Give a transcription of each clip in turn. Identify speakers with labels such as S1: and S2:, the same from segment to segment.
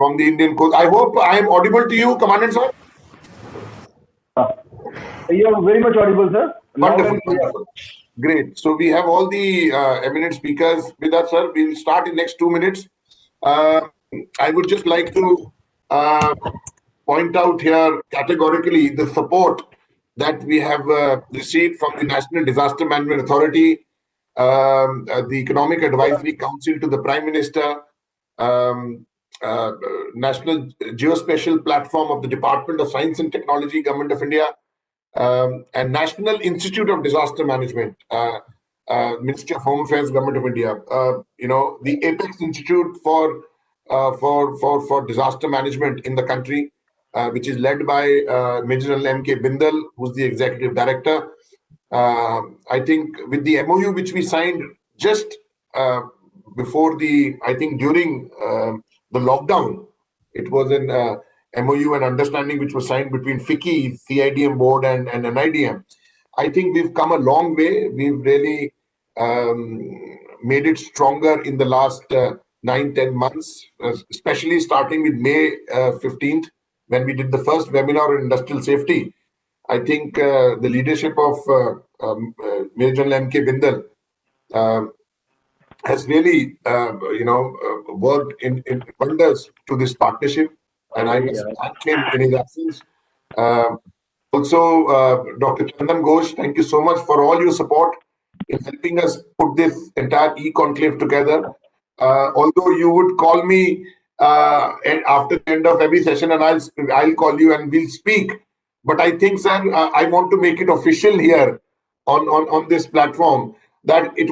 S1: from the Indian Coast. I hope I am audible to you, Commandant sir.
S2: You are very much audible, sir.
S1: Wonderful, wonderful. Great. So we have all the eminent speakers with us, sir. We'll start in next 2 minutes. I would just like to point out here categorically the support that we have received from the National Disaster Management Authority, the Economic Advisory Council to the Prime Minister, National Geospatial Platform of the Department of Science and Technology, Government of India, and National Institute of Disaster Management, Ministry of Home Affairs, Government of India. The Apex Institute for Disaster Management in the country, which is led by Major General M.K. Bindal, who's the Executive Director. I think with the MOU which we signed just before during the lockdown, it was an MOU and understanding which was signed between FICCI, CIDM board and NIDM. I think we've come a long way. We've really made it stronger in the last 9-10 months, especially starting with May 15th, when we did the first webinar on industrial safety. I think the leadership of Major General M.K. Bindal has really, worked in wonders to this partnership, and I must thank him in his absence. Also, Dr. Chandan Ghosh, thank you so much for all your support in helping us put this entire eConclave together. Although you would call me after the end of every session, and I'll call you and we'll speak. But I think, sir, I want to make it official here on this platform that if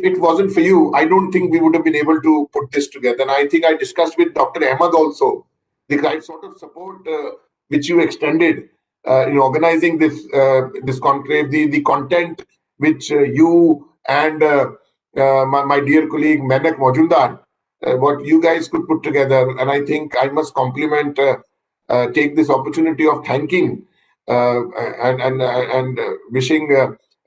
S1: it wasn't for you, I don't think we would have been able to put this together. And I think I discussed with Dr. Ahmed also the kind sort of support which you extended in organizing this conclave, the content which you and my dear colleague Menak Majumdar, what you guys could put together. And I think I must take this opportunity of thanking and wishing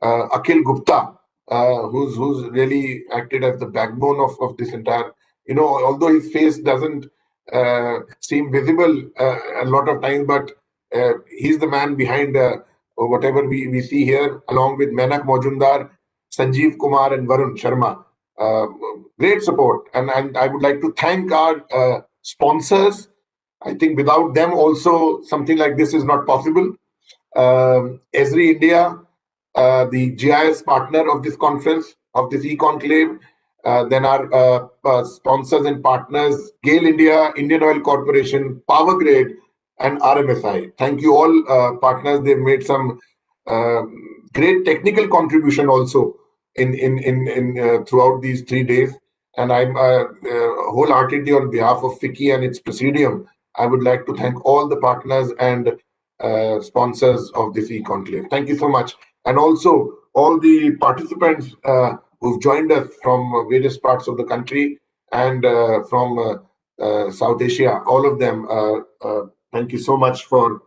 S1: Akhil Gupta, who's really acted as the backbone of this entire, although his face doesn't seem visible a lot of times, but he's the man behind whatever we see here, along with Menak Majumdar, Sanjeev Kumar and Varun Sharma. Great support. And I would like to thank our sponsors. I think without them also something like this is not possible. Esri India, the GIS partner of this conference, of this eConclave, then our sponsors and partners, GAIL India, Indian Oil Corporation, Power Grid, and RMSI. Thank you all partners. They've made some great technical contribution also in throughout these 3 days. And I'm wholeheartedly on behalf of FICCI and its presidium, I would like to thank all the partners and sponsors of this eConclave. Thank you so much. And also all the participants who've joined us from various parts of the country and from South Asia, all of them, thank you so much for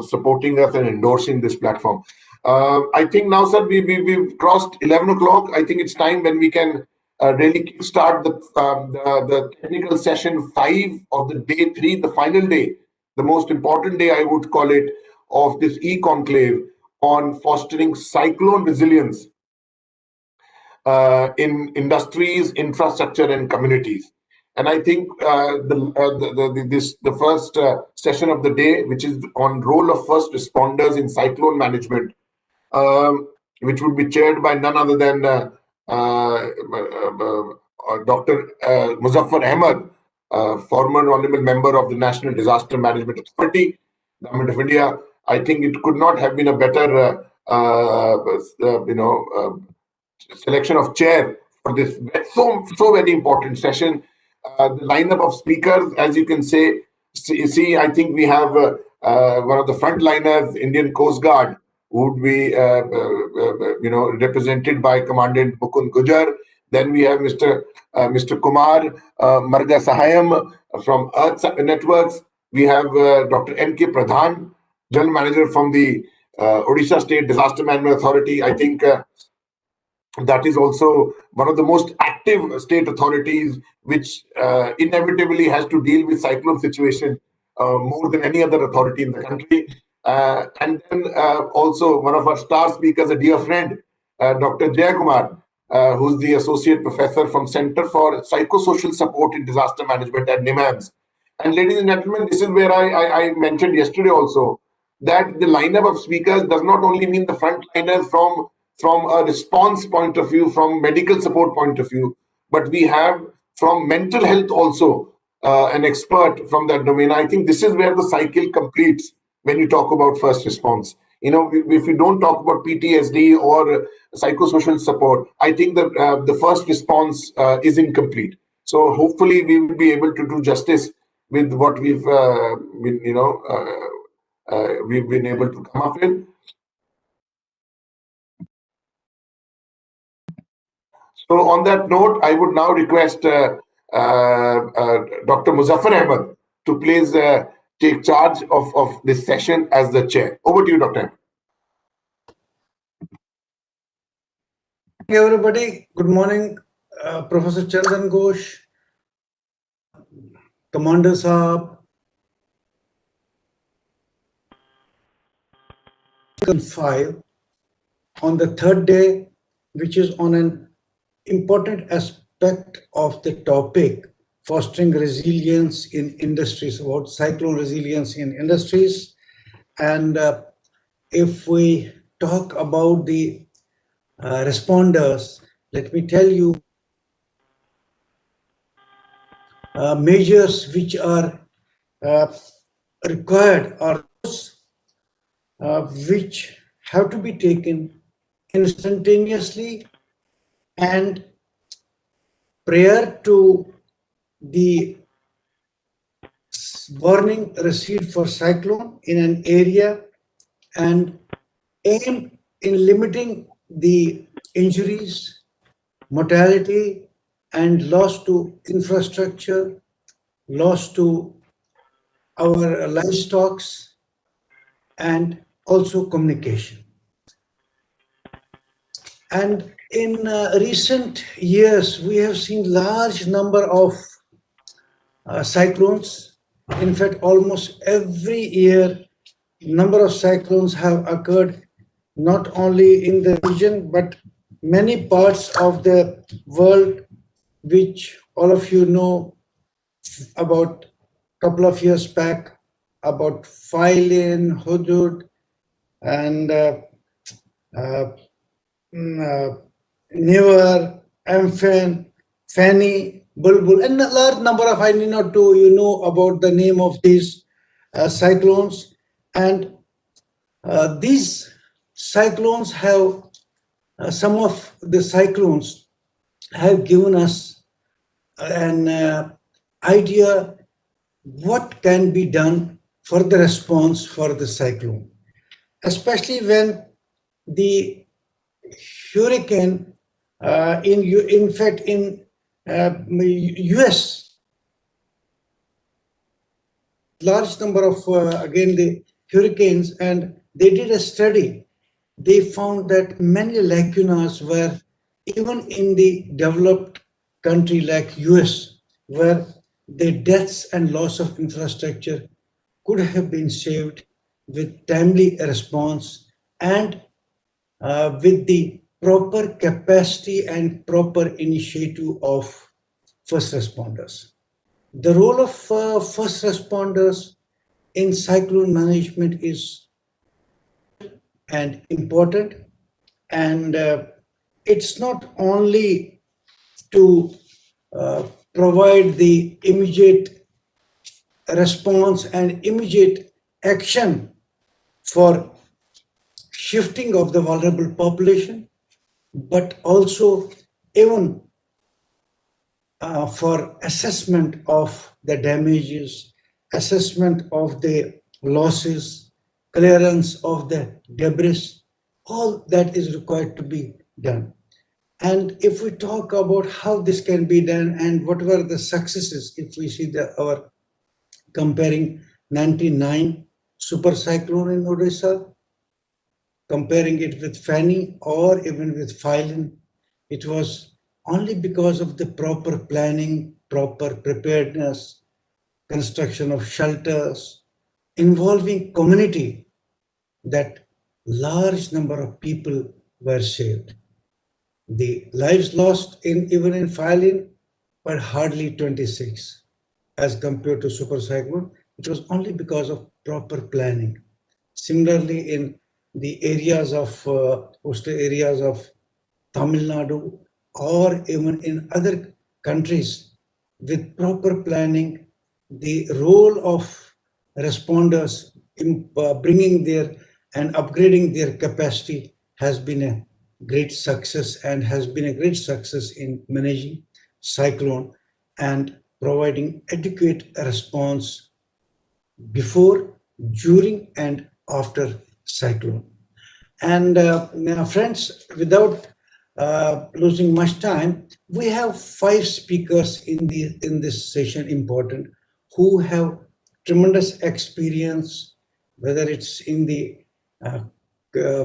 S1: supporting us and endorsing this platform. I think now, sir, we've crossed 11 o'clock. I think it's time when we can really start the technical session 5 of the day 3, the final day, the most important day, I would call it, of this eConclave on fostering cyclone resilience in industries, infrastructure, and communities. And I think the first session of the day, which is on role of first responders in cyclone management, which would be chaired by none other than Dr. Muzaffar Ahmed, former honorable member of the National Disaster Management Authority, Government of India. I think it could not have been a better, selection of chair for this so very important session. The lineup of speakers, as you can see, I think we have one of the frontliners, Indian Coast Guard, who would be, represented by Commandant Mukund Gujar. Then we have Mr. Kumar Marga Sahayam from Earth Networks. We have Dr. M.K. Pradhan, General Manager from the Odisha State Disaster Management Authority. I think that is also one of the most active state authorities, which inevitably has to deal with cyclone situation more than any other authority in the country. And then also one of our star speakers, a dear friend, Dr. Jay Kumar, who's the associate professor from Center for Psychosocial Support in Disaster Management at NIMAMS. And ladies and gentlemen, this is where I mentioned yesterday also that the lineup of speakers does not only mean the frontliners from a response point of view, from medical support point of view, but we have from mental health also an expert from that domain. I think this is where the cycle completes when you talk about first response. You know, if you don't talk about PTSD or psychosocial support, I think that the first response is incomplete. So hopefully we will be able to do justice with what we've been able to come up with. So on that note, I would now request Dr. Muzaffar Ahmed to please take charge of this session as the chair. Over to you, Dr. Ahmed.
S3: Thank you, everybody. Good morning, Professor Chandan Ghosh, Commander Saab. 5 on the third day, which is on an important aspect of the topic, fostering resilience in industries, about cyclone resilience in industries. And if we talk about the responders, let me tell you measures which are required are those which have to be taken instantaneously and prior to the warning received for cyclone in an area, and aim in limiting the injuries, mortality, and loss to infrastructure, loss to our livestock, and also communication. And in recent years, we have seen large number of cyclones. In fact, almost every year, number of cyclones have occurred, not only in the region, but many parts of the world, which all of you know about a couple of years back, about Phylin, Hudud, and Never, Amphen, Fanny, Bulbul, and a large number of, I need not to, you know about the name of these cyclones. And these cyclones have, some of the cyclones have given us an idea what can be done for the response for the cyclone, especially when the hurricane in fact in US, large number of again the hurricanes, and they did a study. They found that many lacunas were even in the developed country like US, where the deaths and loss of infrastructure could have been saved with timely response and with the proper capacity and proper initiative of first responders. The role of first responders in cyclone management is and important, and it's not only to provide the immediate response and immediate action for shifting of the vulnerable population, but also even for assessment of the damages, assessment of the losses, clearance of the debris, all that is required to be done. And if we talk about how this can be done and what were the successes, if we see our comparing 99 super cyclone in Odisha, comparing it with Fanny or even with Phylin, It was only because of the proper planning, proper preparedness, construction of shelters, involving community, that large number of people were saved. The lives lost in even in Filin were hardly 26 as compared to super cyclone. It was only because of proper planning. Similarly, in the areas of coastal areas of Tamil Nadu or even in other countries, with proper planning, the role of responders in bringing their and upgrading their capacity has been a great success and has been a great success in managing cyclone and providing adequate response before, during, and after cyclone. And now, friends, without losing much time, we have five speakers in this session, important, who have tremendous experience, whether it's in the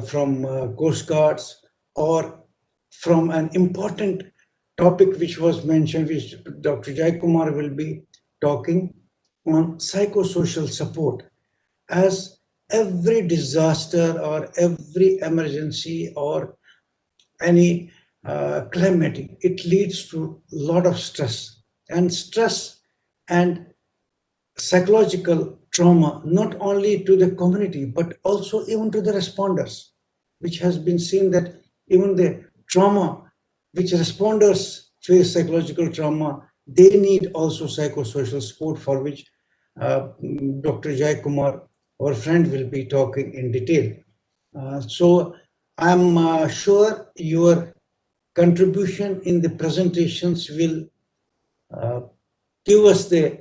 S3: from Coast Guards or from an important topic which was mentioned, which Dr. Jai Kumar will be talking on psychosocial support. As every disaster or every emergency or any calamity, it leads to a lot of stress and psychological trauma, not only to the community, but also even to the responders, which has been seen that even the trauma which responders face, psychological trauma, they need also psychosocial support, for which Dr. Jai Kumar, our friend, will be talking in detail. So I'm sure your contribution in the presentations will uh, give us the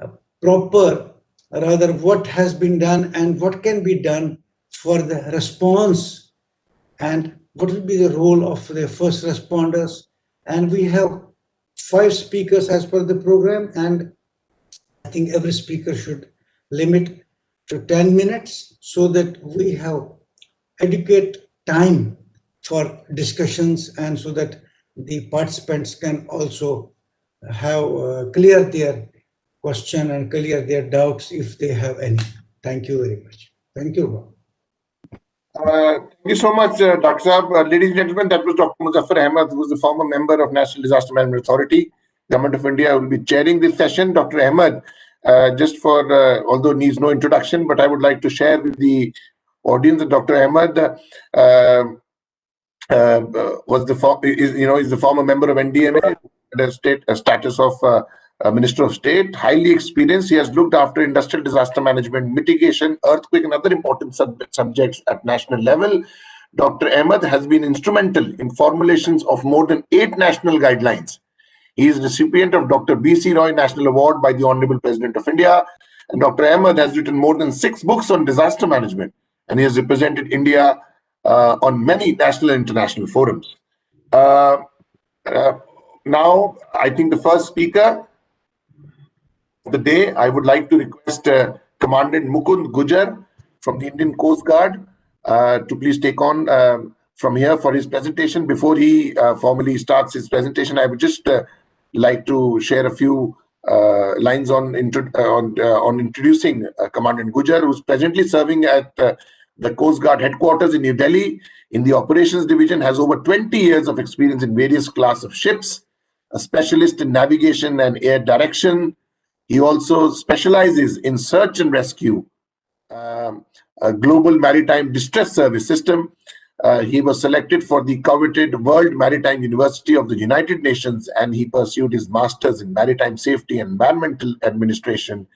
S3: uh, proper, rather what has been done and what can be done for the response, and what will be the role of the first responders. And we have five speakers as per the program, and I think every speaker should limit to 10 minutes so that we have adequate time for discussions, and so that the participants can also have clear their question and clear their doubts if they have any. Thank you very much. Thank you.
S1: Thank you so much, Dr. Saab. Ladies and gentlemen, that was Dr. Muzaffar Ahmed, who is the former member of National Disaster Management Authority, Government of India, will be chairing this session. Dr. Ahmed, just for, although needs no introduction, but I would like to share with the audience that Dr. Ahmed was is the former member of NDMA, a status of Minister of State, highly experienced. He has looked after industrial disaster management, mitigation, earthquake, and other important subjects at national level. Dr. Ahmed has been instrumental in formulations of more than 8 national guidelines. He is recipient of Dr. B.C. Roy National Award by the Honorable President of India. And Dr. Ahmed has written more than 6 books on disaster management, and he has represented India on many national and international forums. Now, I think the first speaker of the day, I would like to request Commandant Mukund Gujar from the Indian Coast Guard to please take on from here for his presentation. Before he formally starts his presentation, I would just like to share a few lines on introducing Commandant Gujar, who's presently serving at the Coast Guard headquarters in New Delhi in the operations division, has over 20 years of experience in various class of ships, a specialist in navigation and air direction. He also specializes in search and rescue, a global maritime distress service system. He was selected for the coveted World Maritime University of the United Nations, and he pursued his master's in maritime safety and environmental administration,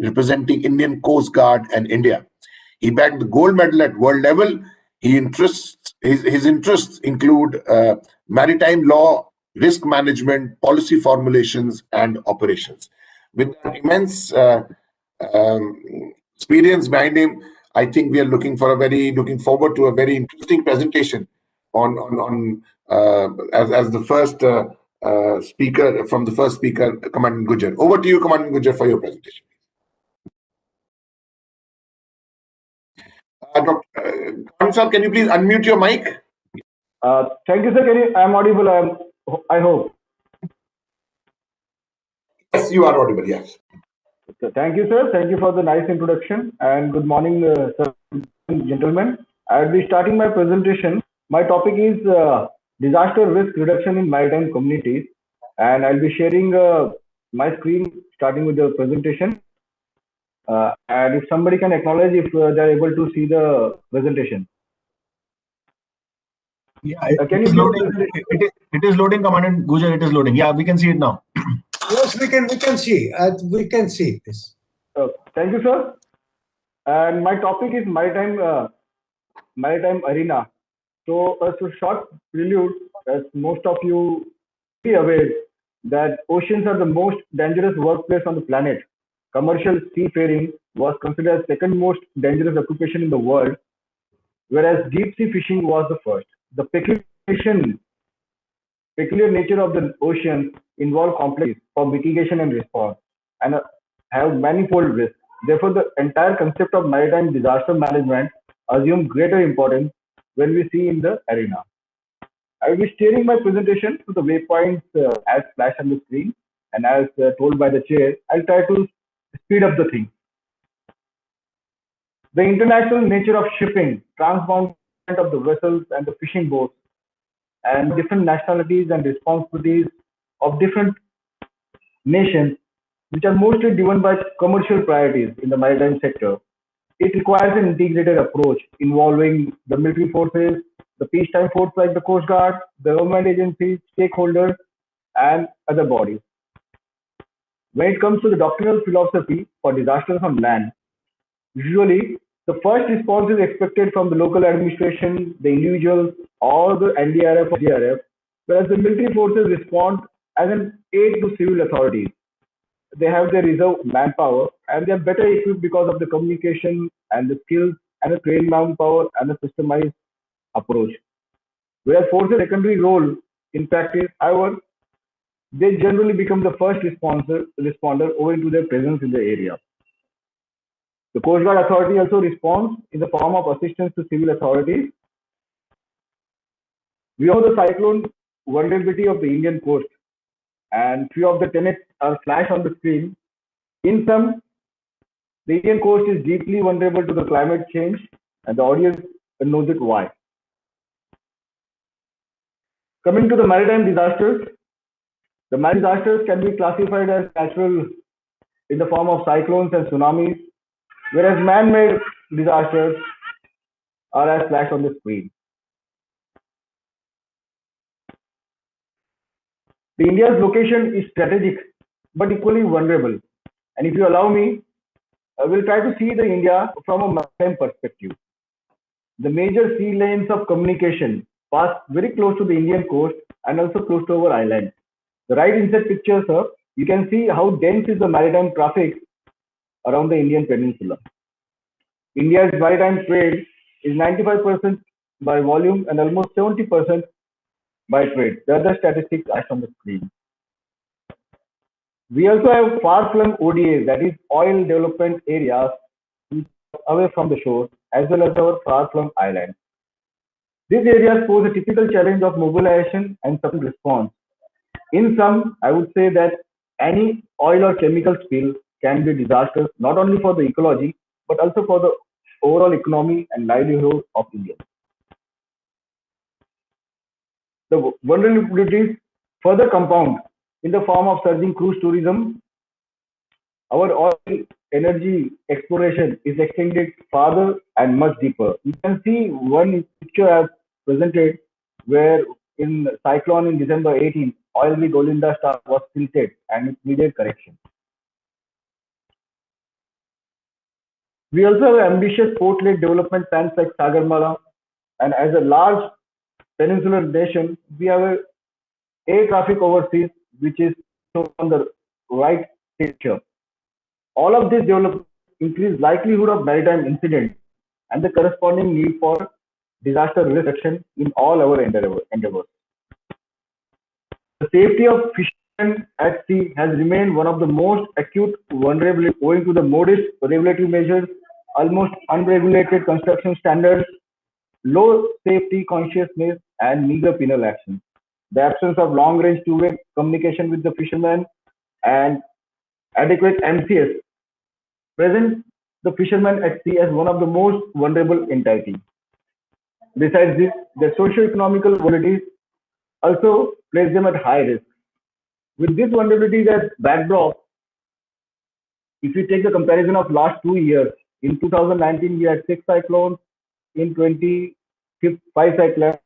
S1: representing Indian Coast Guard and India. He bagged the gold medal at world level. His interests include maritime law, risk management, policy formulations, and operations. With that immense experience behind him, I think we are looking forward to a very interesting presentation on as the first speaker from the first speaker, Commandant Gujar. Over to you, Commandant Gujar, for your presentation. Dr. Khan, can you please unmute your mic?
S2: Thank you, sir. I'm audible. I hope.
S1: Yes, you are audible. Yes.
S2: So thank you, sir. Thank you for the nice introduction. And good morning, sir and gentlemen. I'll be starting my presentation. My topic is disaster risk reduction in maritime communities. And I'll be sharing my screen starting with the presentation. And if somebody can acknowledge if they're able to see the presentation.
S4: Yeah,
S2: Can
S4: it
S2: you
S4: is
S2: see the
S4: loading.
S2: presentation?
S4: It is loading, Commandant Gujar. It is loading. Yeah, we can see it now.
S3: Yes, we can see. We can see this.
S2: Thank you, sir. And my topic is maritime arena. So, as a short prelude, as most of you be aware that oceans are the most dangerous workplace on the planet. Commercial seafaring was considered as second most dangerous occupation in the world, whereas deep sea fishing was the first. The peculiar nature of the ocean involve complex for mitigation and response and have manifold risks. Therefore, the entire concept of maritime disaster management assumes greater importance when we see in the arena. I will be steering my presentation to the waypoints as flashed on the screen, and as told by the chair, I'll try to speed up the thing. The international nature of shipping, transbound of the vessels and the fishing boats, and different nationalities and responsibilities of different nations, which are mostly driven by commercial priorities in the maritime sector. It requires an integrated approach involving the military forces, the peacetime force like the Coast Guard, the government agencies, stakeholders, and other bodies. When it comes to the doctrinal philosophy for disasters on land, usually the first response is expected from the local administration, the individuals, or the NDRF or GRF, whereas the military forces respond as an aid to civil authorities. They have their reserve manpower and they are better equipped because of the communication and the skills and the trained manpower and the systemized approach. Whereas forces secondary role in practice, however, they generally become the first responder owing to their presence in the area. The Coast Guard Authority also responds in the form of assistance to civil authorities. We know the cyclone vulnerability of the Indian coast, and few of the tenets are flashed on the screen. In sum, the Indian coast is deeply vulnerable to the climate change, and the audience knows it why. Coming to the maritime disasters, the maritime disasters can be classified as natural in the form of cyclones and tsunamis, whereas man-made disasters are as flashed on the screen. The India's location is strategic but equally vulnerable. And if you allow me, I will try to see the India from a maritime perspective. The major sea lanes of communication pass very close to the Indian coast and also close to our island. The right inside picture, sir, you can see how dense is the maritime traffic around the Indian peninsula. India's maritime trade is 95% by volume and almost 70% by trade. The other statistics are on the screen. We also have far-flung ODAs, that is oil development areas away from the shore, as well as our far-flung islands. These areas pose a typical challenge of mobilization and sudden response. In sum, I would say that any oil or chemical spill can be disastrous not only for the ecology but also for the overall economy and livelihood of India. The vulnerabilities further compound in the form of surging cruise tourism. Our oil energy exploration is extended farther and much deeper. You can see one picture I've presented where in Cyclone in December 18, oil rig Olinda Star was tilted and it needed correction. We also have ambitious port-led development plans like Sagarmala, and as a large peninsular nation, we have a air traffic overseas, which is shown on the right picture. All of this development increase likelihood of maritime incidents and the corresponding need for disaster risk reduction in all our endeavors. The safety of fishermen at sea has remained one of the most acute vulnerabilities owing to the modest regulatory measures, almost unregulated construction standards, low safety consciousness, and meager penal action. The absence of long-range two-way communication with the fishermen and adequate MCS present the fishermen at sea as one of the most vulnerable entities. Besides this, their socio-economical vulnerabilities also place them at high risk. With this vulnerability as backdrop, if you take the comparison of last 2 years, in 2019 we had 6 cyclones, in 20 5 cyclones,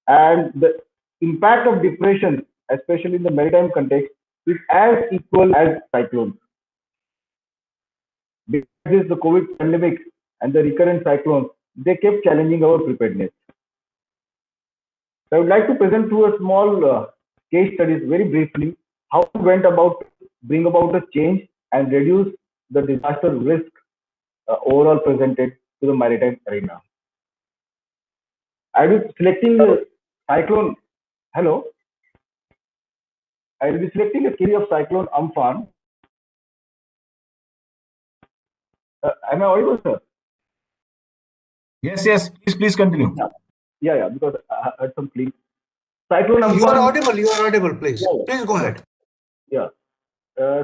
S2: and the impact of depression, especially in the maritime context, is as equal as cyclones. Because the COVID pandemic and the recurrent cyclones, they kept challenging our preparedness. So I would like to present through a small case studies very briefly how we went about to bring about a change and reduce the disaster risk overall presented to the maritime arena. I will be selecting a cyclone. Hello, I will be selecting a case of cyclone Amphan. Am I audible, sir?
S4: Yes, yes. Please continue.
S2: Yeah, because I had some click. Cyclone
S3: You are
S2: Amphan.
S3: audible. You are audible. Please,
S2: Yeah,
S3: please go ahead.
S2: yeah. Uh,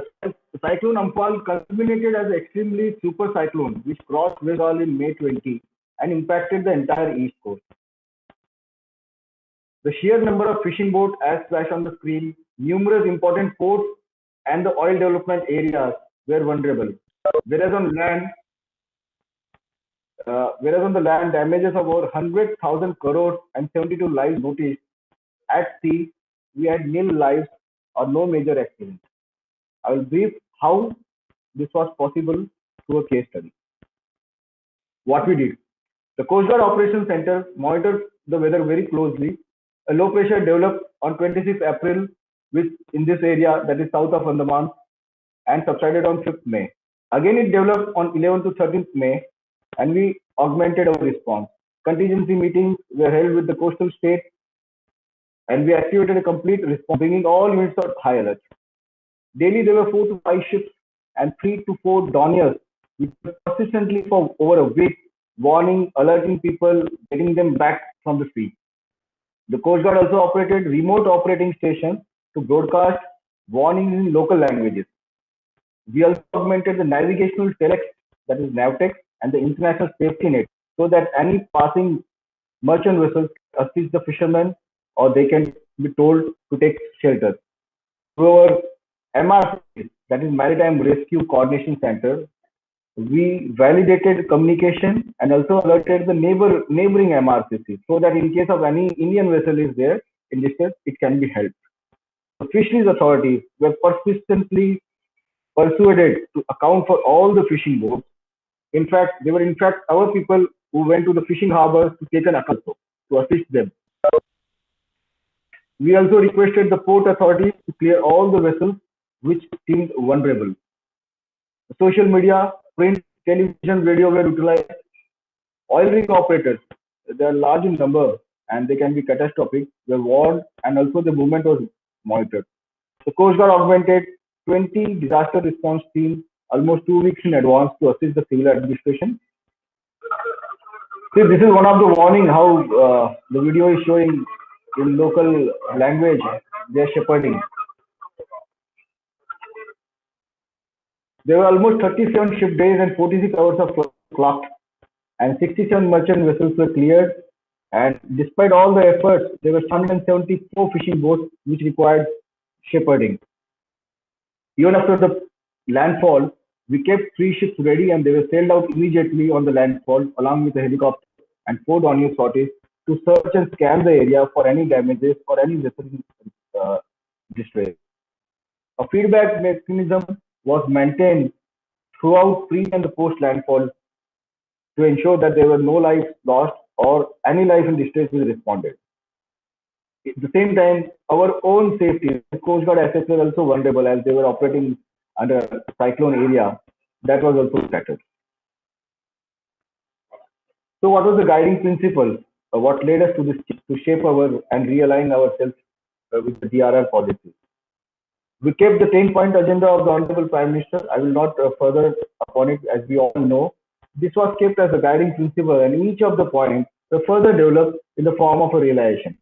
S2: Cyclone Amphan culminated as an extremely super cyclone which crossed Bengal in May 20 and impacted the entire east coast. The sheer number of fishing boats, as flashed on the screen, numerous important ports, and the oil development areas were vulnerable. Whereas on land, whereas on the land, damages of over 100,000 crores and 72 lives noticed. At sea, we had nil lives or no major accidents. I will brief how this was possible through a case study. What we did. The Coast Guard Operations Center monitored the weather very closely. A low pressure developed on 26 April with in this area that is south of Andaman and subsided on 5th May. Again, it developed on 11th to 13th May and we augmented our response. Contingency meetings were held with the coastal state and we activated a complete response, bringing all units on high alert. Daily, there were 4 to 5 ships and 3 to 4 doniers, which were persistently for over a week, warning, alerting people, getting them back from the sea. The Coast Guard also operated remote operating stations to broadcast warnings in local languages. We also augmented the navigational telex, that is NAVTEX, and the international safety net, so that any passing merchant vessels assist the fishermen or they can be told to take shelter. Through our MRC, that is Maritime Rescue Coordination Center, we validated communication and also alerted the neighboring MRCC so that in case of any Indian vessel is there in distress, it can be helped. The fisheries authorities were persistently persuaded to account for all the fishing boats. In fact, they were our people who went to the fishing harbors to take an account to assist them. We also requested the port authorities to clear all the vessels which seemed vulnerable. Social media, print, television, radio were utilized. Oil rig operators, they are large in number and they can be catastrophic, were warned and also the movement was monitored. The Coast Guard augmented 20 disaster response teams almost 2 weeks in advance to assist the civil administration. See, this is one of the warning how the video is showing in local language they are shepherding. There were almost 37 ship days and 46 hours of clocked, and 67 merchant vessels were cleared. And despite all the efforts, there were 174 fishing boats which required shepherding. Even after the landfall, we kept 3 ships ready and they were sailed out immediately on the landfall along with a helicopter and 4 Donier sorties to search and scan the area for any damages or any vessel distress. A feedback mechanism was maintained throughout pre and the post landfall to ensure that there were no lives lost or any life in distress was responded. At the same time, our own safety, the Coast Guard assets were also vulnerable as they were operating under cyclone area. That was also protected. So, what was the guiding principle? What led us to this to shape our and realign ourselves with the DRR policy? We kept the 10-point agenda of the Honorable Prime Minister. I will not further upon it, as we all know. This was kept as a guiding principle, and each of the points were further developed in the form of a realization.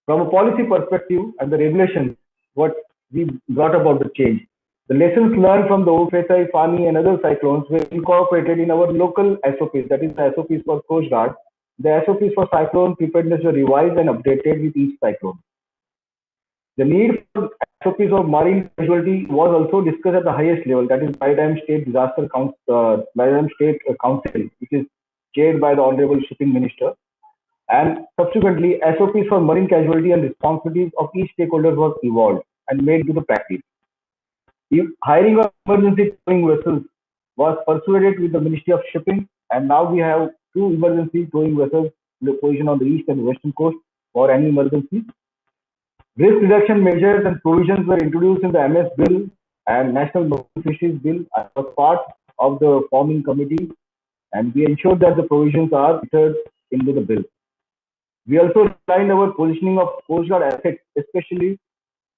S2: From a policy perspective and the regulations, what we brought about the change. The lessons learned from the OFSI, Fani, and other cyclones were incorporated in our local SOPs, that is, the SOPs for Coast Guard. The SOPs for cyclone preparedness were revised and updated with each cyclone. The need for SOPs of marine casualty was also discussed at the highest level, that is, Maritime State Maritime State Council, which is chaired by the Honorable Shipping Minister. And subsequently, SOPs for marine casualty and responsibilities of each stakeholder was evolved and made into the practice. If hiring of emergency towing vessels was persuaded with the Ministry of Shipping, and now we have 2 emergency towing vessels in the position on the east and western coast for any emergency. Risk reduction measures and provisions were introduced in the MS Bill and National Marine Fisheries Bill as a part of the forming committee, and we ensured that the provisions are entered into the bill. We also refined our positioning of Coast Guard assets, especially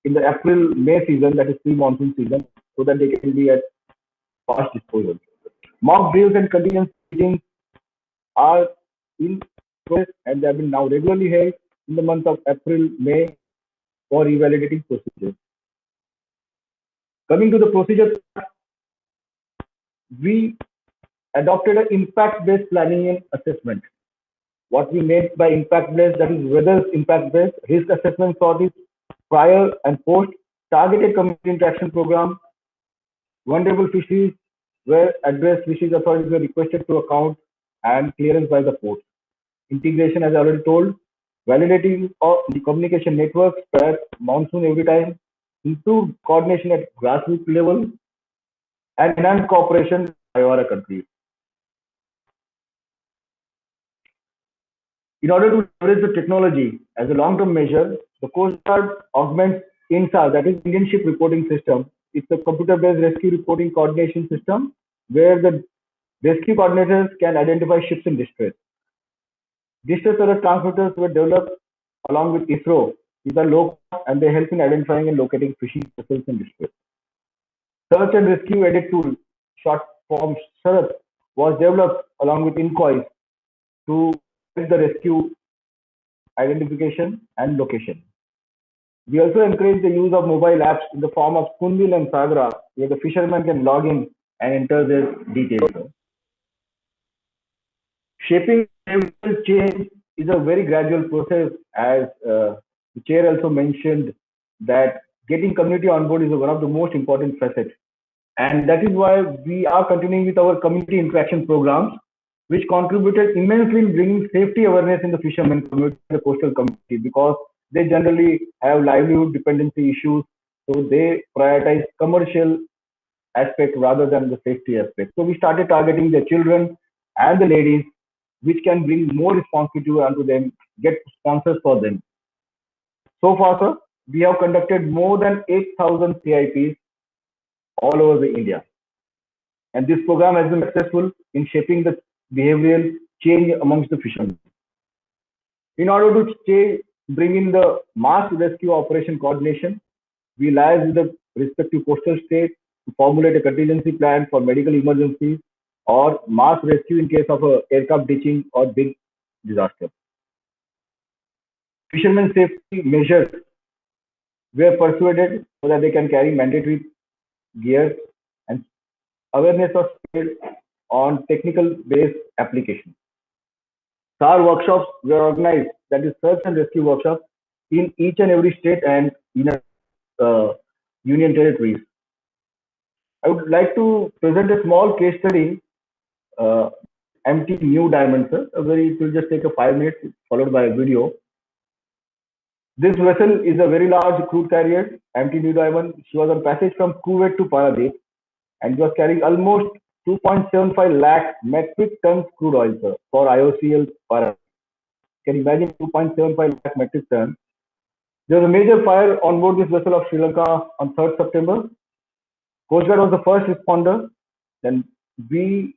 S2: in the April-May season, that is pre-monsoon season, so that they can be at fast disposal. Mock drills and contingency meetings are in progress and they have been now regularly held in the month of April-May for revalidating procedures. Coming to the procedure, we adopted an impact-based planning and assessment. What we meant by impact-based, that is weather impact-based, risk assessment for this prior and post, targeted community interaction program, vulnerable fisheries where addressed fisheries authorities were requested to account, and clearance by the port. Integration, as I already told, validating of the communication networks per monsoon every time, improved coordination at grassroots level, and enhanced cooperation by our countries. In order to leverage the technology as a long-term measure, the Coast Guard augments INSA, that is Indian Ship Reporting System. It's a computer-based rescue reporting coordination system where the rescue coordinators can identify ships in distress. Distress alert transmitters were developed along with ISRO. These are low cost and they help in identifying and locating fishing vessels in distress. Search and rescue edit tool, short form SERT, was developed along with INCOIS to help the rescue identification and location. We also encourage the use of mobile apps in the form of Spoonbill and Sagra, where the fishermen can log in and enter their details. Shaping change is a very gradual process, as the chair also mentioned that getting community on board is one of the most important facets. And that is why we are continuing with our community interaction programs, which contributed immensely in bringing safety awareness in the fishermen community, the coastal community, because they generally have livelihood dependency issues, so they prioritize commercial aspect rather than the safety aspect. So we started targeting the children and the ladies, which can bring more responsibility onto them, get sponsors for them. So far, sir, we have conducted more than 8,000 CIPs all over the India. And this program has been successful in shaping the behavioral change amongst the fishermen. In order to bring in the mass rescue operation coordination, we liaise with the respective coastal states to formulate a contingency plan for medical emergencies or mass rescue in case of a aircraft ditching or big disaster. Fishermen safety measures were persuaded so that they can carry mandatory gear, and awareness was spread on technical based applications. SAR workshops were organized, that is search and rescue workshops, in each and every state and union territories. I would like to present a small case study, MT New Diamond, sir. It will just take 5 minutes, followed by a video. This vessel is a very large crude carrier, MT New Diamond. She was on passage from Kuwait to Paradip and was carrying almost 2.75 lakh metric tons crude oil, sir, for IOCL Paradip. Can you imagine 2.75 lakh metric tons? There was a major fire on board this vessel of Sri Lanka on 3rd September. Coast Guard was the first responder. Then we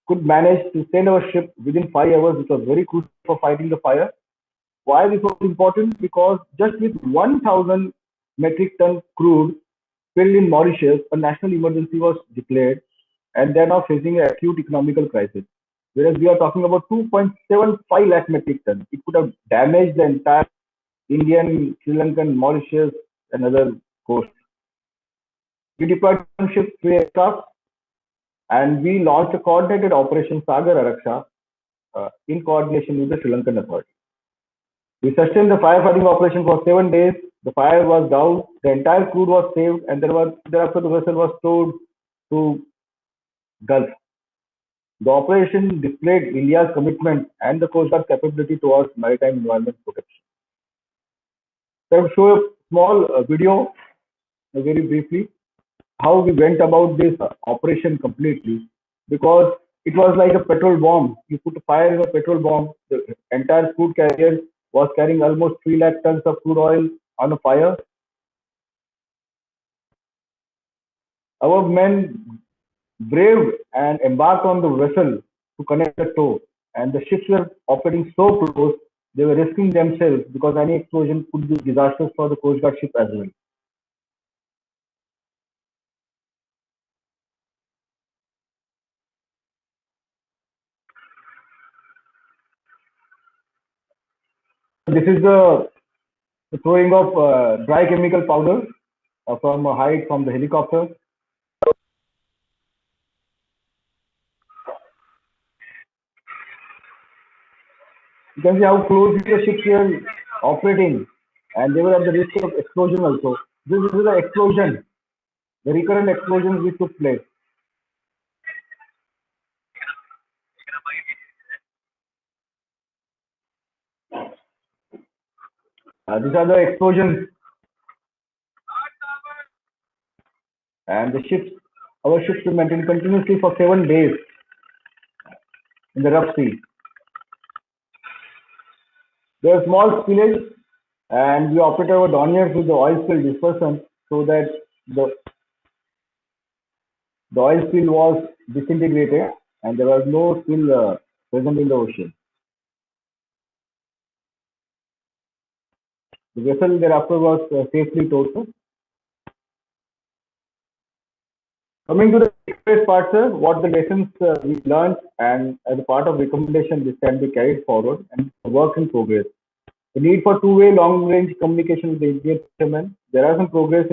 S2: could manage to send our ship within 5 hours, which was very crucial for fighting the fire. Why this was important? Because just with 1,000 metric ton crude filled in Mauritius, a national emergency was declared, and they're now facing an acute economical crisis. whereas we are talking about 2.75 lakh metric tons. It could have damaged the entire Indian, Sri Lankan, Mauritius, and other coasts. We deployed some ships, 3 aircraft, and we launched a coordinated operation Sagar Araksha in coordination with the Sri Lankan authority. We sustained the firefighting operation for 7 days. The fire was down, the entire crude was saved, and thereafter the vessel was towed to Gulf. The operation displayed India's commitment and the Coast Guard capability towards maritime environment protection. So I will show a small video very briefly how we went about this operation completely, because it was like a petrol bomb. You put a fire in a petrol bomb. The entire crude carrier was carrying almost 3 lakh tons of crude oil on a fire. Our men braved and embarked on the vessel to connect the tow, and the ships were operating so close, they were risking themselves because any explosion could be disastrous for the Coast Guard ship as well. This is the throwing of dry chemical powder from a height from the helicopter. You can see how closely the ships were operating, and they were at the risk of explosion also. This is the explosion, the recurrent explosions which took place. These are the explosions, and our ships were maintained continuously for 7 days in the rough sea. There was small spillage, and we operated our doniers with the oil spill dispersant so that the oil spill was disintegrated and there was no spill present in the ocean. The vessel thereafter was safely towed. Coming to the express part, sir, what the lessons we learned, and as a part of recommendation, this can be carried forward and work in progress. The need for two-way long-range communication with the Indian fishermen. There are some progress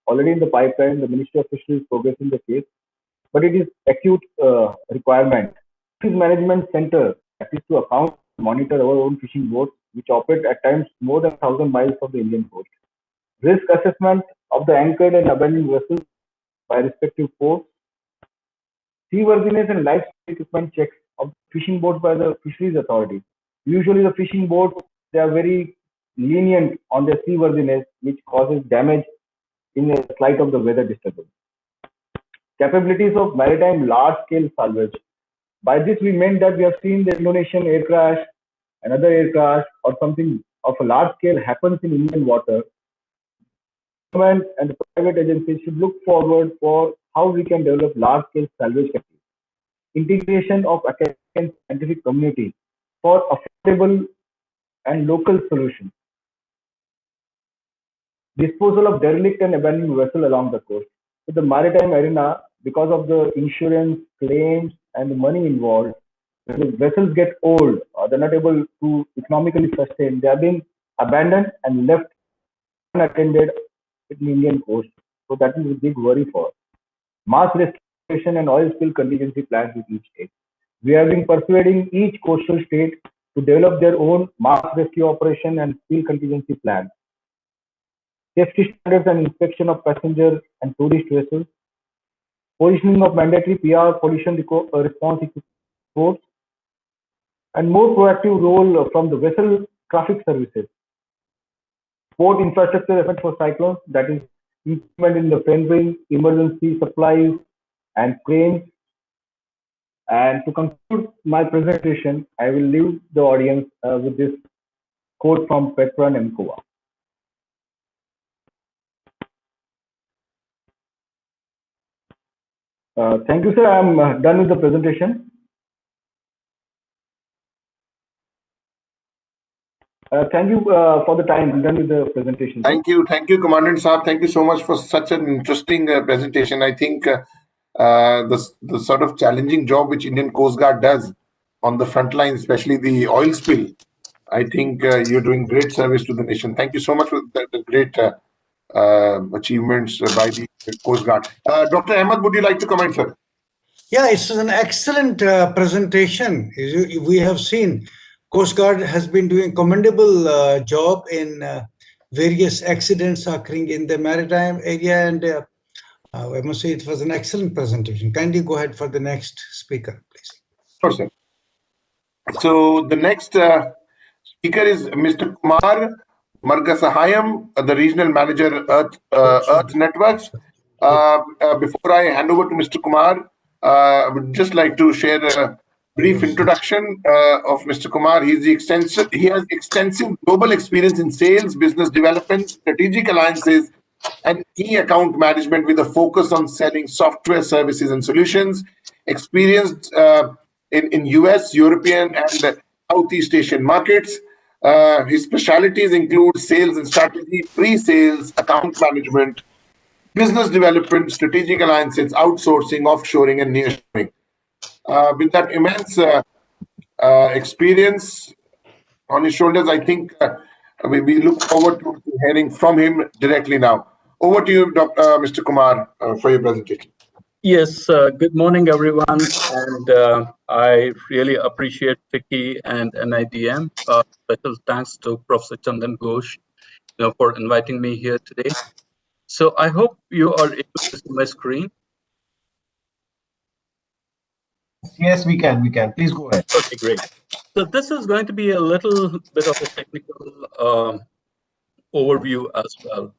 S2: already in the pipeline. The Ministry of Fisheries is progressing the case, but it is acute requirement. Fisheries Management Center that is to account and monitor our own fishing boats, which operate at times more than 1,000 miles from the Indian coast. Risk assessment of the anchored and abandoned vessels by respective ports. Seaworthiness and life equipment checks of fishing boats by the fisheries authorities. Usually the fishing boats, they are very lenient on their seaworthiness, which causes damage in the slight of the weather disturbance. Capabilities of maritime large-scale salvage. By this we meant that we have seen the Indonesian air crash, another air crash, or something of a large scale happens in Indian water. Government and the private agencies should look forward for how we can develop large-scale salvage capacity. Integration of academic and scientific community for affordable and local solutions. Disposal of derelict and abandoned vessel along the coast. So the maritime arena, because of the insurance claims and the money involved, when the vessels get old or they're not able to economically sustain, they are being abandoned and left unattended in the Indian coast. So that is a big worry for us. Mass restoration and oil spill contingency plans with each state. We have been persuading each coastal state to develop their own mass rescue operation and spill contingency plans. Safety standards and inspection of passenger and tourist vessels. Positioning of mandatory PR pollution response reports, and more proactive role from the vessel traffic services. Port infrastructure effort for cyclones, that is implement in the fendering, emergency supplies, and cranes. And to conclude my presentation, I will leave the audience with this quote from Petra Nemkova. Thank you, sir. I'm done with the presentation. Thank you for the time. I'm done with the presentation.
S1: Thank you, Commandant Saab. Thank you so much for such an interesting presentation. I think the sort of challenging job which Indian Coast Guard does on the front line, especially the oil spill. I think you're doing great service to the nation. Thank you so much for the great achievements by the Coast Guard. Dr. Ahmed, would you like to comment, sir?
S3: Yeah, it's an excellent presentation. We have seen Coast Guard has been doing commendable job in various accidents occurring in the maritime area, and I must say it was an excellent presentation. Kindly go ahead for the next speaker, please.
S1: Sure, sir. So the next speaker is Mr. Kumar Margasahayam, the regional manager, Earth Networks. Before I hand over to Mr. Kumar, I would just like to share a brief introduction of Mr. Kumar. He has extensive global experience in sales, business development, strategic alliances, and key account management with a focus on selling software services and solutions. Experienced in US, European, and Southeast Asian markets. His specialties include sales and strategy, pre-sales, account management, business development, strategic alliances, outsourcing, offshoring, and nearshoring. With that immense experience on his shoulders, I think we look forward to hearing from him directly now. Over to you, Mr. Kumar, for your presentation.
S5: Yes, good morning, everyone. And I really appreciate Vicky and NIDM. Special thanks to Professor Chandan Ghosh for inviting me here today. So I hope you are able to see my screen.
S4: Yes, we can. We can. Please go ahead.
S5: Okay, great. So this is going to be a little bit of a technical overview as well.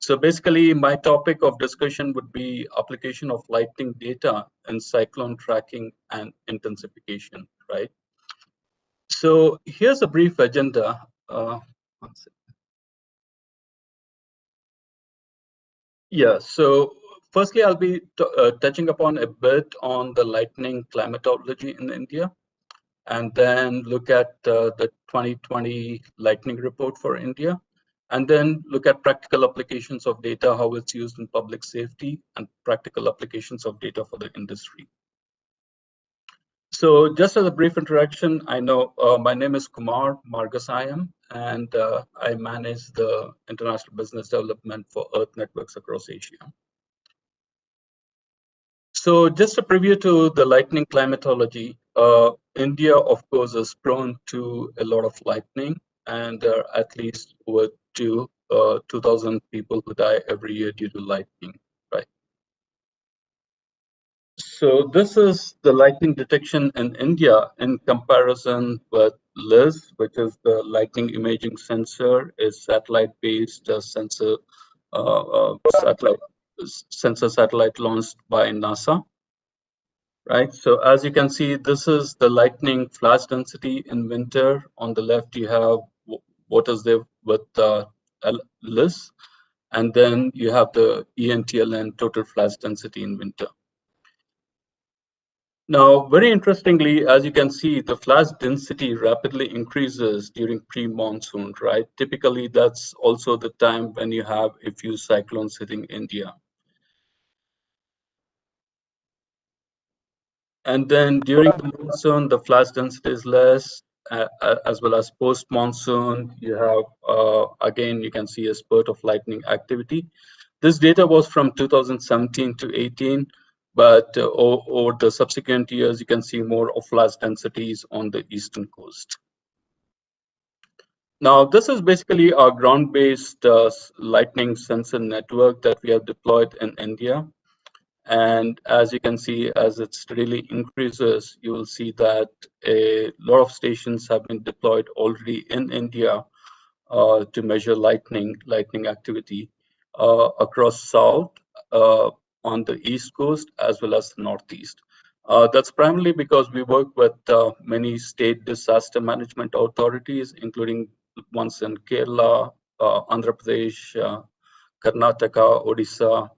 S5: So basically, my topic of discussion would be application of lightning data in cyclone tracking and intensification, right? So here's a brief agenda. Yeah, so firstly, I'll be touching upon a bit on the lightning climatology in India, and then look at the 2020 lightning report for India, and then look at practical applications of data, how it's used in public safety, and practical applications of data for the industry. So just as a brief introduction, I know my name is Kumar Margasayam, and I manage the international business development for Earth Networks across Asia. So just a preview to the lightning climatology. India, of course, is prone to a lot of lightning, and there are at least over 2,000 people who die every year due to lightning, right? So this is the lightning detection in India in comparison with LIS, which is the lightning imaging sensor, is satellite-based sensor satellite launched by NASA. Right, so as you can see, this is the lightning flash density in winter. On the left, you have what is there with LIS, and then you have the ENTLN total flash density in winter. Now, very interestingly, as you can see, the flash density rapidly increases during pre-monsoon, right? Typically, that's also the time when you have a few cyclones hitting India. And then during the monsoon, the flash density is less, as well as post-monsoon, you have, again, you can see a spurt of lightning activity. This data was from 2017 to 18, but over the subsequent years, you can see more of flash densities on the eastern coast. Now, this is basically our ground-based lightning sensor network that we have deployed in India. And as you can see, as it steadily increases, you will see that a lot of stations have been deployed already in India to measure lightning activity across South, on the East Coast, as well as the Northeast. That's primarily because we work with many state disaster management authorities, including ones in Kerala, Andhra Pradesh, Karnataka, Odisha,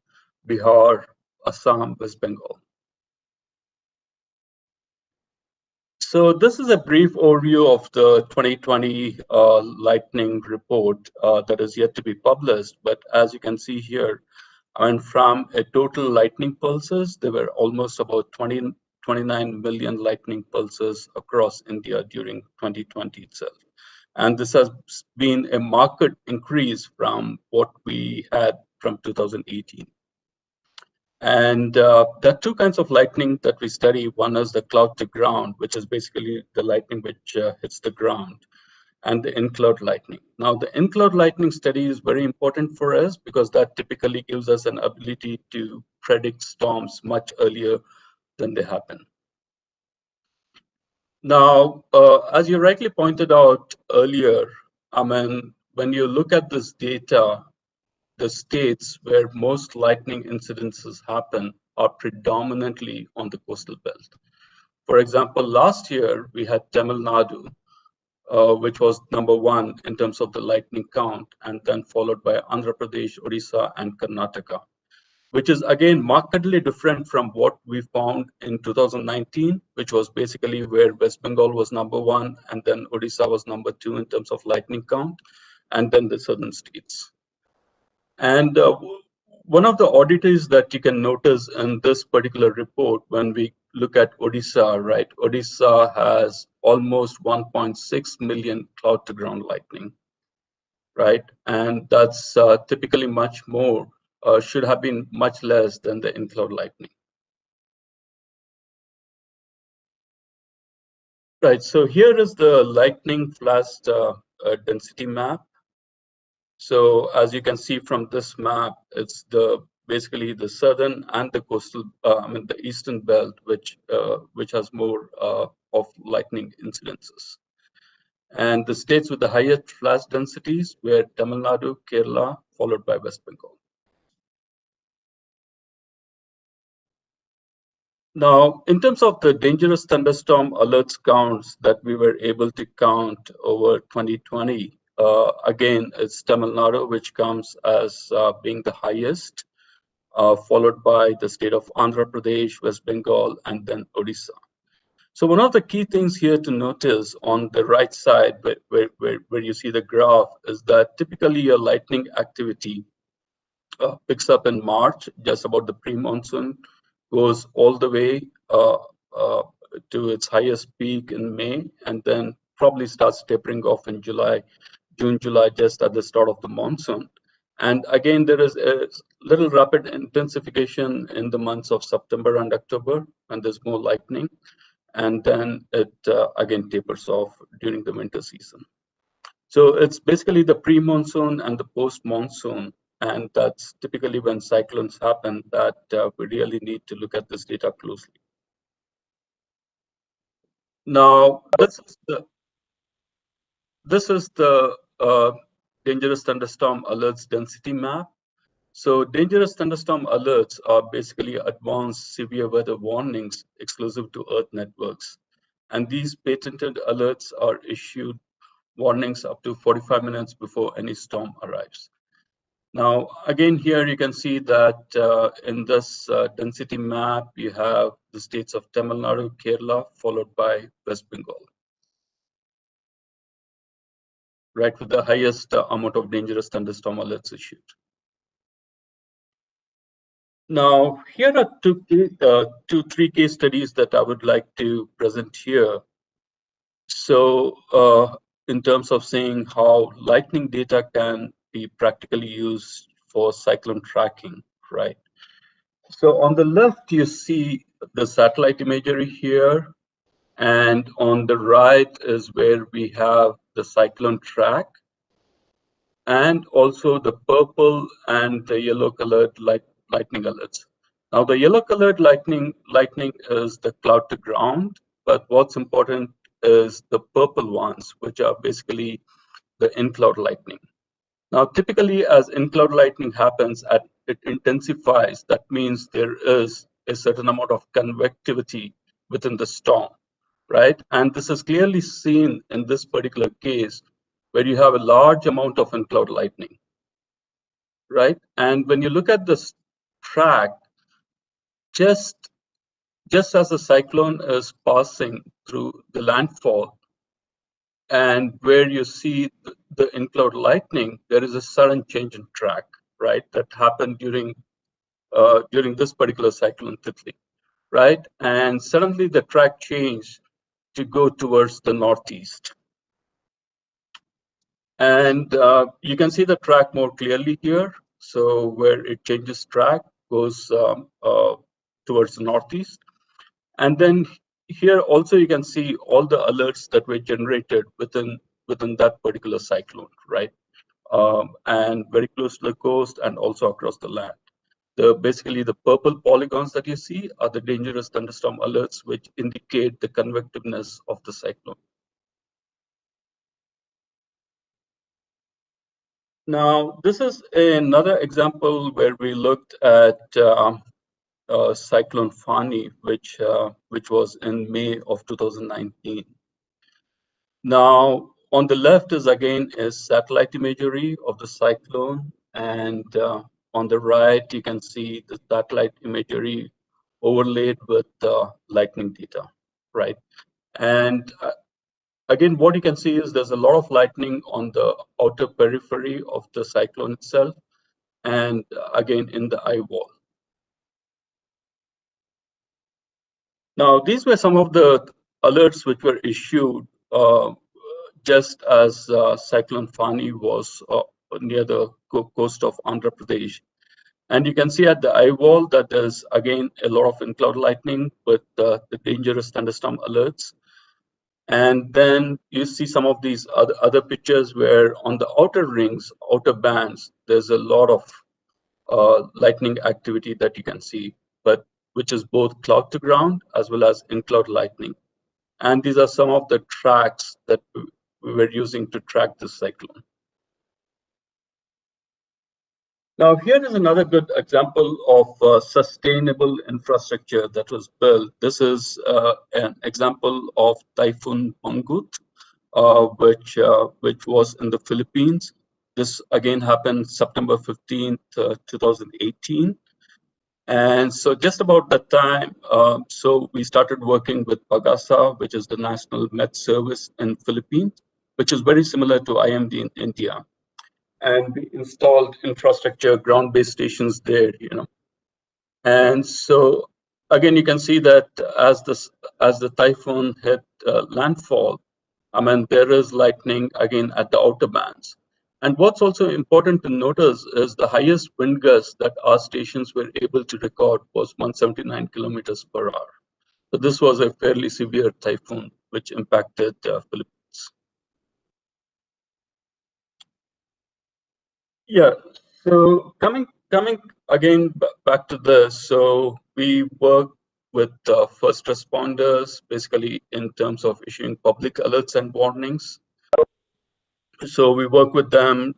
S5: Bihar, Assam, West Bengal. So this is a brief overview of the 2020 lightning report that is yet to be published. But as you can see here, and from a total lightning pulses, there were almost about 29 million lightning pulses across India during 2020 itself. And this has been a marked increase from what we had from 2018. And there are two kinds of lightning that we study. One is the cloud to ground, which is basically the lightning which hits the ground, and the in-cloud lightning. Now, the in-cloud lightning study is very important for us because that typically gives us an ability to predict storms much earlier than they happen. Now, as you rightly pointed out earlier, I mean, when you look at this data, the states where most lightning incidences happen are predominantly on the coastal belt. For example, last year we had Tamil Nadu, which was #1 in terms of the lightning count, and then followed by Andhra Pradesh, Odisha, and Karnataka, which is again markedly different from what we found in 2019, which was basically where West Bengal was #1, and then Odisha was #2 in terms of lightning count, and then the southern states. And one of the oddities that you can notice in this particular report, when we look at Odisha, right? Odisha has almost 1.6 million cloud to ground lightning, right? And that's typically much more, should have been much less than the in-cloud lightning. Right, so here is the lightning flash density map. So as you can see from this map, it's basically the southern and the coastal, the eastern belt, which has more of lightning incidences. And the states with the highest flash densities were Tamil Nadu, Kerala, followed by West Bengal. Now, in terms of the dangerous thunderstorm alerts counts that we were able to count over 2020, again, it's Tamil Nadu, which comes as being the highest, followed by the state of Andhra Pradesh, West Bengal, and then Odisha. So one of the key things here to notice on the right side, where you see the graph, is that typically your lightning activity picks up in March, just about the pre-monsoon, goes all the way to its highest peak in May, and then probably starts tapering off in June, July, just at the start of the monsoon. And again, there is a little rapid intensification in the months of September and October, when there's more lightning. And then it again tapers off during the winter season. So it's basically the pre-monsoon and the post-monsoon, and that's typically when cyclones happen, that we really need to look at this data closely. Now, this is the dangerous thunderstorm alerts density map. So dangerous thunderstorm alerts are basically advanced severe weather warnings exclusive to Earth networks. And these patented alerts are issued warnings up to 45 minutes before any storm arrives. Now, again, here you can see that in this density map, you have the states of Tamil Nadu, Kerala, followed by West Bengal, right, with the highest amount of dangerous thunderstorm alerts issued. Now, here are three case studies that I would like to present here. So in terms of seeing how lightning data can be practically used for cyclone tracking, right? So on the left, you see the satellite imagery here. And on the right is where we have the cyclone track, and also the purple and the yellow colored lightning alerts. Now the yellow colored lightning is the cloud to ground, but what's important is the purple ones, which are basically the in-cloud lightning. Now typically as in-cloud lightning happens, it intensifies. That means there is a certain amount of convectivity within the storm, right? And this is clearly seen in this particular case, where you have a large amount of in-cloud lightning, right? And when you look at this track, just as the cyclone is passing through the landfall, and where you see the in-cloud lightning, there is a sudden change in track, right? That happened during this particular cyclone Titli. right? And suddenly the track changed to go towards the northeast. And you can see the track more clearly here. So where it changes track, goes towards the northeast. And then here also you can see all the alerts that were generated within that particular cyclone, right? And very close to the coast and also across the land. Basically the purple polygons that you see are the dangerous thunderstorm alerts, which indicate the convectiveness of the cyclone. Now, this is another example where we looked at Cyclone Fani, which was in May of 2019. Now, on the left is satellite imagery of the cyclone, and on the right you can see the satellite imagery overlaid with lightning data, right? And again, what you can see is there's a lot of lightning on the outer periphery of the cyclone itself, and again in the eye wall. Now, these were some of the alerts which were issued just as Cyclone Fani was near the coast of Andhra Pradesh. And you can see at the eye wall that there's again a lot of in-cloud lightning with the dangerous thunderstorm alerts. And then you see some of these other pictures where on the outer rings, outer bands, there's a lot of lightning activity that you can see, but which is both cloud to ground as well as in-cloud lightning. And these are some of the tracks that we were using to track this cyclone. Now, here is another good example of sustainable infrastructure that was built. This is an example of Typhoon Mangkhut, which was in the Philippines. This again happened September 15th, 2018. And so just about that time, so we started working with Pagasa, which is the National Met Service in Philippines, which is very similar to IMD in India. And we installed infrastructure, ground-based stations there, And so again, you can see that as the typhoon hit landfall, I mean, there is lightning again at the outer bands. And what's also important to notice is the highest wind gust that our stations were able to record was 179 kilometers per hour. So this was a fairly severe typhoon which impacted Philippines. Yeah. So coming again back to this, so we work with first responders, basically in terms of issuing public alerts and warnings. So we work with them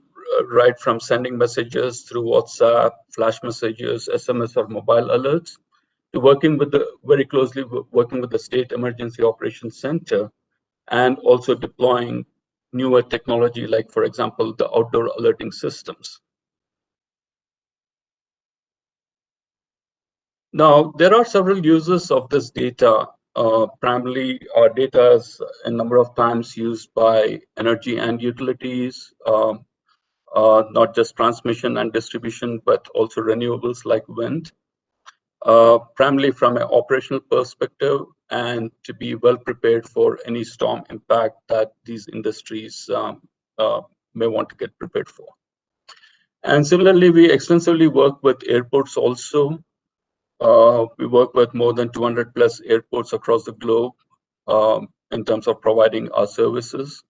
S5: right from sending messages through WhatsApp, flash messages, SMS, or mobile alerts, to working with very closely working with the State Emergency Operations Center, and also deploying newer technology, like for example, the outdoor alerting systems. Now, there are several uses of this data. Primarily, our data is a number of times used by energy and utilities, not just transmission and distribution, but also renewables like wind, primarily from an operational perspective, and to be well prepared for any storm impact that these industries may want to get prepared for. And similarly, we extensively work with airports also. We work with more than 200 plus airports across the globe in terms of providing our services.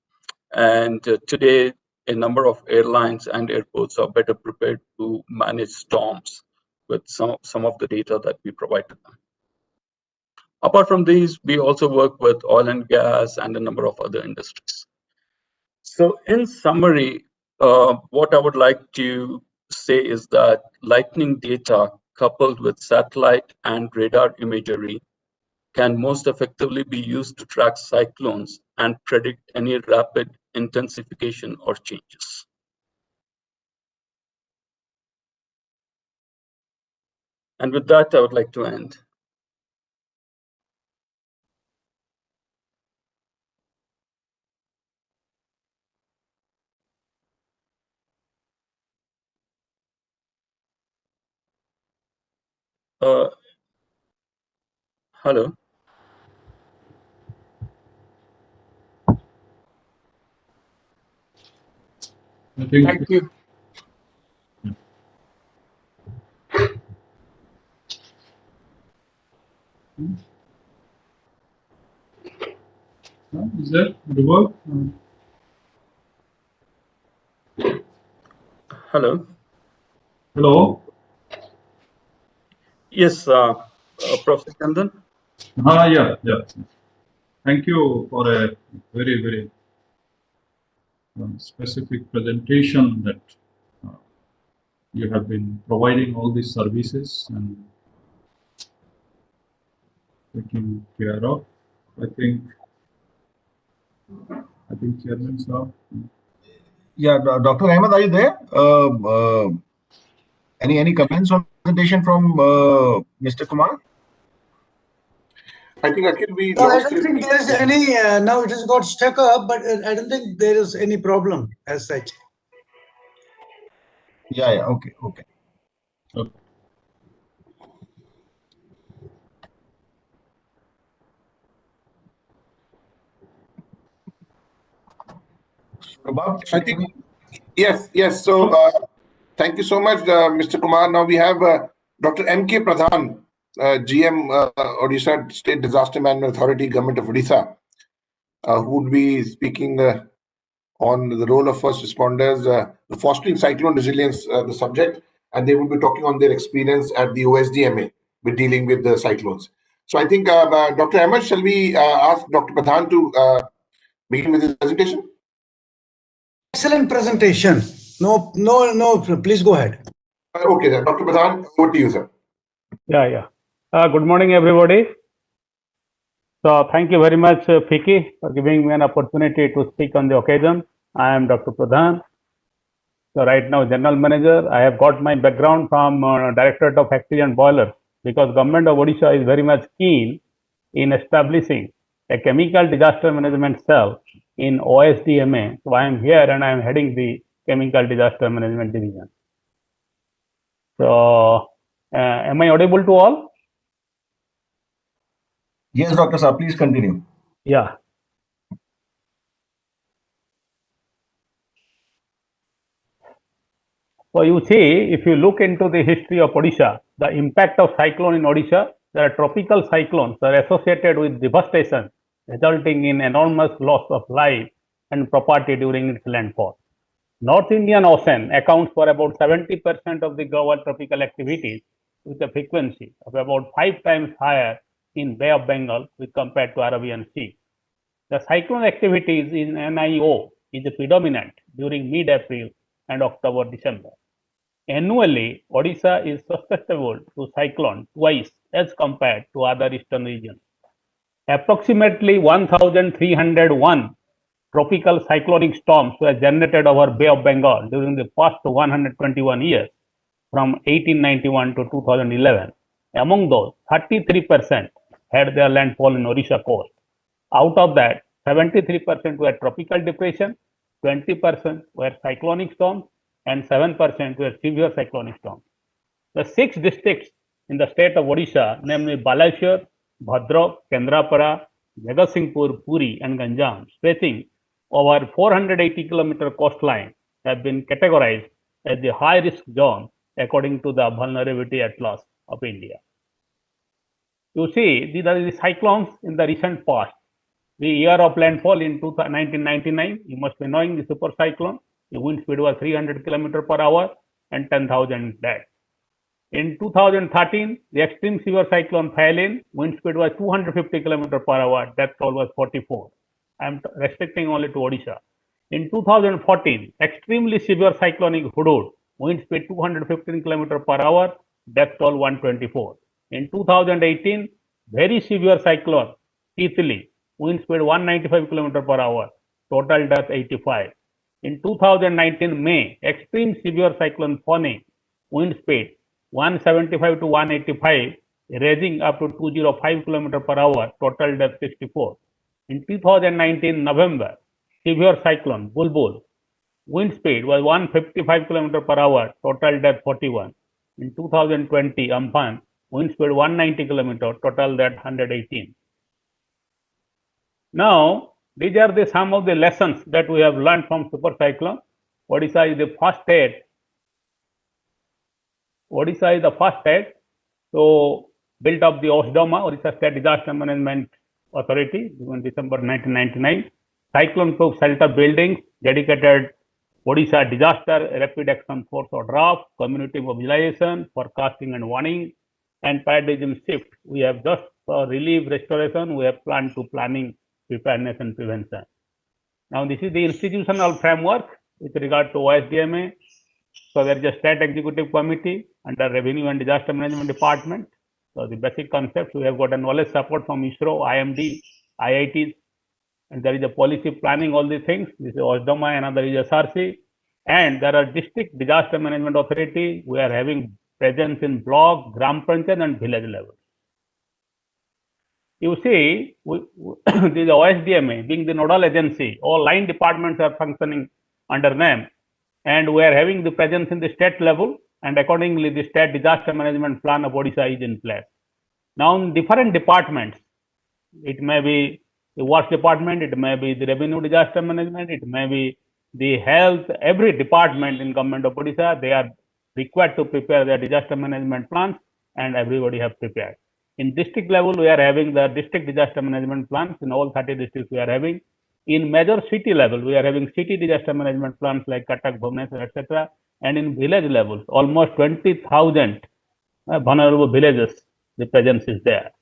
S5: And today, a number of airlines and airports are better prepared to manage storms with some of the data that we provide to them. Apart from these, we also work with oil and gas and a number of other industries. So in summary, what I would like to say is that lightning data coupled with satellite and radar imagery can most effectively be used to track cyclones and predict any rapid intensification or changes. And with that, I would like to end. Hello.
S6: Thank you. Is that the work?
S5: Hello.
S6: Hello.
S5: Yes, Professor Chandan.
S6: Yeah. Thank you for a very specific presentation that uh, you have been providing all these services and taking care of. I think Chairman sir.
S4: Yeah, Dr. Ahmed, are you there? Any comments on presentation from Mr. Kumar?
S1: I think Akhil, we
S3: No, I
S1: lost
S3: don't
S1: him.
S3: think there is any, now it has got stuck up, but I don't think there is any problem as such.
S4: Yeah, okay.
S6: Okay.
S4: Prabhat,
S1: I think, yes. So thank you so much, Mr. Kumar. Now we have Dr. M.K. Pradhan, GM, Odisha State Disaster Management Authority, Government of Odisha, who would be speaking on the role of first responders, the fostering cyclone resilience, the subject, and they will be talking on their experience at the OSDMA with dealing with the cyclones. So I think, Dr. Ahmed, shall we ask Dr. Pradhan to begin with his presentation?
S3: Excellent presentation. No, please go ahead.
S1: Okay, then. Dr. Pradhan, over to you, sir.
S2: Yeah. Good morning, everybody. So thank you very much, Fiki, for giving me an opportunity to speak on the occasion. I am Dr. Pradhan. So right now, General Manager. I have got my background from Directorate of Factory and Boiler because Government of Odisha is very much keen in establishing a chemical disaster management cell in OSDMA. So I am here and I am heading the Chemical Disaster Management Division. So am I audible to all?
S4: Yes, Dr. Sir, please continue.
S2: Yeah. So you see, if you look into the history of Odisha, the impact of cyclone in Odisha, there are tropical cyclones that are associated with devastation, resulting in enormous loss of life and property during its landfall. North Indian Ocean accounts for about 70% of the global tropical activities, with a frequency of about 5 times higher in Bay of Bengal with compared to Arabian Sea. The cyclone activities in NIO is predominant during mid-April and October-December. Annually, Odisha is susceptible to cyclone twice as compared to other eastern regions. Approximately 1,301 tropical cyclonic storms were generated over Bay of Bengal during the past 121 years from 1891 to 2011. Among those, 33% had their landfall in Odisha coast. Out of that, 73% were tropical depression, 20% were cyclonic storms, and 7% were severe cyclonic storms. The 6 districts in the state of Odisha, namely Balashur, Bhadrak, Kendrapara, Jagatsinghpur, Puri, and Ganjam, stretching over 480-kilometer coastline, have been categorized as the high-risk zone according to the Vulnerability Atlas of India. You see, these are the cyclones in the recent past. The year of landfall in 1999, you must be knowing the super cyclone. The wind speed was 300 km per hour and 10,000 dead. In 2013, the extreme severe cyclone Phailin, wind speed was 250 km per hour, death toll was 44. I am restricting only to Odisha. In 2014, extremely severe cyclonic Hudud, wind speed 215 km per hour, death toll 124. In 2018, very severe cyclone Titli, wind speed 195 km per hour, total death 85. In 2019 May, extreme severe cyclone Fani, wind speed 175 to 185, raising up to 205 km per hour, total death 64. In 2019 November, severe cyclone Bulbul, wind speed was 155 km per hour, total death 41. In 2020 Amphan,
S7: wind speed 190 km, total that 118. Now, these are the some of the lessons that we have learned from super cyclone. Odisha is the first state. Odisha is the first state to build up the OSDOMA, Odisha State Disaster Management Authority, in December 1999. Cyclone-proof shelter buildings, dedicated Odisha Disaster Rapid Action Force or draft, community mobilization, forecasting and warning, and paradigm shift. We have just relief restoration, we have planned to planning, preparedness and prevention. Now, this is the institutional framework with regard to OSDMA. So, there is a state executive committee under Revenue and Disaster Management Department. So, the basic concepts, we have got a knowledge support from ISRO, IMD, IITs, and there is a policy planning, all these things. This is OSDOMA, another is SRC. And there are district disaster management authority. We are having presence in block, gram panchayat and village level. You see, this OSDMA being the nodal agency, all line departments are functioning under them. And we are having the presence in the state level, and accordingly, the state disaster management plan of Odisha is in place. Now, in different departments, it may be the works department, it may be the revenue disaster management, it may be the health, every department in government of Odisha, they are required to prepare their disaster management plans, and everybody have prepared. In district level, we are having the district disaster management plans. In all 30 districts, we are having. In major city level, we are having city disaster management plans like Cuttack, Bhubaneswar, etc. And in village levels, almost 20,000 vulnerable villages, the presence is there.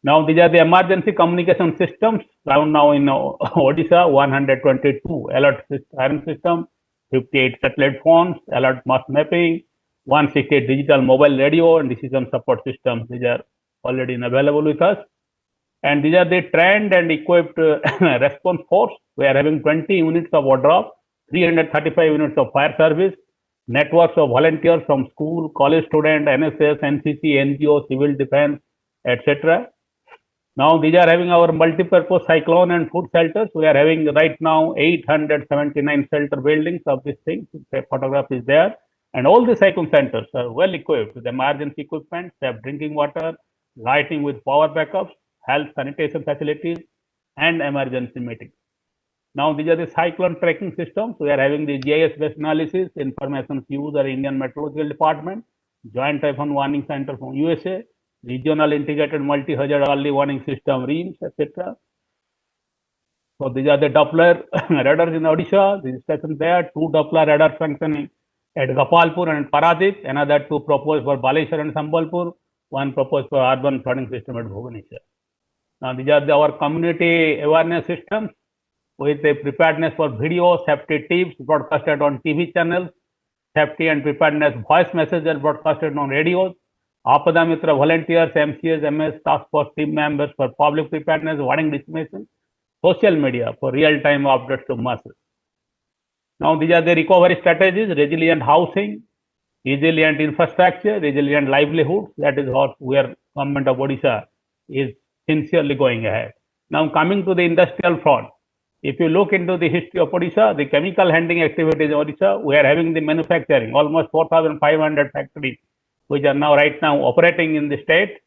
S7: Now, these are the emergency communication systems. Around now in Odisha, 122 alert siren system, 58 satellite phones, alert mass mapping, 168 digital mobile radio and decision support systems. These are already available with us. And these are the trained and equipped response force. We are having 20 units of ODROP, 335 units of fire service, networks of volunteers from school, college student, NSS, NCC, NGO, civil defense, etc. Now, these are having our multi-purpose cyclone and food shelters. We are having right now 879 shelter buildings of these things. The photograph is there. And all the cyclone centers are well equipped with emergency equipment, safe drinking water, lighting with power backups, health sanitation facilities, and emergency meetings. Now, these are the cyclone tracking systems. We are having the GIS-based analysis, information user Indian Meteorological Department, Joint Typhoon Warning Center from USA, Regional Integrated Multi-Hazard Early Warning System, REAMS, etc. So, these are the Doppler radars in Odisha. This station there, 2 Doppler radars functioning at Gopalpur and Paradip, another 2 proposed for Baleshwar and Sambalpur, 1 proposed for urban flooding system at Bhubaneswar. Now, these are our community awareness systems with a preparedness for video, safety tips broadcasted on TV channels, safety and preparedness voice messages broadcasted on radios, Apada Mitra volunteers, MCS, MS, task force team members for public preparedness, warning dissemination, social media for real-time updates to masses. Now, these are the recovery strategies: resilient housing, resilient infrastructure, resilient livelihoods. That is what we are, government of Odisha is sincerely going ahead. Now, coming to the industrial front, if you look into the history of Odisha, the chemical handling activities in Odisha, we are having the manufacturing, almost 4,500 factories, which are now right now operating in the state.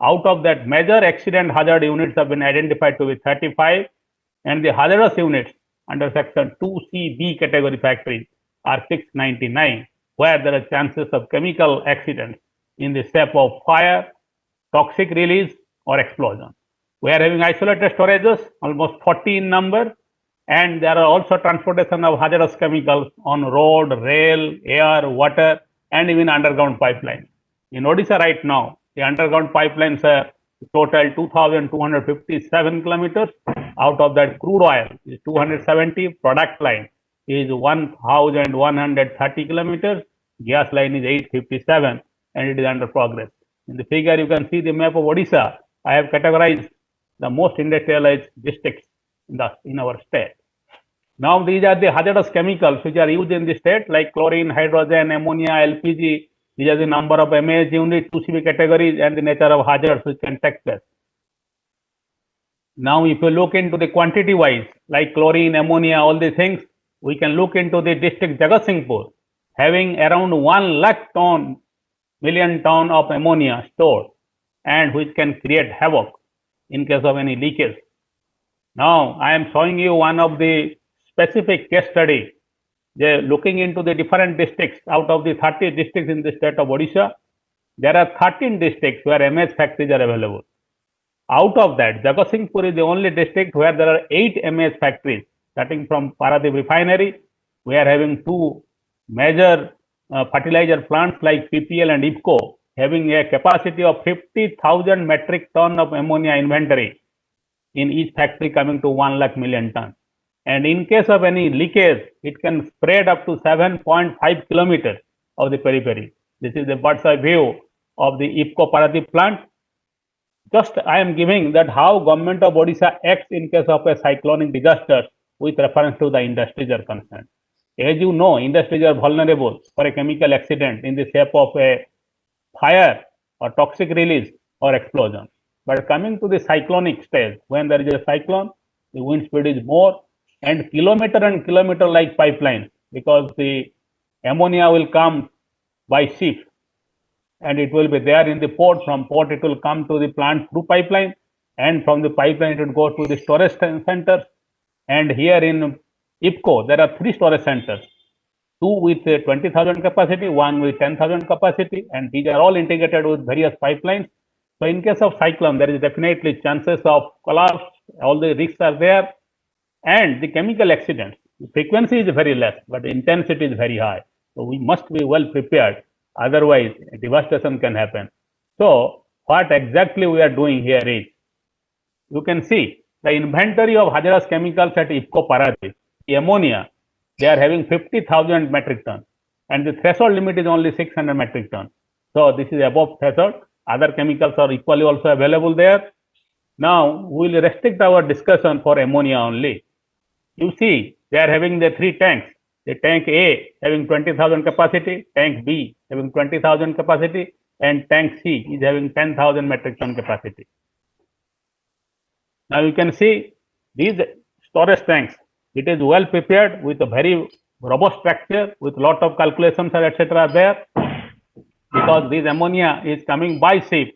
S7: Out of that, major accident hazard units have been identified to be 35, and the hazardous units under section 2CB category factories are 699, where there are chances of chemical accidents in the shape of fire, toxic release, or explosion. We are having isolated storages, almost 40 in number, and there are also transportation of hazardous chemicals on road, rail, air, water, and even underground pipelines. In Odisha right now, the underground pipelines are total 2,257 kilometers. Out of that, crude oil is 270, product line is 1,130 kilometers, gas line is 857, and it is under progress. In the figure, you can see the map of Odisha. I have categorized the most industrialized districts in our state. Now, these are the hazardous chemicals which are used in the state, like chlorine, hydrogen, ammonia, LPG. These are the number of MAH units, 2CB categories, and the nature of hazards which can take place. Now, if you look into the quantity wise, like chlorine, ammonia, all these things, we can look into the district Jagatsinghpur having around 1 lakh ton million ton of ammonia stored, and which can create havoc in case of any leakage. Now, I am showing you one of the specific case study. They looking into the different districts. Out of the 30 districts in the state of Odisha, there are 13 districts where MS factories are available. Out of that, Jagatsinghpur is the only district where there are 8 MS factories, starting from Paradip refinery. We are having 2 major fertilizer plants like PPL and IFCO, having a capacity of 50,000 metric ton of ammonia inventory in each factory, coming to 1 lakh million ton. And in case of any leakage, it can spread up to 7.5 kilometers of the periphery. This is the bird's eye view of the IFCO Paradip plant. Just I am giving that how government of Odisha acts in case of a cyclonic disaster with reference to the industries are concerned. As you know, industries are vulnerable for a chemical accident in the shape of a fire or toxic release or explosion. But coming to the cyclonic stage, when there is a cyclone, the wind speed is more, and kilometer like pipeline, because the ammonia will come by ship and it will be there in the port. From port, it will come to the plant through pipeline, and from the pipeline, it will go to the storage centers. And here in IFCO, there are 3 storage centers, 2 with 20,000 capacity, 1 with 10,000 capacity, and these are all integrated with various pipelines. So in case of cyclone, there is definitely chances of collapse, all the risks are there, and the chemical accidents, the frequency is very less, but the intensity is very high. So we must be well prepared, otherwise devastation can happen. So what exactly we are doing here is, you can see the inventory of hazardous chemicals at IFCO Paradip, the ammonia, they are having 50,000 metric ton, and the threshold limit is only 600 metric ton. So this is above threshold. Other chemicals are equally also available there. Now we will restrict our discussion for ammonia only. You see, they are having the 3 tanks. The tank A having 20,000 capacity, tank B having 20,000 capacity, and tank C is having 10,000 metric ton capacity. Now you can see these storage tanks. It is well prepared with a very robust structure with lot of calculations etc. there, because this ammonia is coming by ship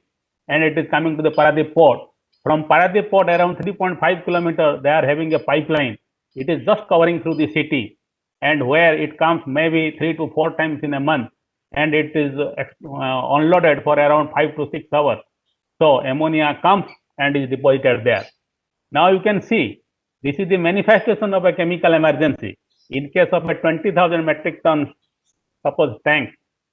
S7: and it is coming to the Paradip port. From Paradip port, around 3.5 kilometers, they are having a pipeline. It is just covering through the city, and where it comes maybe 3 to 4 times in a month, and it is unloaded for around 5 to 6 hours. So ammonia comes and is deposited there. Now you can see, this is the manifestation of a chemical emergency. In case of a 20,000 metric ton, suppose tank,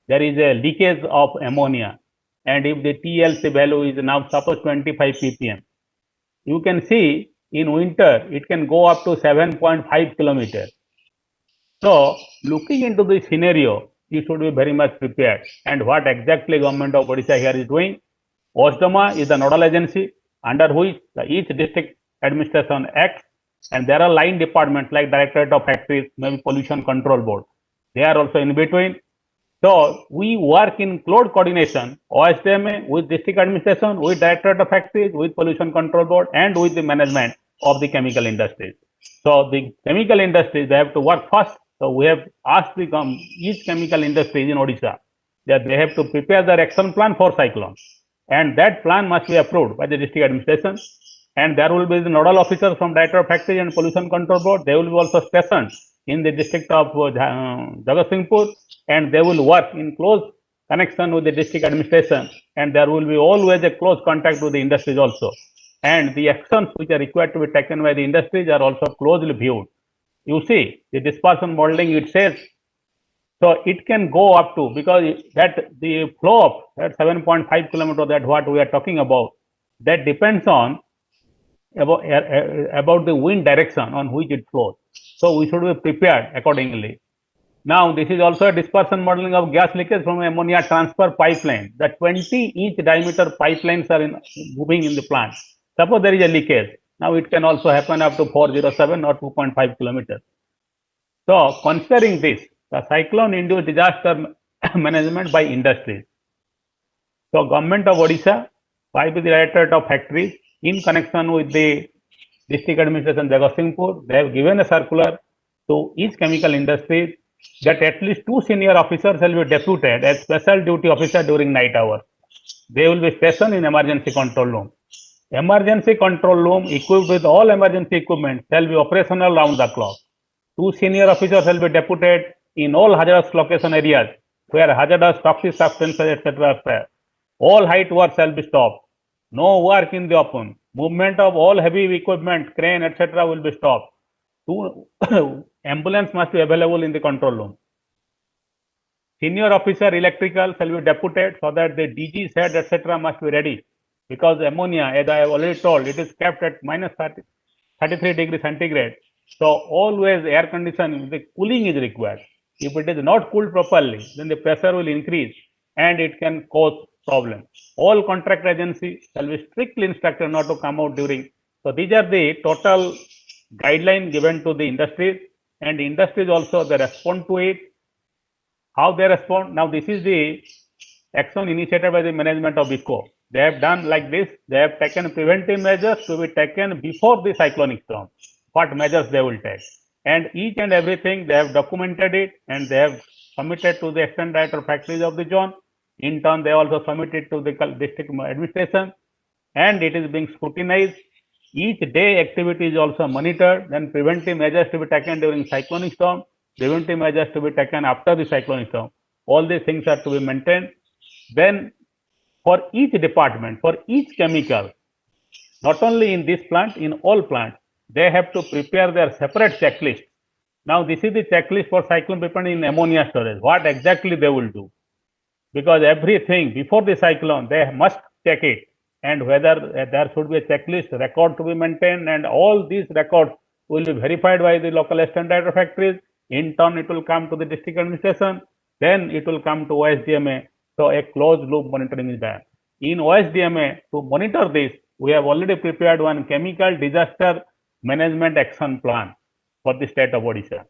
S7: there is a leakage of ammonia, and if the TLC value is now suppose 25 ppm, you can see in winter it can go up to 7.5 kilometers. So looking into this scenario, you should be very much prepared. And what exactly government of Odisha here is doing? OSDMA is the nodal agency under which each district administration acts, and there are line departments like Directorate of Factories, maybe Pollution Control Board. They are also in between. So we work in close coordination, OSDMA with district administration, with Directorate of Factories, with Pollution Control Board, and with the management of the chemical industries. So the chemical industries, they have to work first. So we have asked each chemical industry in Odisha that they have to prepare their action plan for cyclone, and that plan must be approved by the district administration. And there will be the nodal officers from Directorate of Factories and Pollution Control Board. They will be also stationed in the district of Jagatsinghpur, and they will work in close connection with the district administration, and there will be always a close contact with the industries also. And the actions which are required to be taken by the industries are also closely viewed. You see, the dispersion modeling, it says, so it can go up to, because that the flow of that 7.5 kilometers, that what we are talking about, that depends on about the wind direction on which it flows. So we should be prepared accordingly. Now this is also a dispersion modeling of gas leakage from ammonia transfer pipeline. The 20-inch diameter pipelines are moving in the plant. Suppose there is a leakage. Now it can also happen up to 407 or 2.5 kilometers. So considering this, the cyclone-induced disaster management by industries. So government of Odisha, by the Directorate of Factories, in connection with the district administration Jagatsinghpur, they have given a circular to each chemical industry that at least 2 senior officers will be deputed as special duty officer during night hours. They will be stationed in emergency control room. Emergency control room equipped with all emergency equipment shall be operational round the clock. 2 senior officers shall be deputed in all hazardous location areas where hazardous toxic substances, etc. are there. All height work shall be stopped. No work in the open. Movement of all heavy equipment, crane, etc. will be stopped. 2 ambulance must be available in the control room. Senior officer electrical shall be deputed so that the DG shed, etc. must be ready, because ammonia, as I have already told, it is kept at minus 33 degrees centigrade. So always air conditioning, the cooling is required. If it is not cooled properly, then the pressure will increase and it can cause problem. All contract agencies shall be strictly instructed not to come out during. So these are the total guidelines given to the industries, and industries also they respond to it. How they respond? Now this is the action initiated by the management of eCo. They have done like this. They have taken preventive measures to be taken before the cyclonic storm. What measures they will take, and each and everything they have documented it, and they have submitted to the extent director factories of the zone. In turn, they also submitted to the district administration, and it is being scrutinized. Each day activity is also monitored. Then preventive measures to be taken during cyclonic storm, preventive measures to be taken after the cyclonic storm. All these things are to be maintained. Then for each department, for each chemical, not only in this plant, in all plants, they have to prepare their separate checklist. Now this is the checklist for cyclone prepared in ammonia storage. What exactly they will do? Because everything before the cyclone, they must check it, and whether there should be a checklist record to be maintained, and all these records will be verified by the local standard factories. In turn, it will come to the district administration, then it will come to OSDMA. So a closed loop monitoring is there. In OSDMA, to monitor this, we have already prepared one chemical disaster management action plan for the state of Odisha.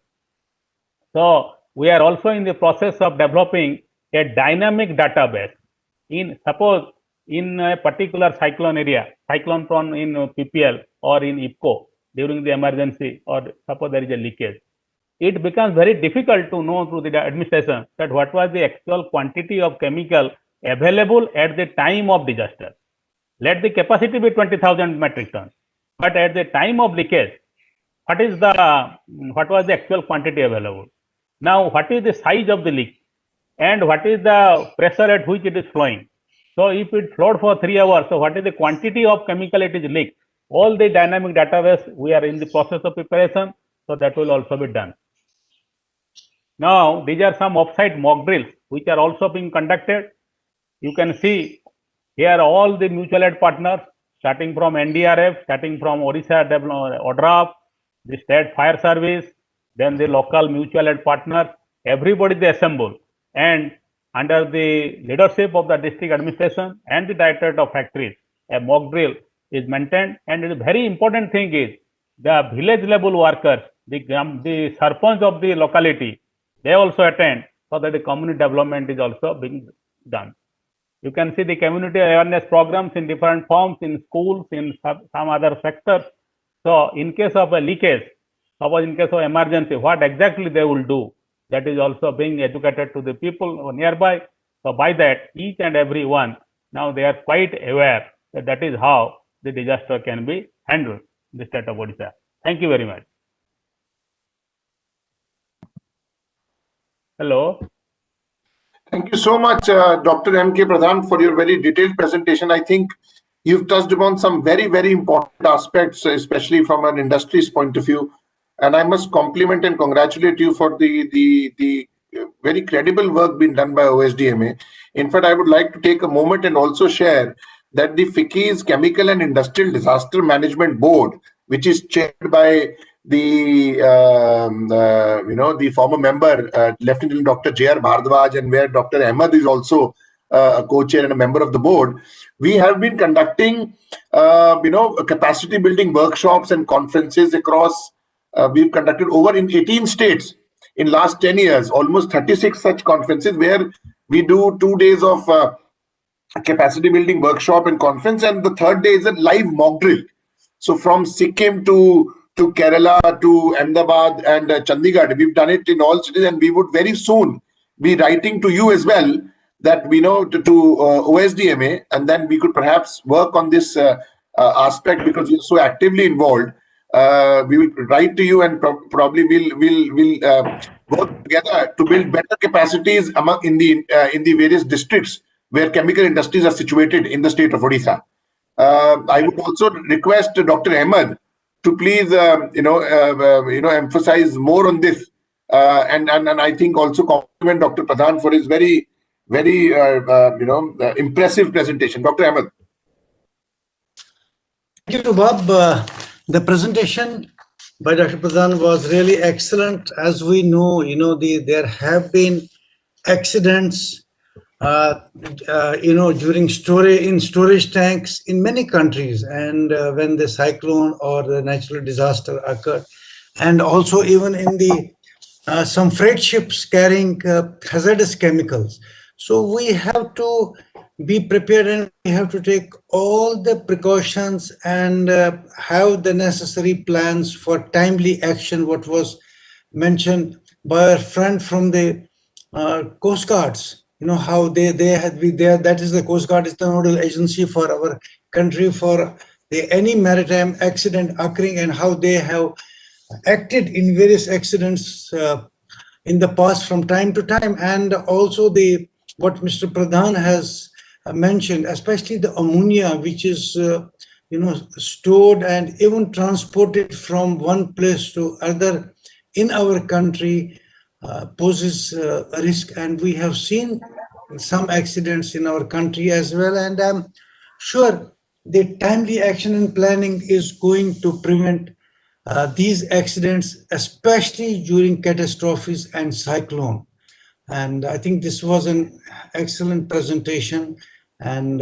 S7: So we are also in the process of developing a dynamic database. In suppose in a particular cyclone area, cyclone prone in PPL or in IPCO during the emergency, or suppose there is a leakage, it becomes very difficult to know through the administration that what was the actual quantity of chemical available at the time of disaster. Let the capacity be 20,000 metric tons, but at the time of leakage, what was the actual quantity available? Now, what is the size of the leak, and what is the pressure at which it is flowing? So if it flowed for 3 hours, so what is the quantity of chemical it is leaked? All the dynamic database we are in the process of preparation, so that will also be done. Now these are some offsite mock drills which are also being conducted. You can see here all the mutual aid partners, starting from NDRF, starting from Odisha ODRAF, the state fire service, then the local mutual aid partners, everybody they assemble, and under the leadership of the district administration and the directorate of factories, a mock drill is maintained. And the very important thing is the village level workers, the sarpanch of the locality, they also attend, so that the community development is also being done. You can see the community awareness programs in different forms, in schools, in some other sectors. So in case of a leakage, suppose in case of emergency, what exactly they will do, that is also being educated to the people nearby. So by that, each and every one, now they are quite aware that that is how the disaster can be handled in the state of Odisha. Thank you very much. Hello.
S1: Thank you so much, Dr. M.K. Pradhan, for your very detailed presentation. I think you've touched upon some very, very important aspects, especially from an industry's point of view. And I must compliment and congratulate you for the very credible work being done by OSDMA. In fact, I would like to take a moment and also share that the FICCI's Chemical and Industrial Disaster Management Board, which is chaired by the the former member Lieutenant Dr. J.R. Bhardwaj, and where Dr. Ahmed is also a co-chair and a member of the board, we have been conducting capacity building workshops and conferences across. We've conducted over in 18 states in last 10 years, almost 36 such conferences, where we do 2 days of capacity building workshop and conference, and the third day is a live mock drill. So from Sikkim to to Kerala, to Ahmedabad and Chandigarh. We've done it in all cities, and we would very soon be writing to you as well, that we know to OSDMA, and then we could perhaps work on this aspect, because you're so actively involved. We will write to you, and probably we'll work together to build better capacities in the various districts where chemical industries are situated in the state of Odisha. I would also request Dr. Ahmed to please emphasize more on this, and I think also compliment Dr. Pradhan for his very impressive presentation. Dr. Ahmed.
S3: Thank you, Bob. The presentation by Dr. Pradhan was really excellent. As we know, there have been accidents, during storage tanks in many countries, and when the cyclone or the natural disaster occurred, and also even in the some freight ships carrying hazardous chemicals. So we have to be prepared, and we have to take all the precautions and have the necessary plans for timely action, what was mentioned by our friend from the Coast Guards. How they had been there. That is, the Coast Guard is the nodal agency for our country for any maritime accident occurring, and how they have acted in various accidents in the past from time to time. And also what Mr. Pradhan has mentioned, especially the ammonia, which is stored and even transported from one place to other in our country, poses a risk. And we have seen some accidents in our country as well, and I'm sure the timely action and planning is going to prevent these accidents, especially during catastrophes and cyclone. And I think this was an excellent presentation. And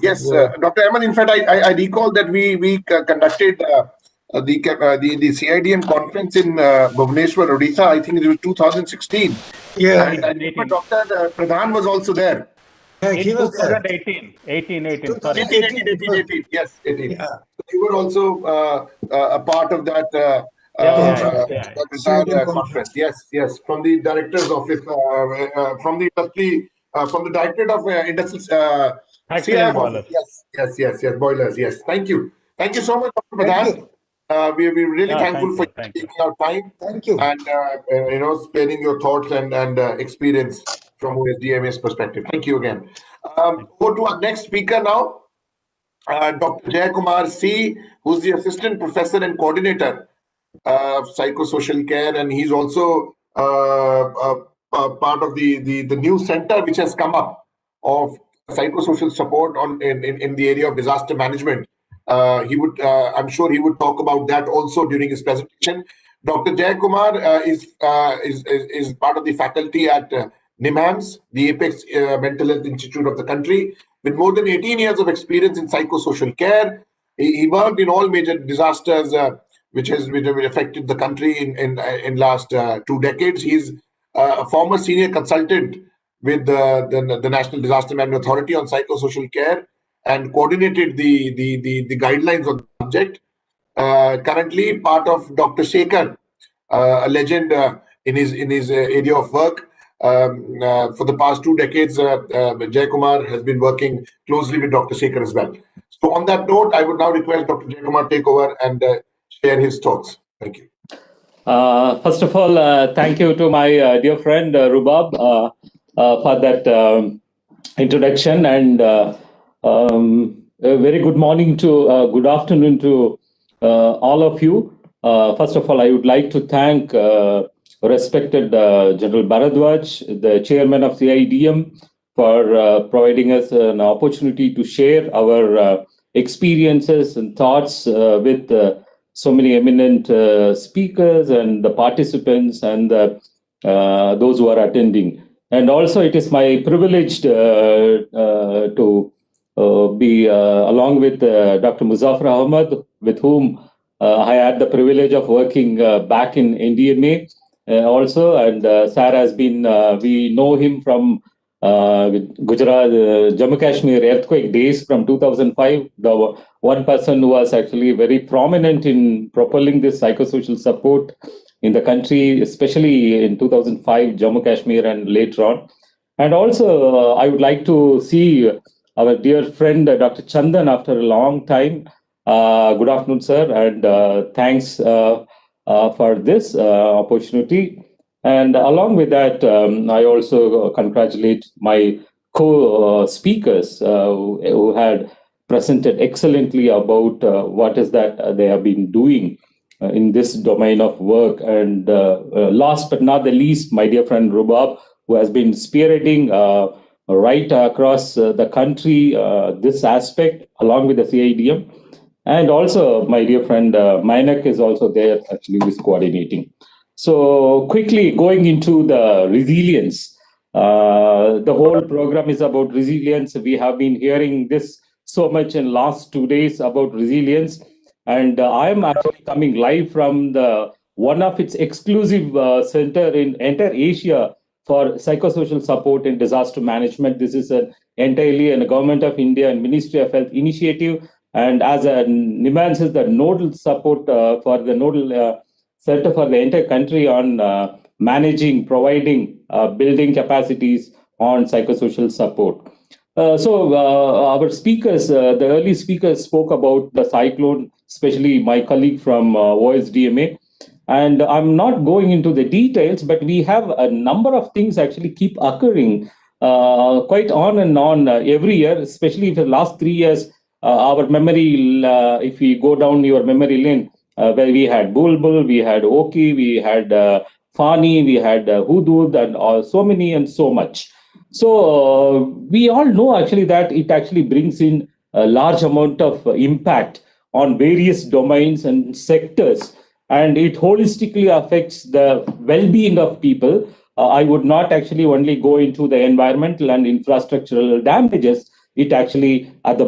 S1: yes, Dr. Ahmed, in fact, I recall that we conducted the CIDM conference in Bhubaneswar, Odisha. I think it was 2016.
S3: Yeah,
S1: and Dr. Pradhan was also there.
S3: he was there.
S7: 18.
S1: Sorry. 18. Yes, 18. Yeah. So you were also a part of that that entire conference. Yes, from the director's office, from the industry, from the directorate of industrial CIF office. Yes, boilers. Yes, thank you so much, Dr. Pradhan. We're really thankful for taking our time.
S3: Thank you.
S1: And sparing your thoughts and experience from OSDMA's perspective. Thank you again. Go to our next speaker now, Dr. Jayakumar C, who's the assistant professor and coordinator of psychosocial care, and he's also part of the new center which has come up of psychosocial support in the area of disaster management. I'm sure he would talk about that also during his presentation. Dr. Jayakumar is part of the faculty at NIMHANS, the apex mental health institute of the country, with more than 18 years of experience in psychosocial care. He worked in all major disasters which have affected the country in last 2 decades. He's a former senior consultant with the National Disaster Management Authority on psychosocial care, and coordinated the guidelines on the subject. Currently part of Dr. Shekhar, a legend in his area of work. For the past 2 decades, Jayakumar has been working closely with Dr. Shekhar as well. So on that note, I would now request Dr. Jayakumar take over and share his thoughts. Thank you.
S8: First of all, thank you to my dear friend Rubab for that introduction, and a very good morning to good afternoon to all of you. First of all, I would like to thank respected General Bharadwaj, the chairman of CIDM, for providing us an opportunity to share our experiences and thoughts with so many eminent speakers and the participants and those who are attending. And also, it is my privilege to be along with Dr. Muzaffar Ahmad, with whom I had the privilege of working back in NDMA also. And Sir has been, we know him from with Gujarat, Jammu Kashmir earthquake days from 2005. The one person who was actually very prominent in propelling this psychosocial support in the country, especially in 2005, Jammu Kashmir, and later on. And also, I would like to see our dear friend Dr. Chandan after a long time. Good afternoon, sir, and thanks for this opportunity. And along with that, I also congratulate my co-speakers who had presented excellently about what is that they have been doing in this domain of work. And last but not the least, my dear friend Rubab, who has been spearheading right across the country this aspect, along with the CIDM. And also, my dear friend Mainak is also there, actually, with coordinating. So quickly going into the resilience, the whole program is about resilience. We have been hearing this so much in last 2 days about resilience. And I am actually coming live from the one of its exclusive center in entire Asia for psychosocial support and disaster management. This is entirely a Government of India and Ministry of Health initiative. And as a NIMANS is the nodal support for the nodal center for the entire country on managing, providing, building capacities on psychosocial support. So our speakers, the early speakers spoke about the cyclone, especially my colleague from OSDMA. And I'm not going into the details, but we have a number of things actually keep occurring quite on and on every year, especially for the last 3 years. Our memory, if we go down your memory lane, where we had Bulbul, we had Oki, we had Fani, we had Hudud, and so many and so much. So we all know actually that it actually brings in a large amount of impact on various domains and sectors, and it holistically affects the well-being of people. I would not actually only go into the environmental and infrastructural damages. It actually, at the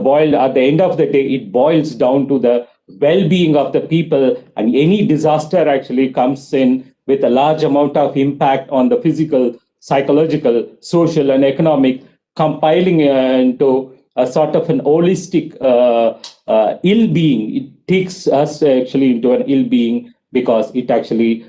S8: end of the day, it boils down to the well-being of the people, and any disaster actually comes in with a large amount of impact on the physical, psychological, social, and economic, compiling into a sort of an holistic ill-being. It takes us actually into an ill-being because it actually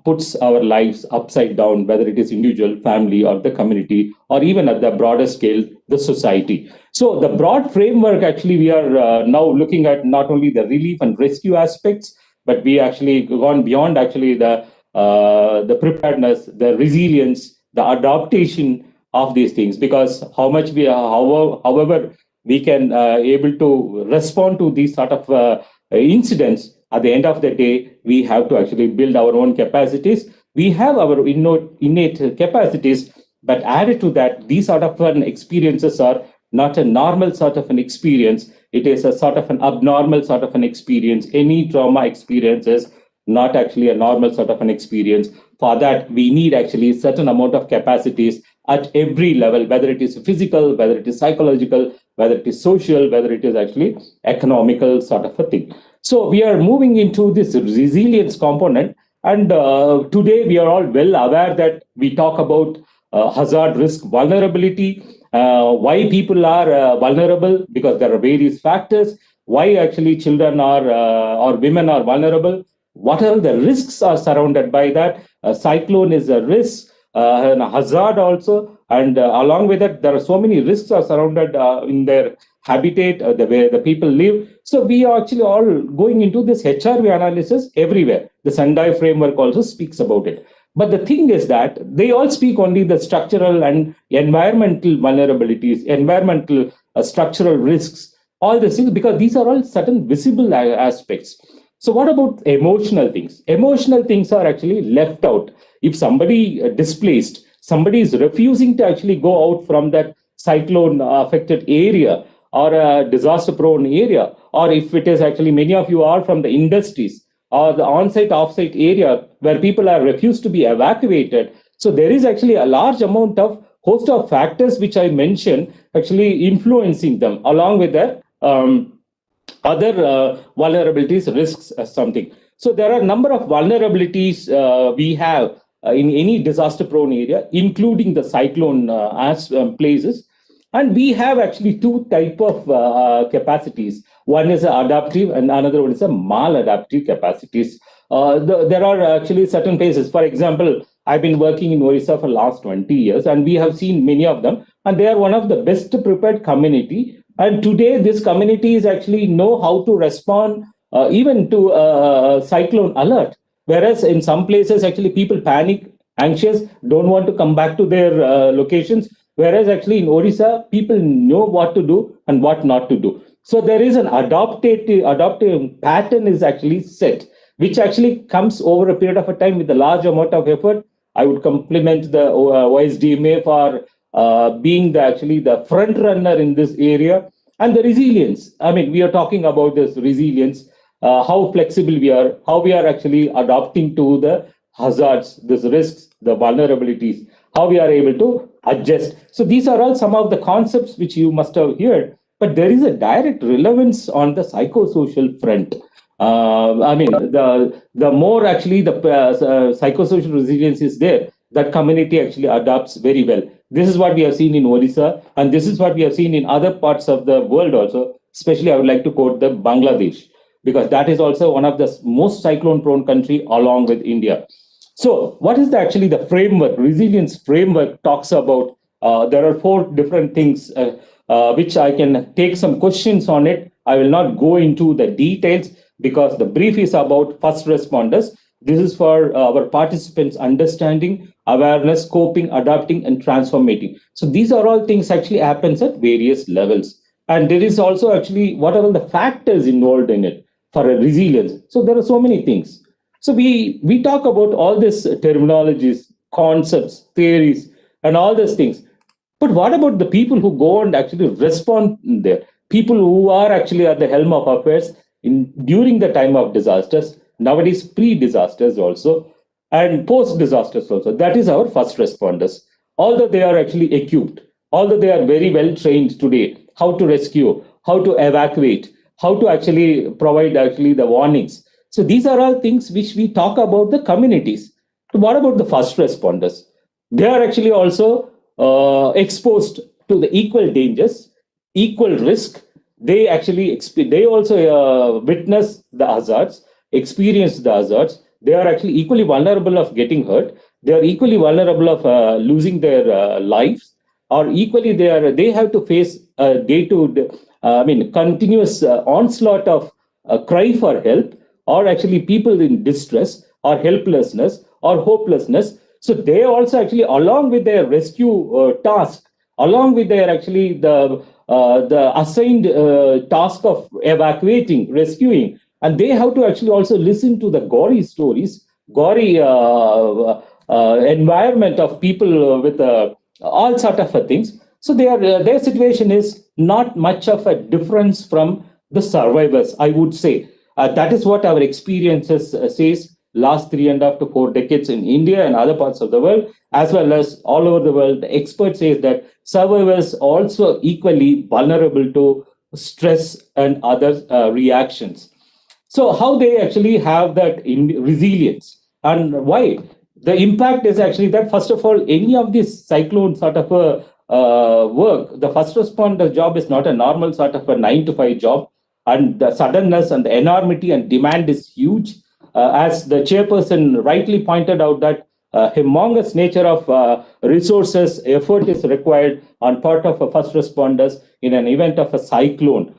S8: puts our lives upside down, whether it is individual, family, or the community, or even at the broader scale, the society. So the broad framework, actually, we are now looking at not only the relief and rescue aspects, but we actually gone beyond actually the preparedness, the resilience, the adaptation of these things, because however we can able to respond to these sort of incidents, at the end of the day, we have to actually build our own capacities. We have our innate capacities, but added to that, these sort of experiences are not a normal sort of an experience. It is a sort of an abnormal sort of an experience. Any trauma experience is not actually a normal sort of an experience. For that, we need actually a certain amount of capacities at every level, whether it is physical, whether it is psychological, whether it is social, whether it is actually economical sort of a thing. So we are moving into this resilience component. And today we are all well aware that we talk about hazard, risk, vulnerability, why people are vulnerable, because there are various factors, why actually children are or women are vulnerable, what are the risks are surrounded by that. Cyclone is a risk, and a hazard also, and along with that, there are so many risks are surrounded in their habitat, the way the people live. So we are actually all going into this HRV analysis everywhere. The Sendai framework also speaks about it. But the thing is that they all speak only the structural and environmental vulnerabilities, environmental structural risks, all these things, because these are all certain visible aspects. So what about emotional things? Emotional things are actually left out. If somebody displaced, somebody is refusing to actually go out from that cyclone affected area or a disaster prone area, or if it is actually many of you are from the industries or the on-site, off-site area where people are refused to be evacuated. So there is actually a large amount of host of factors which I mentioned actually influencing them, along with the other vulnerabilities, risks, something. So there are a number of vulnerabilities we have in any disaster-prone area, including the cyclone places. And we have actually two type of capacities. One is adaptive and another one is a maladaptive capacities. There are actually certain places. For example, I've been working in Orissa for last 20 years, and we have seen many of them, and they are one of the best prepared community. And today, this community is actually know how to respond even to a cyclone alert. Whereas in some places, actually people panic, anxious, don't want to come back to their locations. Whereas actually in Orissa, people know what to do and what not to do. So there is an adaptive pattern is actually set, which actually comes over a period of a time with a large amount of effort. I would compliment the OSDMA for being actually the front runner in this area, and the resilience. I mean, we are talking about this resilience, how flexible we are, how we are actually adapting to the hazards, the risks, the vulnerabilities, how we are able to adjust. So these are all some of the concepts which you must have heard, but there is a direct relevance on the psychosocial front. I mean, the more actually the psychosocial resilience is there, that community actually adapts very well. This is what we have seen in Orissa, and this is what we have seen in other parts of the world also. Especially, I would like to quote the Bangladesh, because that is also one of the most cyclone-prone country along with India. So, what is actually the framework? Resilience framework talks about. There are 4 different things which I can take some questions on it. I will not go into the details because the brief is about first responders. This is for our participants understanding, awareness, coping, adapting, and transforming. So these are all things actually happens at various levels. And there is also actually what are the factors involved in it for a resilience. So there are so many things. So we talk about all these terminologies, concepts, theories, and all these things. But what about the people who go and actually respond there? People who are actually at the helm of affairs during the time of disasters, nowadays pre-disasters also, and post-disasters also. That is our first responders. Although they are actually equipped, although they are very well trained today, how to rescue, how to evacuate, how to actually provide actually the warnings. So these are all things which we talk about the communities. But what about the first responders? They are actually also exposed to the equal dangers, equal risk. They actually they also witness the hazards, experience the hazards. They are actually equally vulnerable of getting hurt. They are equally vulnerable of losing their lives, or equally they have to face a continuous onslaught of cry for help, or actually people in distress, or helplessness, or hopelessness. So they also actually, along with their rescue task, along with their actually the assigned task of evacuating, rescuing, and they have to actually also listen to the gory stories, gory environment of people with all sort of things. So their situation is not much of a difference from the survivors, I would say. That is what our experiences says last 3.5 to 4 decades in India and other parts of the world, as well as all over the world. The expert says that survivors also equally vulnerable to stress and other reactions. So how they actually have that resilience, and why? The impact is actually that, first of all, any of these cyclone sort of a work, the first responder job is not a normal sort of a 9 to 5 job, and the suddenness and the enormity and demand is huge. As the chairperson rightly pointed out, that humongous nature of resources, effort is required on part of first responders in an event of a cyclone,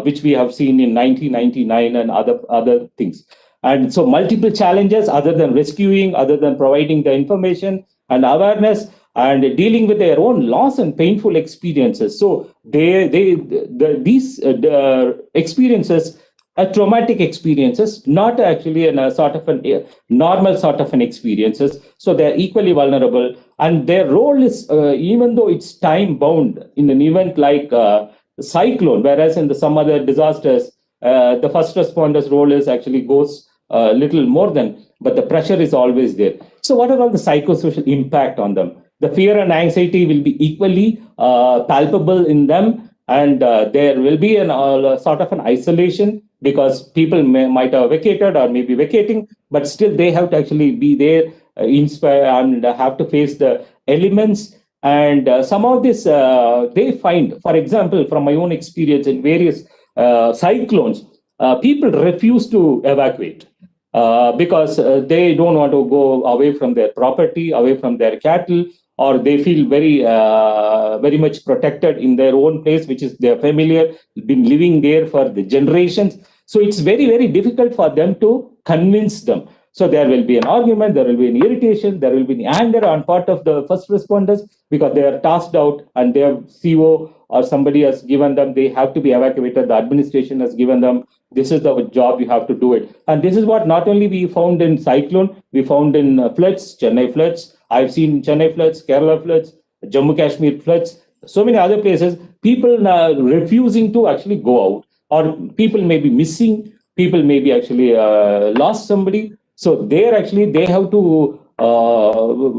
S8: which we have seen in 1999 and other things. And so multiple challenges other than rescuing, other than providing the information and awareness, and dealing with their own loss and painful experiences. So these experiences are traumatic experiences, not actually in a sort of a normal sort of an experiences. So they're equally vulnerable, and their role is, even though it's time bound in an event like cyclone, whereas in some other disasters, the first responders role is actually goes a little more than, but the pressure is always there. So what are all the psychosocial impact on them? The fear and anxiety will be equally palpable in them, and there will be sort of an isolation, because people might have vacated or maybe vacating, but still they have to actually be there inspire and have to face the elements. And some of this they find, for example, from my own experience in various cyclones, people refuse to evacuate because they don't want to go away from their property, away from their cattle, or they feel very much protected in their own place, which is their familiar, been living there for the generations. So it's very, very difficult for them to convince them. So there will be an argument, there will be an irritation, there will be an anger on part of the first responders because they are tasked out and their CO or somebody has given them, they have to be evacuated. The administration has given them, this is the job, you have to do it. And this is what not only we found in Cyclone, we found in floods, Chennai floods. I've seen Chennai floods, Kerala floods, Jammu Kashmir floods, so many other places. People are refusing to actually go out, or people may be missing, people may be actually lost somebody. So they have to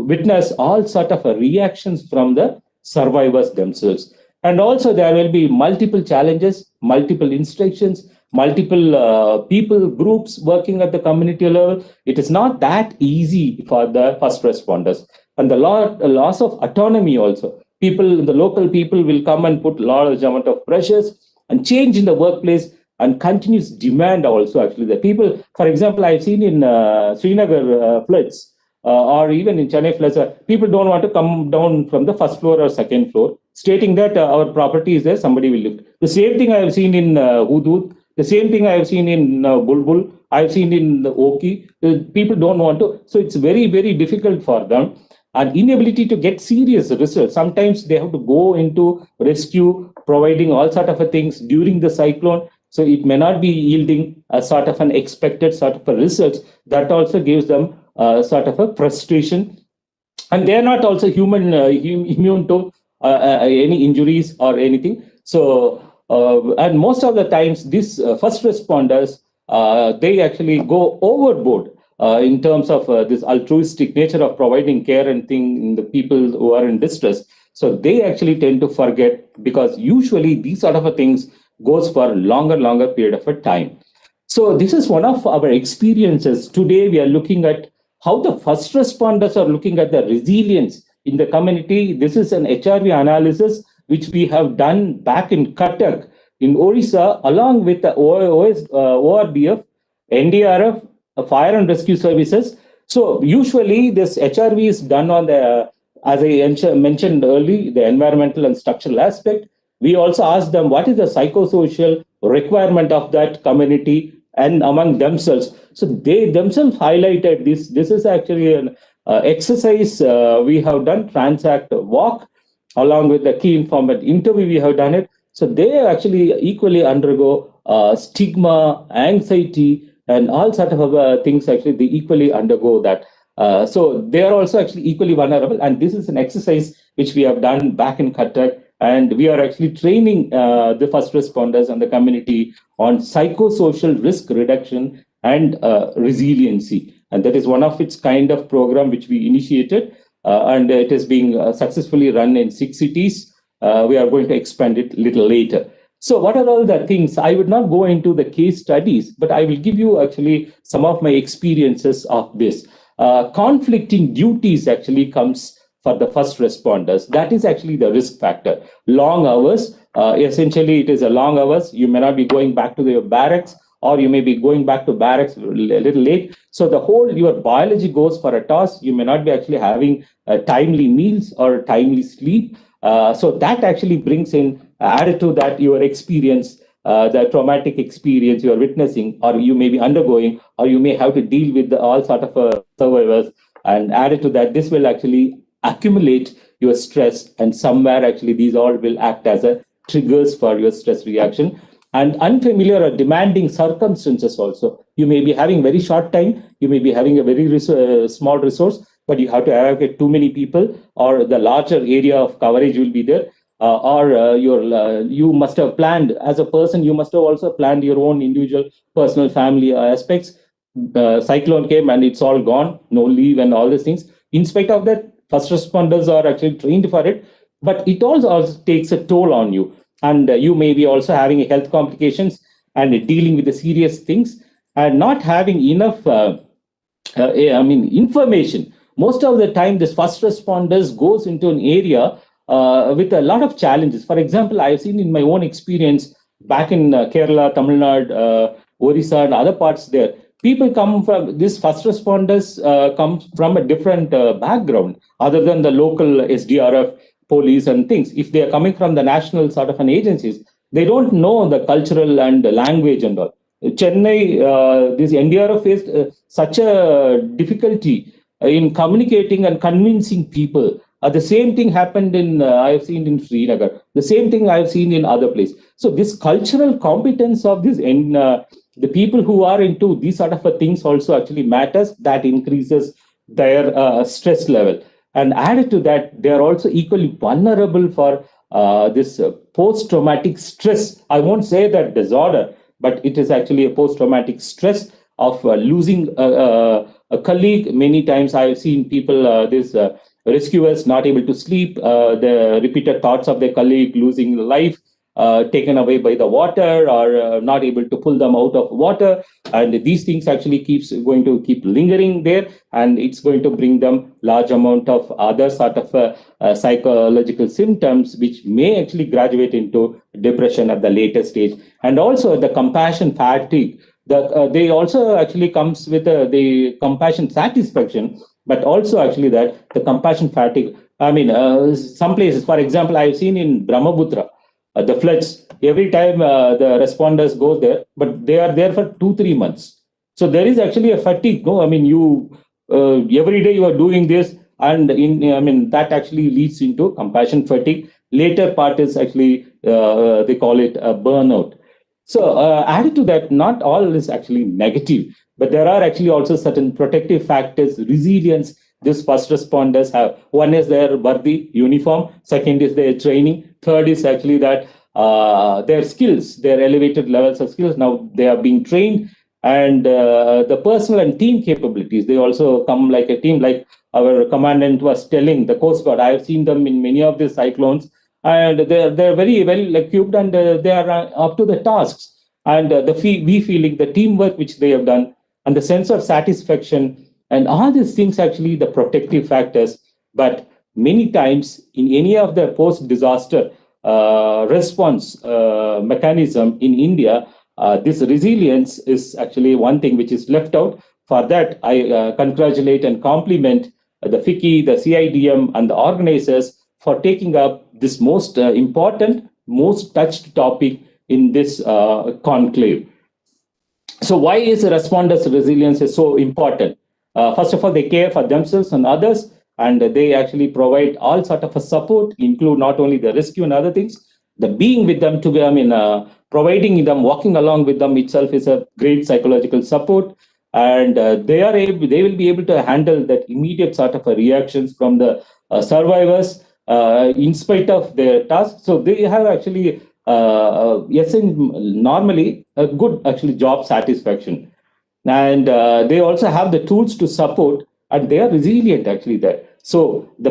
S8: witness all sort of reactions from the survivors themselves. And also there will be multiple challenges, multiple instructions, multiple people groups working at the community level. It is not that easy for the first responders. And the loss of autonomy also. The local people will come and put large amount of pressures and change in the workplace and continuous demand also. Actually, the people, for example, I've seen in Srinagar floods or even in Chennai floods, people don't want to come down from the first floor or second floor, stating that our property is there, somebody will lift. The same thing I have seen in Hudud, the same thing I have seen in Bulbul, I've seen in the Oki. People don't want to. So it's very, very difficult for them. And inability to get serious results. Sometimes they have to go into rescue, providing all sort of things during the cyclone. So it may not be yielding a sort of an expected sort of a result. That also gives them sort of a frustration. And they are not also immune to any injuries or anything. So, and most of the times, these first responders, they actually go overboard in terms of this altruistic nature of providing care and thing in the people who are in distress. So they actually tend to forget, because usually these sort of things goes for longer period of a time. So this is one of our experiences. Today we are looking at how the first responders are looking at the resilience in the community. This is an HRV analysis which we have done back in Cuttack in Orissa, along with the ORDF, NDRF, Fire and Rescue Services. So usually this HRV is done on the, as I mentioned earlier, the environmental and structural aspect. We also ask them what is the psychosocial requirement of that community and among themselves. So they themselves highlighted this. This is actually an exercise we have done, Transact Walk, along with the key informant interview we have done it. So they actually equally undergo stigma, anxiety, and all sort of things. Actually, they equally undergo that. So they are also actually equally vulnerable. And this is an exercise which we have done back in Cuttack. And we are actually training the first responders and the community on psychosocial risk reduction and resiliency. And that is one of its kind of program which we initiated. And it is being successfully run in 6 cities. We are going to expand it a little later. So what are all the things? I would not go into the case studies, but I will give you actually some of my experiences of this. Conflicting duties actually comes for the first responders. That is actually the risk factor. Long hours, essentially it is a long hours. You may not be going back to your barracks, or you may be going back to barracks a little late. So the whole, your biology goes for a toss. You may not be actually having timely meals or timely sleep. So that actually brings in, added to that, your experience, the traumatic experience you are witnessing, or you may be undergoing, or you may have to deal with all sort of survivors. And added to that, this will actually accumulate your stress, and somewhere actually these all will act as a triggers for your stress reaction. And unfamiliar or demanding circumstances also. You may be having very short time, you may be having a very small resource, but you have to evacuate too many people, or the larger area of coverage will be there, you must have planned, as a person, you must have also planned your own individual personal family aspects. Cyclone came and it's all gone, no leave and all these things. In spite of that, first responders are actually trained for it, but it also takes a toll on you. And you may be also having health complications and dealing with the serious things, and not having enough information most of the time, this first responders goes into an area with a lot of challenges. For example, I have seen in my own experience back in Kerala, Tamil Nadu, Orissa, and other parts there, people come from, these first responders come from a different background other than the local SDRF, police and things. If they are coming from the national sort of an agencies, they don't know the cultural and the language and all. Chennai, this NDRF faced such a difficulty in communicating and convincing people. The same thing happened in, I have seen in Srinagar. The same thing I have seen in other places. So this cultural competence of this, the people who are into these sort of things also actually matters. That increases their stress level. And added to that, they are also equally vulnerable for this post-traumatic stress. I won't say that disorder, but it is actually a post-traumatic stress of losing a colleague. Many times I have seen people, rescuers not able to sleep, the repeated thoughts of their colleague losing life, taken away by the water, or not able to pull them out of water. And these things actually going to keep lingering there, and it's going to bring them large amount of other sort of psychological symptoms, which may actually graduate into depression at the later stage. And also the compassion fatigue. They also actually comes with the compassion satisfaction, but also actually that the compassion fatigue. I mean, some places, for example, I've seen in Brahmaputra, the floods, every time the responders go there, but they are there for 2-3 months. So there is actually a fatigue. No, I mean, you every day you are doing this, and that actually leads into compassion fatigue. Later part is actually they call it a burnout. So added to that, not all is actually negative, but there are actually also certain protective factors, resilience these first responders have. One is their worthy uniform. Second is their training. Third is actually that their skills, their elevated levels of skills. Now they are being trained, and the personal and team capabilities. They also come like a team, like our commandant was telling the Coast Guard. I have seen them in many of the cyclones, and they're very well equipped, and they are up to the tasks. And we feeling the teamwork which they have done, and the sense of satisfaction, and all these things actually the protective factors. But many times in any of the post-disaster response mechanism in India, this resilience is actually one thing which is left out. For that, I congratulate and compliment the FICCI, the CIDM, and the organizers for taking up this most important, most touched topic in this conclave. So why is the responders' resilience is so important? First of all, they care for themselves and others, and they actually provide all sort of a support, include not only the rescue and other things, the being with them to be, providing them, walking along with them itself is a great psychological support. And they will be able to handle that immediate sort of a reactions from the survivors in spite of their tasks. So they have actually normally a good actually job satisfaction, and they also have the tools to support, and they are resilient actually there. So the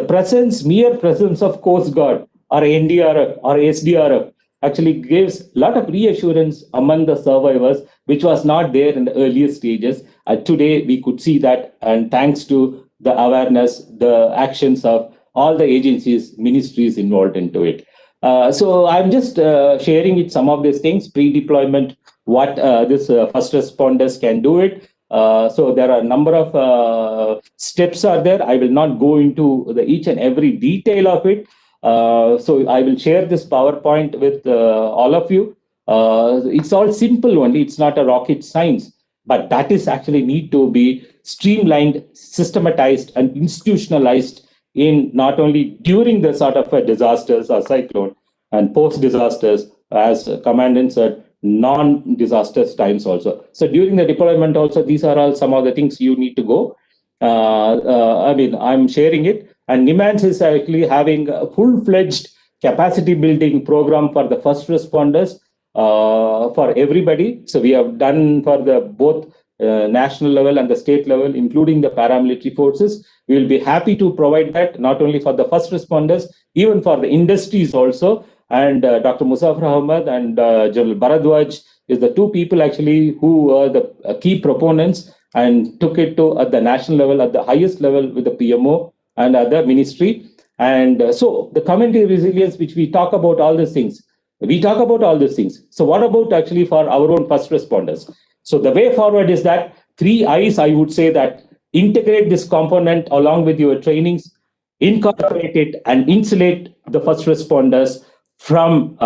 S8: mere presence of Coast Guard or NDRF or SDRF actually gives a lot of reassurance among the survivors, which was not there in the earlier stages. Today we could see that, and thanks to the awareness, the actions of all the agencies, ministries involved into it. So I'm just sharing some of these things, pre-deployment, what this first responders can do it. So there are a number of steps are there. I will not go into each and every detail of it. So I will share this PowerPoint with all of you. It's all simple only. It's not a rocket science, but that is actually need to be streamlined, systematized, and institutionalized in not only during the sort of disasters or cyclone, and post-disasters, as Commandant said, non-disasters times also. So during the deployment also, these are all some of the things you need to go. I'm sharing it. And NIMANS is actually having a full-fledged capacity building program for the first responders for everybody. So we have done for the both national level and the state level, including the paramilitary forces. We will be happy to provide that, not only for the first responders, even for the industries also. And Dr. Musafir Ahmed and General Bharadwaj is the two people actually who are the key proponents and took it to at the national level, at the highest level with the PMO and other ministry. And so the community resilience, which we talk about all these things, So what about actually for our own first responders? So the way forward is that 3 I's, I would say that integrate this component along with your trainings, incorporate it and insulate the first responders from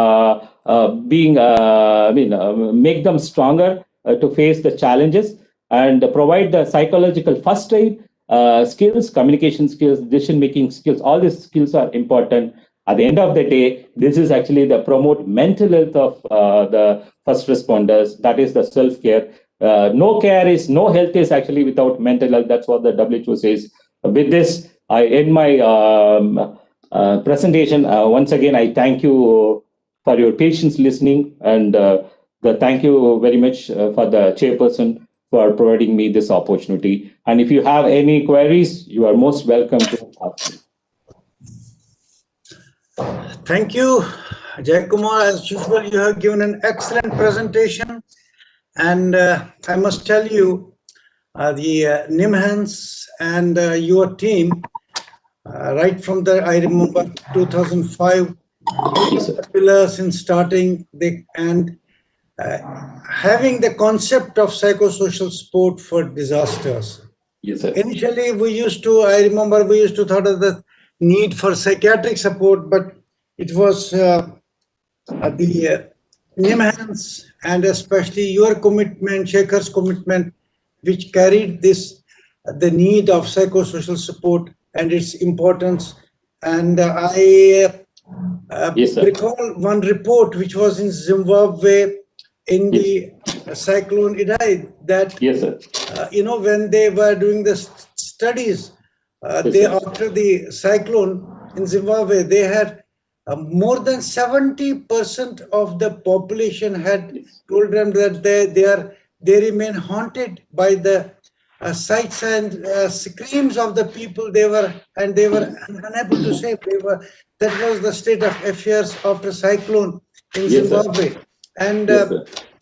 S8: make them stronger to face the challenges, and provide the psychological first aid skills, communication skills, decision-making skills. All these skills are important. At the end of the day, this is actually the promote mental health of the first responders. That is the self-care. No health is actually without mental health. That's what the WHO says. With this, I end my presentation. Once again, I thank you for your patience listening, and thank you very much for the chairperson for providing me this opportunity. And if you have any queries, you are most welcome to ask me.
S3: Thank you, Jai Kumar. As usual, you have given an excellent presentation. And I must tell you, the NIMHANS and your team, right from the, I remember 2005, pillars in starting and having the concept of psychosocial support for disasters.
S8: Yes, sir.
S3: Initially, I remember we used to thought of the need for psychiatric support, but it was the NIMHANS and especially your commitment, Shekhar's commitment, which carried the need of psychosocial support and its importance. And I recall one report which was in Zimbabwe in the Cyclone Idai, that when they were doing the studies, after the cyclone in Zimbabwe, they had more than 70% of the population had told them that they remain haunted by the sights and screams of the people they were unable to save. That was the state of affairs after cyclone in Zimbabwe. And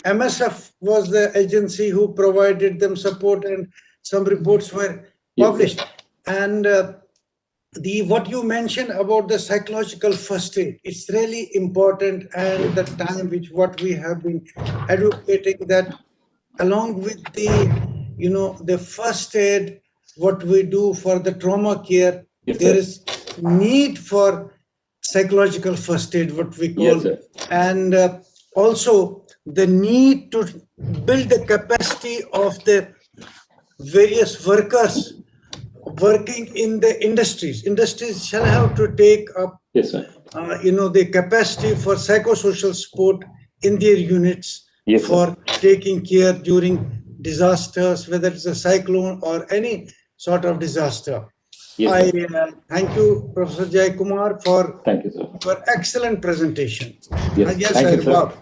S3: MSF was the agency who provided them support, and some reports were published. And what you mentioned about the psychological first aid, it's really important, and the time what we have been advocating that along with the first aid, what we do for the trauma care, there is need for psychological first aid, what we call, and also the need to build the capacity of the various workers working in the industries. Industries shall have to take up, the capacity for psychosocial support in their units for taking care during disasters, whether it's a cyclone or any sort of disaster. I thank you, Professor Jai Kumar, for your excellent presentation. Yes, Bob.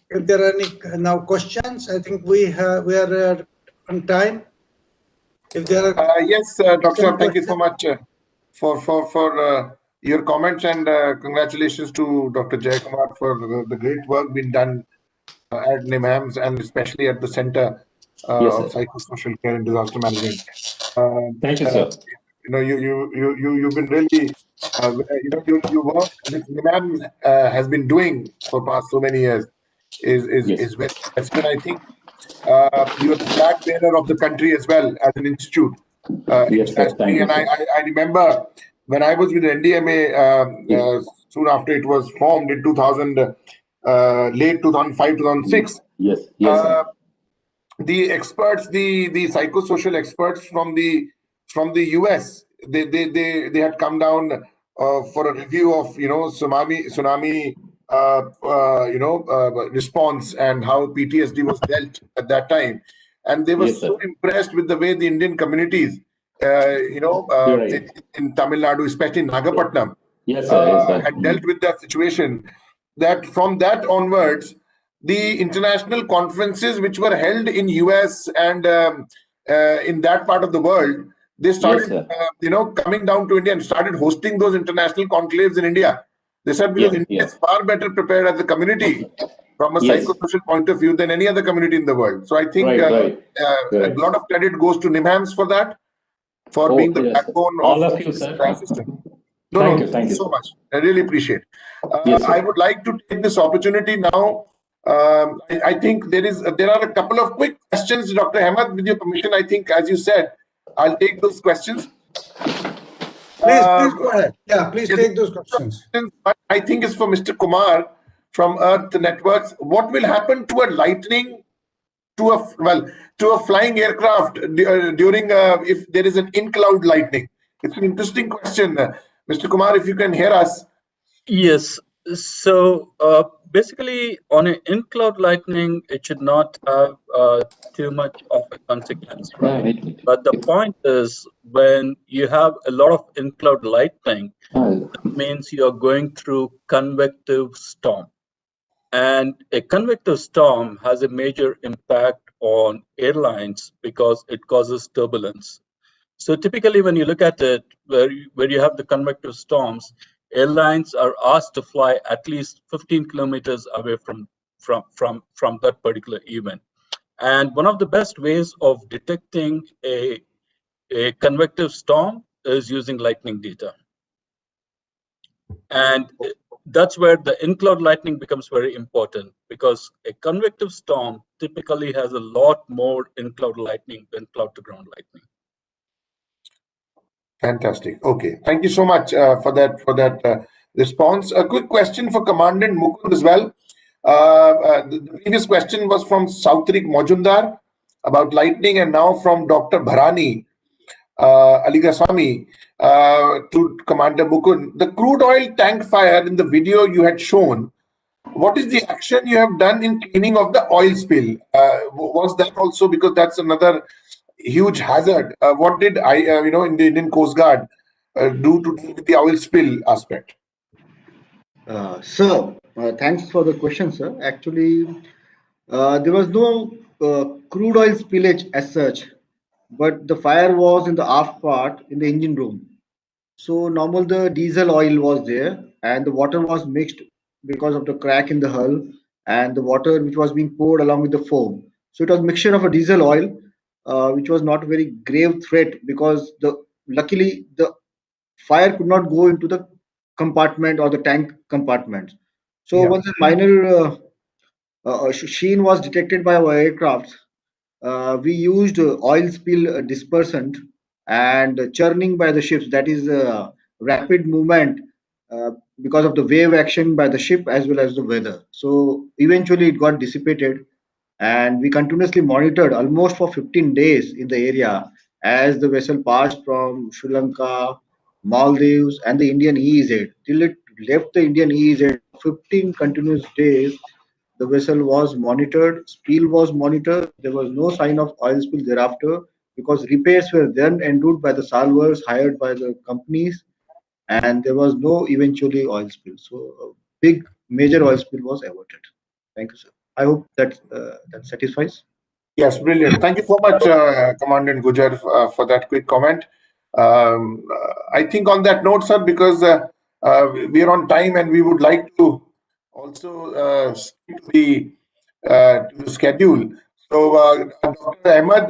S3: If there are any now questions, I think we are on time. If there are
S1: yes, Dr. Thank you so much for your comments, and congratulations to Dr. Jai Kumar for the great work being done at NIMHANS and especially at the Center of Psychosocial Care and Disaster Management.
S8: Thank you, sir.
S1: You've been really, your work which NIMHANS has been doing for past so many years is very impressive. I think you are the flag bearer of the country as well as an institute. And I remember when I was with NDMA soon after it was formed in 2000, late 2005, 2006. The experts, the psychosocial experts from the US, they had come down for a review of tsunami response and how PTSD was dealt at that time, and they were so impressed with the way the Indian communities, in Tamil Nadu, especially Nagapattinam, had dealt with that situation. That from that onwards, the international conferences which were held in US and in that part of the world, they started, coming down to India and started hosting those international conclaves in India. They said because India is far better prepared as a community from a psychosocial point of view than any other community in the world. So I think a lot of credit goes to NIMHAMS for that, for being the backbone of this entire system. Thank you so much. I really appreciate. I would like to take this opportunity now. I think there are a couple of quick questions, Dr. Ahmed, with your permission. I think, as you said, I'll take those questions.
S3: Please go ahead. Yeah, please take those questions.
S1: But I think it's for Mr. Kumar from Earth Networks. What will happen to a lightning, to a flying aircraft during if there is an in-cloud lightning? It's an interesting question, Mr. Kumar. If you can hear us.
S5: Yes. So basically, on an in-cloud lightning, it should not have too much of a consequence, right? But the point is, when you have a lot of in-cloud lightning, that means you are going through convective storm. And a convective storm has a major impact on airlines because it causes turbulence. So typically, when you look at it, where you have the convective storms, airlines are asked to fly at least 15 kilometers away from that particular event. And one of the best ways of detecting a convective storm is using lightning data. And that's where the in-cloud lightning becomes very important, because a convective storm typically has a lot more in-cloud lightning than cloud-to-ground lightning.
S1: Fantastic. Okay, thank you so much for that response. A quick question for Commandant Mukund as well. The previous question was from Sautrik Mojumdar about lightning, and now from Dr. Bharani Aligaswamy to Commander Mukund. The crude oil tank fire in the video you had shown, what is the action you have done in cleaning of the oil spill? Was that also, because that's another huge hazard? What did in the Indian Coast Guard do to deal with the oil spill aspect?
S9: Sir, thanks for the question, sir. Actually, there was no crude oil spillage as such, but the fire was in the aft part in the engine room. So normal the diesel oil was there, and the water was mixed because of the crack in the hull, and the water which was being poured along with the foam. So it was mixture of a diesel oil, which was not a very grave threat, because luckily the fire could not go into the compartment or the tank compartment. So once a minor sheen was detected by our aircraft, we used oil spill dispersant and churning by the ships, that is rapid movement because of the wave action by the ship as well as the weather. So eventually it got dissipated, and we continuously monitored almost for 15 days in the area as the vessel passed from Sri Lanka, Maldives, and the Indian EEZ till it left the Indian EEZ. 15 continuous days the vessel was monitored, spill was monitored. There was no sign of oil spill thereafter, because repairs were then endured by the salvors hired by the companies, and there was no eventually oil spill. So a big major oil spill was averted. Thank you, sir. I hope that satisfies.
S1: Yes, brilliant. Thank you so much, Commandant Gujar, for that quick comment. I think on that note, sir, because we are on time and we would like to also stick to the schedule. So, Dr. Ahmed,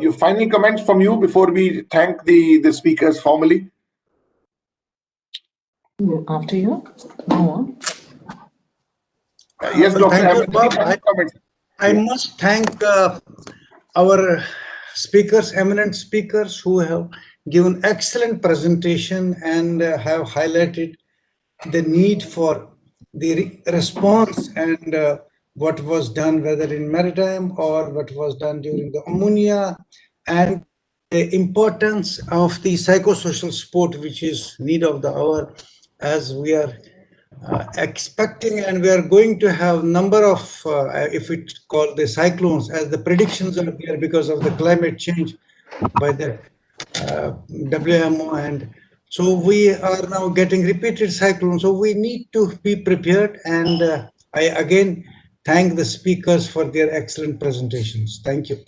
S1: your final comments from you before we thank the speakers formally.
S10: After you? No.
S1: Yes, Dr. Ahmed.
S3: I must thank our speakers, eminent speakers, who have given excellent presentation and have highlighted the need for the response and what was done, whether in maritime or what was done during the ammonia, and the importance of the psychosocial support, which is need of the hour, as we are expecting, and we are going to have number of, if it's called the cyclones, as the predictions are there because of the climate change by the WMO, and so we are now getting repeated cyclones. So we need to be prepared, and I again thank the speakers for their excellent presentations. Thank you.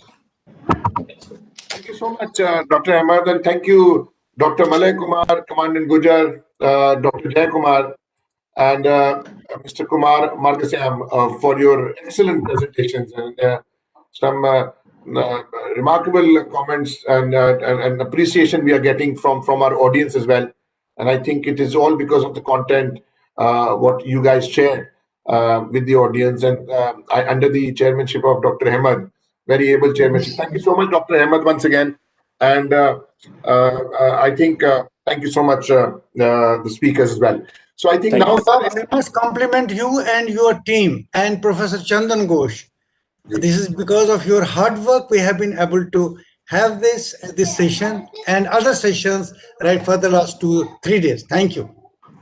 S1: Thank you so much, Dr. Ahmed, and thank you, Dr. Malay Kumar, Commandant Gujar, Dr. Jay Kumar, and Mr. Kumar Margasam for your excellent presentations and some remarkable comments and appreciation we are getting from our audience as well. And I think it is all because of the content what you guys share with the audience, and under the chairmanship of Dr. Ahmed, very able chairmanship. Thank you so much, Dr. Ahmed, once again. And I think thank you so much, the speakers as well. So I think now,
S3: I must compliment you and your team and Professor Chandan Ghosh. This is because of your hard work we have been able to have this session and other sessions right for the last 2-3 days. Thank you.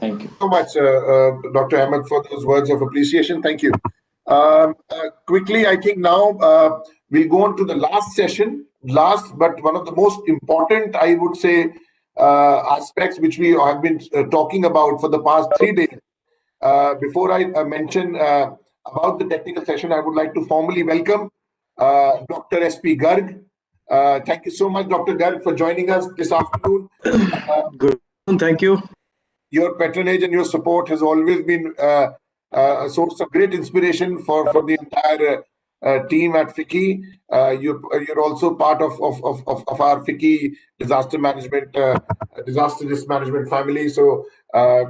S8: Thank you
S1: so much, Dr. Ahmed, for those words of appreciation. Thank you. Quickly, I think now we'll go on to the last session. Last, but one of the most important, I would say, aspects which we have been talking about for the past 3 days. Before I mention about the technical session, I would like to formally welcome Dr. S.P. Garg. Thank you so much, Dr. Garg, for joining us this afternoon.
S11: Good. Thank you.
S1: Your patronage and your support has always been a source of great inspiration for the entire team at FICCI. You're also part of our FICCI disaster risk management family. So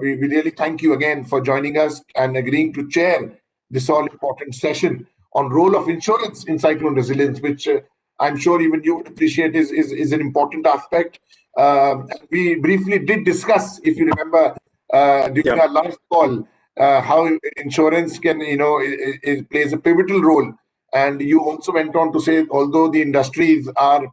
S1: we really thank you again for joining us and agreeing to chair this all important session on role of insurance in cyclone resilience, which I'm sure even you would appreciate is an important aspect. We briefly did discuss, if you remember, during our last call, how insurance can, it plays a pivotal role. And you also went on to say, although the industries are,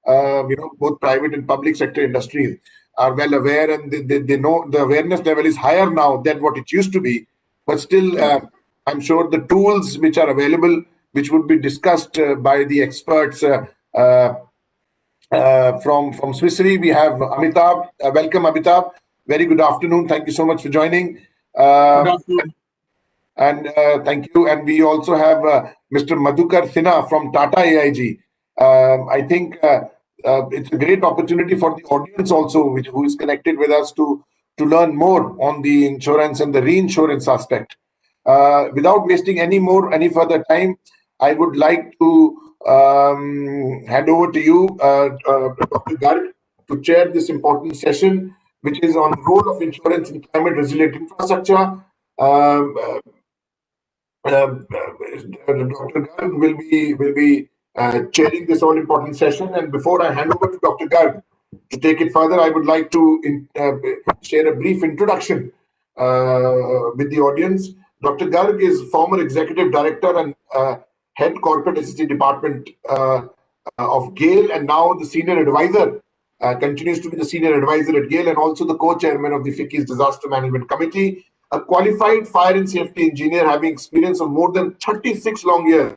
S1: both private and public sector industries are well aware, and they know the awareness level is higher now than what it used to be. But still, I'm sure the tools which are available, which would be discussed by the experts from Swiss Re, we have Amitabh. Welcome, Amitabh. Very good afternoon. Thank you so much for joining.
S5: Good afternoon.
S1: And thank you. And we also have Mr. Madhukar Sinha from Tata AIG. I think it's a great opportunity for the audience also, who is connected with us to learn more on the insurance and the reinsurance aspect. Without wasting any further time, I would like to hand over to you, Dr. Garg, to chair this important session, which is on role of insurance in climate resilient infrastructure. Dr. Garg will be chairing this all important session. And before I hand over to Dr. Garg to take it further, I would like to share a brief introduction with the audience. Dr. Garg is former executive director and head corporate SST department of GAIL, and now the senior advisor, continues to be the senior advisor at GAIL, and also the co-chairman of the FICCI's Disaster Management Committee. A qualified fire and safety engineer having experience of more than 36 long years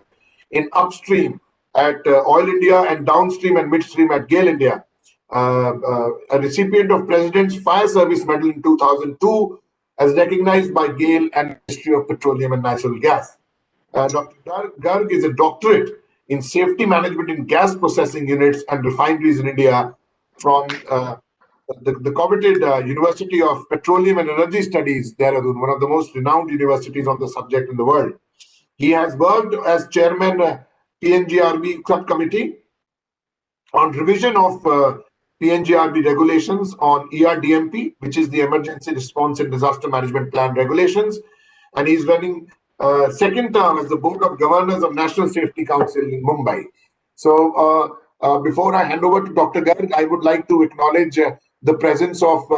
S1: in upstream at Oil India and downstream and midstream at GAIL India. A recipient of President's Fire Service Medal in 2002, as recognized by GAIL and Ministry of Petroleum and Natural Gas. Dr. Garg is a doctorate in safety management in gas processing units and refineries in India from the coveted University of Petroleum and Energy Studies, Dehradun, one of the most renowned universities on the subject in the world. He has worked as chairman PNGRB subcommittee on revision of PNGRB regulations on ERDMP, which is the Emergency Response and Disaster Management Plan regulations, and he's running second term as the Board of Governors of National Safety Council in Mumbai. So before I hand over to Dr. Garg, I would like to acknowledge the presence of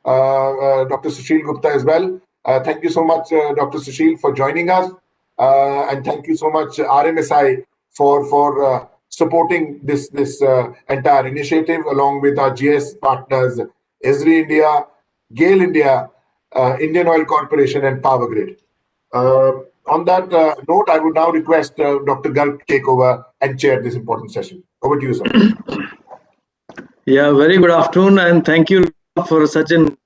S1: Dr. Sushil Gupta as well. Thank you so much, Dr. Sushil, for joining us. And thank you so much, RMSI, for supporting this entire initiative, along with our GS partners, Esri India, GAIL India, Indian Oil Corporation, and Power Grid. On that note, I would now request Dr. Garg to take over and chair this important session. Over to you, sir.
S11: Yeah, very good afternoon, and thank you for such an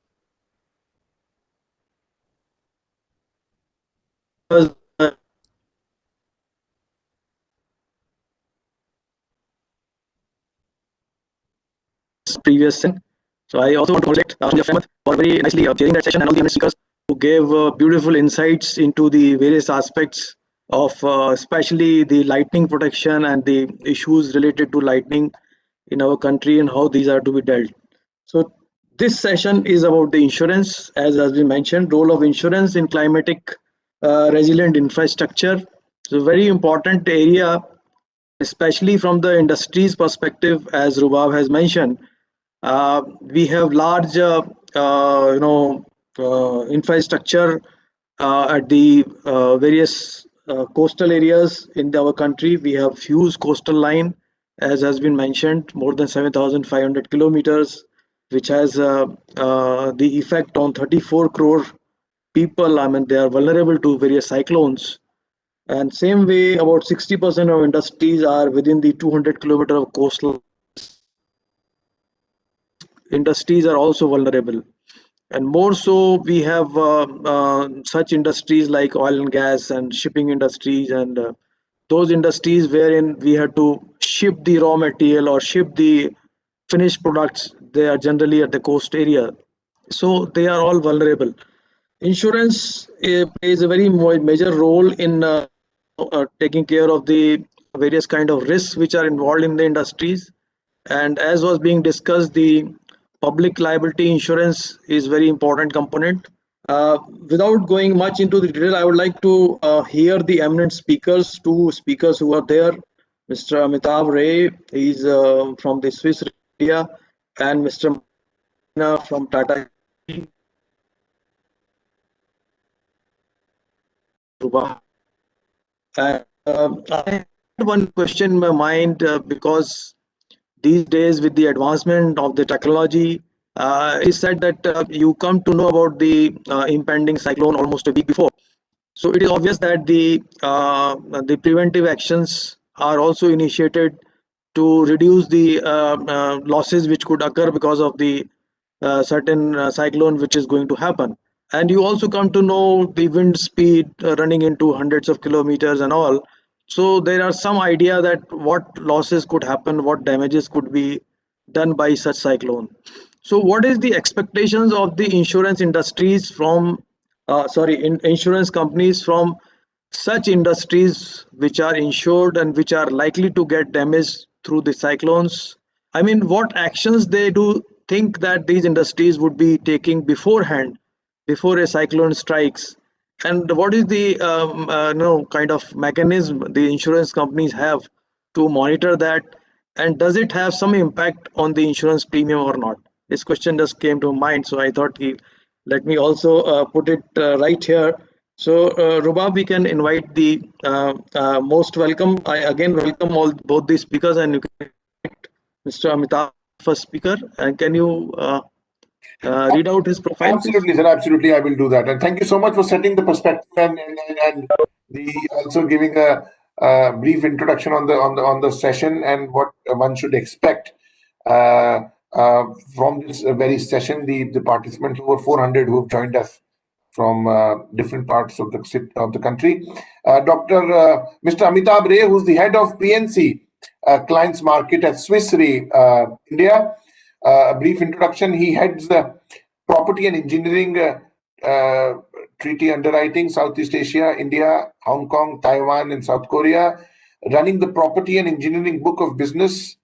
S11: previous session. So I also want to congratulate Dr. Ahmed for very nicely chairing that session, and all the speakers gave beautiful insights into the various aspects of especially the lightning protection and the issues related to lightning in our country and how these are to be dealt. So this session is about the insurance, as has been mentioned, role of insurance in climatic resilient infrastructure. It's a very important area, especially from the industry's perspective, as Rubab has mentioned. We have large, infrastructure at the various coastal areas in our country. We have huge coastal line, as has been mentioned, more than 7,500 kilometers, which has the effect on 34 crore people. I mean, they are vulnerable to various cyclones. And same way, about 60% of industries are within the 200-kilometer of coastal. Industries are also vulnerable. And more so, we have such industries like oil and gas and shipping industries and those industries wherein we have to ship the raw material or ship the finished products. They are generally at the coast area. So they are all vulnerable. Insurance plays a very major role in taking care of the various kind of risks which are involved in the industries. And as was being discussed, the public liability insurance is very important component. Without going much into the detail, I would like to hear the eminent speakers, two speakers who are there. Mr. Amitabh Ray, he's from the Swiss India, and Mr. from Tata. And I had one question in my mind because these days with the advancement of the technology, it is said that you come to know about the impending cyclone almost a week before. So it is obvious that the preventive actions are also initiated to reduce the losses which could occur because of the certain cyclone which is going to happen. And you also come to know the wind speed running into hundreds of kilometers and all. So there are some idea that what losses could happen, what damages could be done by such cyclone. So what is the expectations of the insurance industries from, insurance companies from such industries which are insured and which are likely to get damaged through the cyclones? I mean, what actions they do think that these industries would be taking beforehand, before a cyclone strikes? And what is the kind of mechanism the insurance companies have to monitor that? And does it have some impact on the insurance premium or not? This question just came to mind, so I thought let me also put it right here. So, Rubab, we can invite the most welcome. I again welcome both the speakers, and you can invite Mr. Amitabh, first speaker. And can you read out his profile,
S1: Absolutely,
S11: please?
S1: sir. Absolutely, I will do that. And thank you so much for setting the perspective and the also giving a brief introduction on the session and what one should expect uh, from this very session. The participants, over 400 who have joined us from different parts of the country. Mr. Amitabh Ray, who's the head of PNC Clients Market at Swiss Re India. A brief introduction. He heads the Property and Engineering Treaty Underwriting, Southeast Asia, India, Hong Kong, Taiwan, and South Korea, running the Property and Engineering Book of Business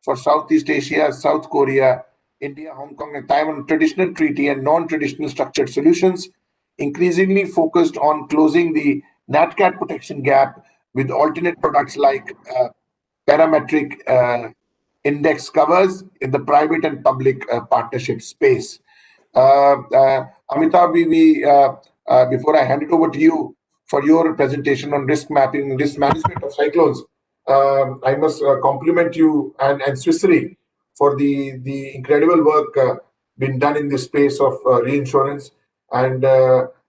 S1: for Southeast Asia, South Korea, India, Hong Kong, and Taiwan, traditional treaty and non-traditional structured solutions, increasingly focused on closing the NatCat protection gap with alternate products like parametric index covers in the private and public partnership space. Amitabh, before I hand it over to you for your presentation on risk mapping, risk management of cyclones, I must compliment you and Swiss Re for the incredible work being done in this space of reinsurance. And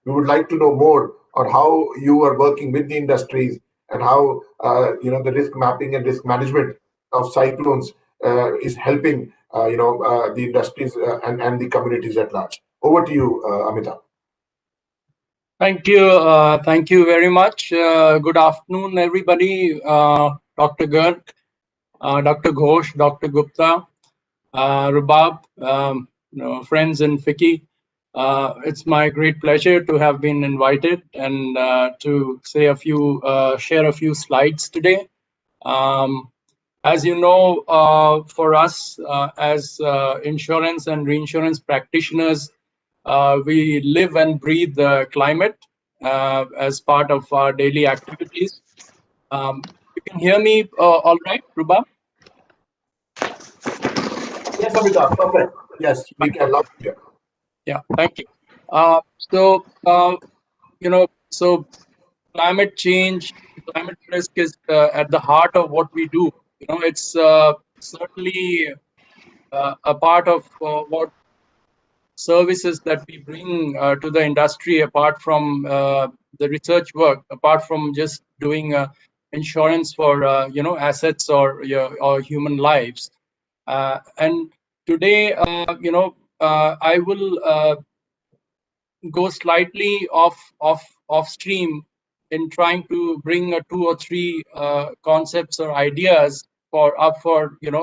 S1: we would like to know more on how you are working with the industries and how the risk mapping and risk management of cyclones is helping the industries and the communities at large. Over to you, Amitabh.
S12: Thank you very much. Good afternoon, everybody. Dr. Garg, Dr. Ghosh, Dr. Gupta, Rubab, friends in FICCI. It's my great pleasure to have been invited and to say share a few slides today. As you know, for us as insurance and reinsurance practitioners, we live and breathe the climate as part of our daily activities. You can hear me all right, Ruba?
S1: Yes, Amitabh, perfect. Yes, we can love you.
S12: Yeah, thank you. So climate change, climate risk is at the heart of what we do. It's certainly a part of what services that we bring to the industry, apart from the research work, apart from just doing insurance for assets or human lives. And today, I will go slightly off stream in trying to bring two or three concepts or ideas for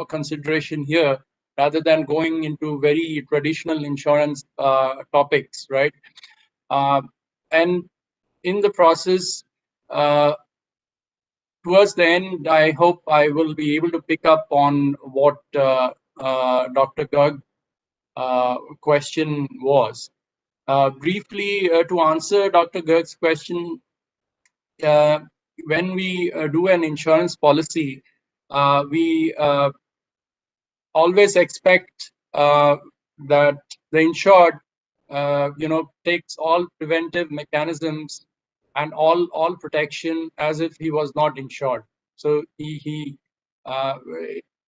S12: consideration here, rather than going into very traditional insurance topics, right? And in the process, towards the end, I hope I will be able to pick up on what Dr. Garg question was. Briefly, to answer Dr. Garg's question, when we do an insurance policy, we always expect that the insured, takes all preventive mechanisms and all protection as if he was not insured. So he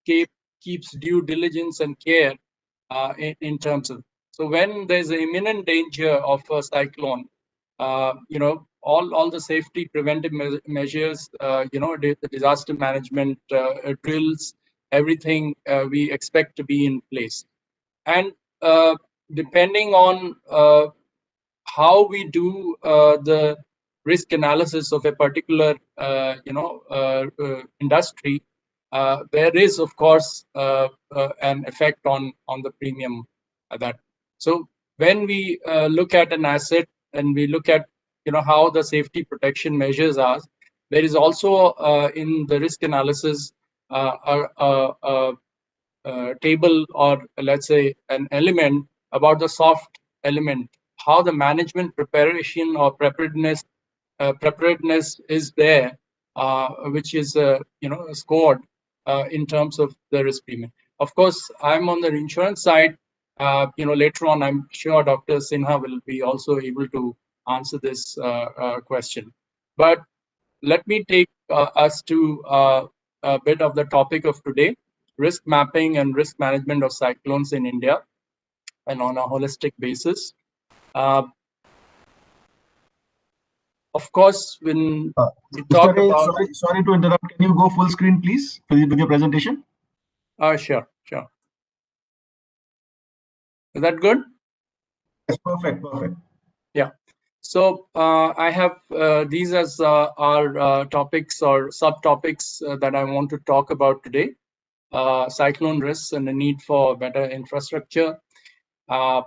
S12: keeps due diligence and care in terms of. So when there's an imminent danger of a cyclone, all the safety preventive measures, the disaster management drills, everything we expect to be in place. And depending on how we do the risk analysis of a particular industry, there is of course an effect on the premium that. So when we look at an asset and we look at how the safety protection measures are, there is also in the risk analysis a table, or let's say an element about the soft element, how the management preparation or preparedness is there, which is scored in terms of the risk premium. Of course, I'm on the insurance side. Later on, I'm sure Dr. Sinha will be also able to answer this question. But let me take us to a bit of the topic of today: risk mapping and risk management of cyclones in India, and on a holistic basis. Of course, when we talk
S4: Mr.
S12: about...
S4: Sorry to interrupt. Can you go full screen, please, with your presentation?
S12: Sure. Is that good?
S4: Yes, perfect.
S12: Yeah. So I have these as our topics or subtopics that I want to talk about today. Cyclone risks and the need for better infrastructure. A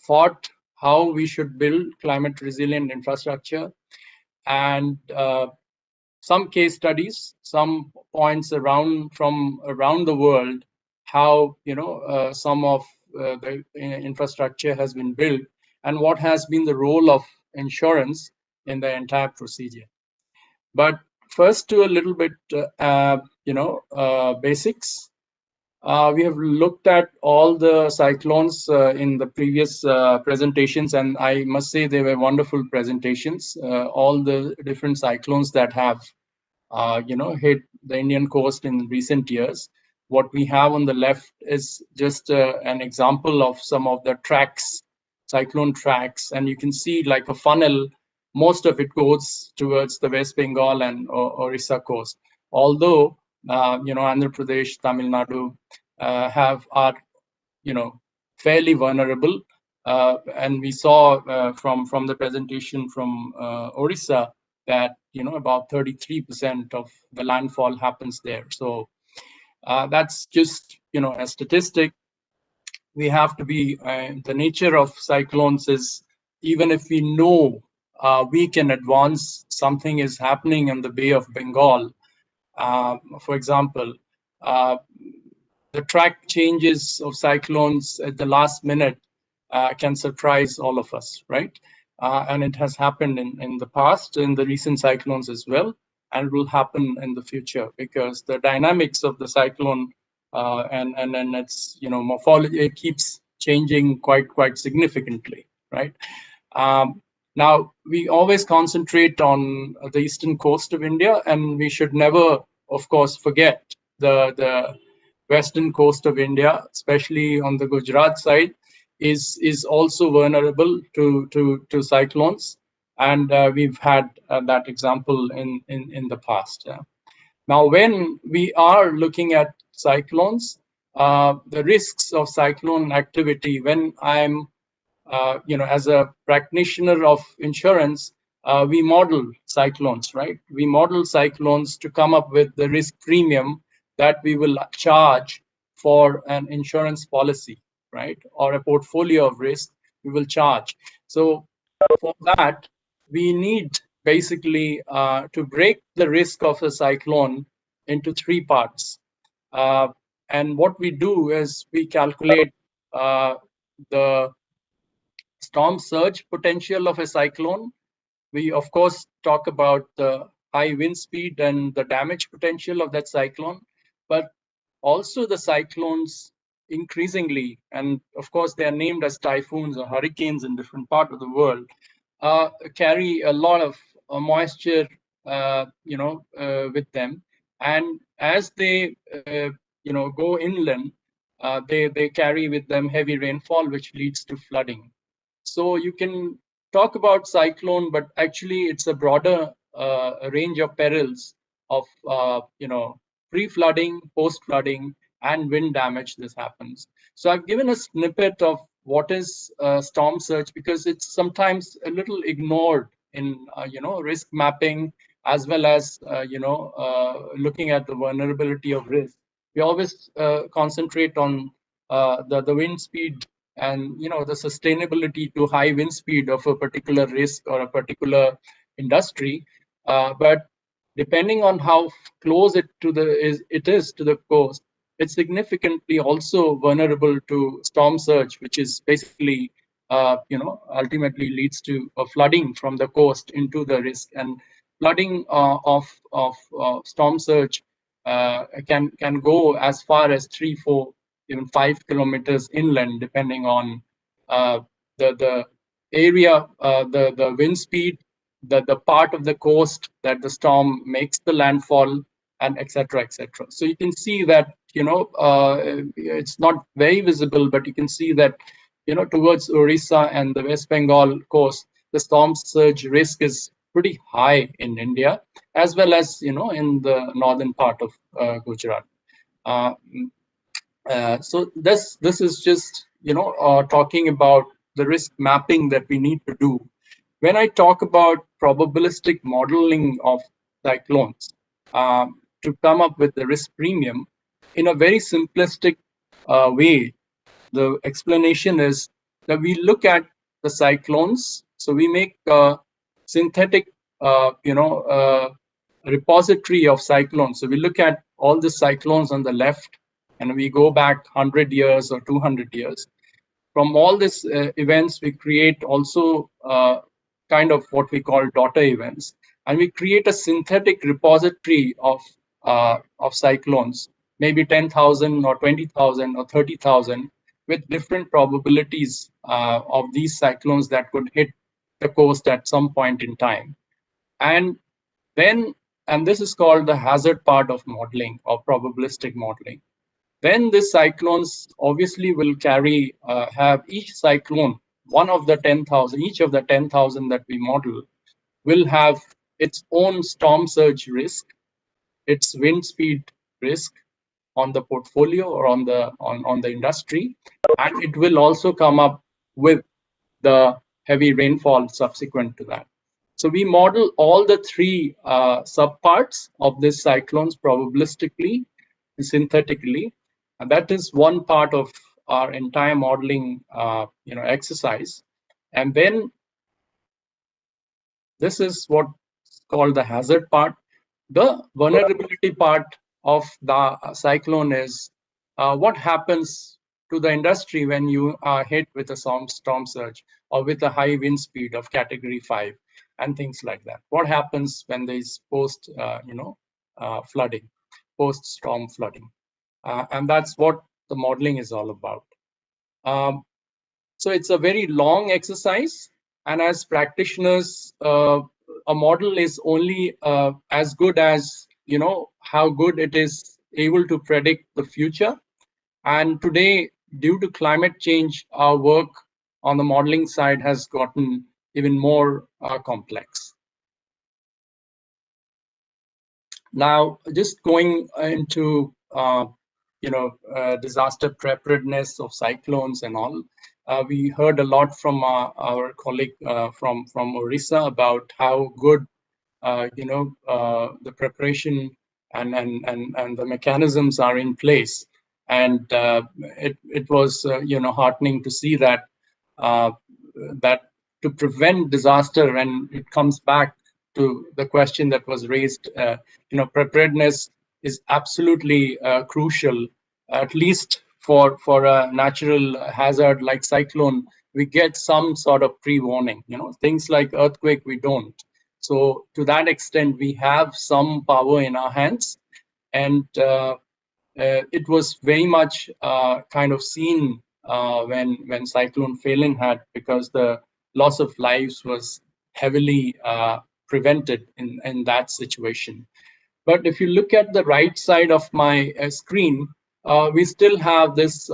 S12: thought how we should build climate resilient infrastructure, and some case studies, some points from around the world, how some of the infrastructure has been built, and what has been the role of insurance in the entire procedure. But first, to a little bit basics. We have looked at all the cyclones in the previous presentations, and I must say they were wonderful presentations. All the different cyclones that have hit the Indian coast in recent years. What we have on the left is just an example of some of the tracks, cyclone tracks, and you can see like a funnel. Most of it goes towards the West Bengal and Orissa coast. Although Andhra Pradesh, Tamil Nadu are fairly vulnerable, and we saw from the presentation from Orissa that about 33% of the landfall happens there. So that's just a statistic. we have to be, the nature of cyclones is, even if we know we can advance something is happening in the Bay of Bengal, for example, the track changes of cyclones at the last minute can surprise all of us, right? And it has happened in the past, in the recent cyclones as well, and will happen in the future, because the dynamics of the cyclone and its morphology, it keeps changing quite significantly, right? Now, we always concentrate on the eastern coast of India, and we should never, of course, forget the western coast of India, especially on the Gujarat side, is also vulnerable to cyclones, and we've had that example in the past. Now, when we are looking at cyclones, the risks of cyclone activity, when I'm as a practitioner of insurance, we model cyclones, right? We model cyclones to come up with the risk premium that we will charge for an insurance policy, right? Or a portfolio of risk we will charge. So for that, we need basically to break the risk of a cyclone into three parts. And what we do is we calculate the storm surge potential of a cyclone. We, of course, talk about the high wind speed and the damage potential of that cyclone, but also the cyclones increasingly, and of course they are named as typhoons or hurricanes in different parts of the world, carry a lot of moisture, with them, and as they, go inland, they carry with them heavy rainfall, which leads to flooding. So you can talk about cyclone, but actually it's a broader range of perils of pre-flooding, post-flooding, and wind damage. This happens. So I've given a snippet of what is storm surge, because it's sometimes a little ignored in risk mapping, as well as looking at the vulnerability of risk. We always concentrate on the wind speed and the sustainability to high wind speed of a particular risk or a particular industry, but depending on how close it is to the coast, it's significantly also vulnerable to storm surge, which is basically ultimately leads to a flooding from the coast into the risk. And flooding of storm surge can go as far as 3, 4, even 5 kilometers inland, depending on the area, the wind speed, the part of the coast that the storm makes the landfall, and etc. So you can see that it's not very visible, but you can see that towards Orissa and the West Bengal coast, the storm surge risk is pretty high in India, as well as in the northern part of Gujarat. So this is just talking about the risk mapping that we need to do. When I talk about probabilistic modeling of cyclones to come up with the risk premium in a very simplistic way, the explanation is that we look at the cyclones. So we make a synthetic, repository of cyclones. So we look at all the cyclones on the left, and we go back 100 years or 200 years. From all these events, we create also kind of what we call daughter events, and we create a synthetic repository of cyclones, maybe 10,000 or 20,000 or 30,000, with different probabilities of these cyclones that could hit the coast at some point in time. And then, and this is called the hazard part of modeling or probabilistic modeling. Then the cyclones obviously will carry, have each cyclone, one of the 10,000, each of the 10,000 that we model will have its own storm surge risk, its wind speed risk on the portfolio or on the industry, and it will also come up with the heavy rainfall subsequent to that. So we model all the three subparts of this cyclones probabilistically and synthetically, and that is one part of our entire modeling exercise. And then this is what's called the hazard part. The vulnerability part of the cyclone is what happens to the industry when you are hit with a storm surge or with a high wind speed of category 5 and things like that. What happens when there is post flooding, post storm flooding, and that's what the modeling is all about. So it's a very long exercise, and as practitioners, a model is only as good as how good it is able to predict the future. And today, due to climate change, our work on the modeling side has gotten even more complex. Now, just going into disaster preparedness of cyclones and all, we heard a lot from our colleague from Orissa about how good the preparation and the mechanisms are in place, and it was heartening to see that that to prevent disaster, and it comes back to the question that was raised. Preparedness is absolutely crucial, at least for a natural hazard like cyclone. We get some sort of pre-warning. Things like earthquake, we don't. So to that extent, we have some power in our hands, and it was very much kind of seen when Cyclone Phelan had, because the loss of lives was heavily prevented in that situation. But if you look at the right side of my screen, we still have this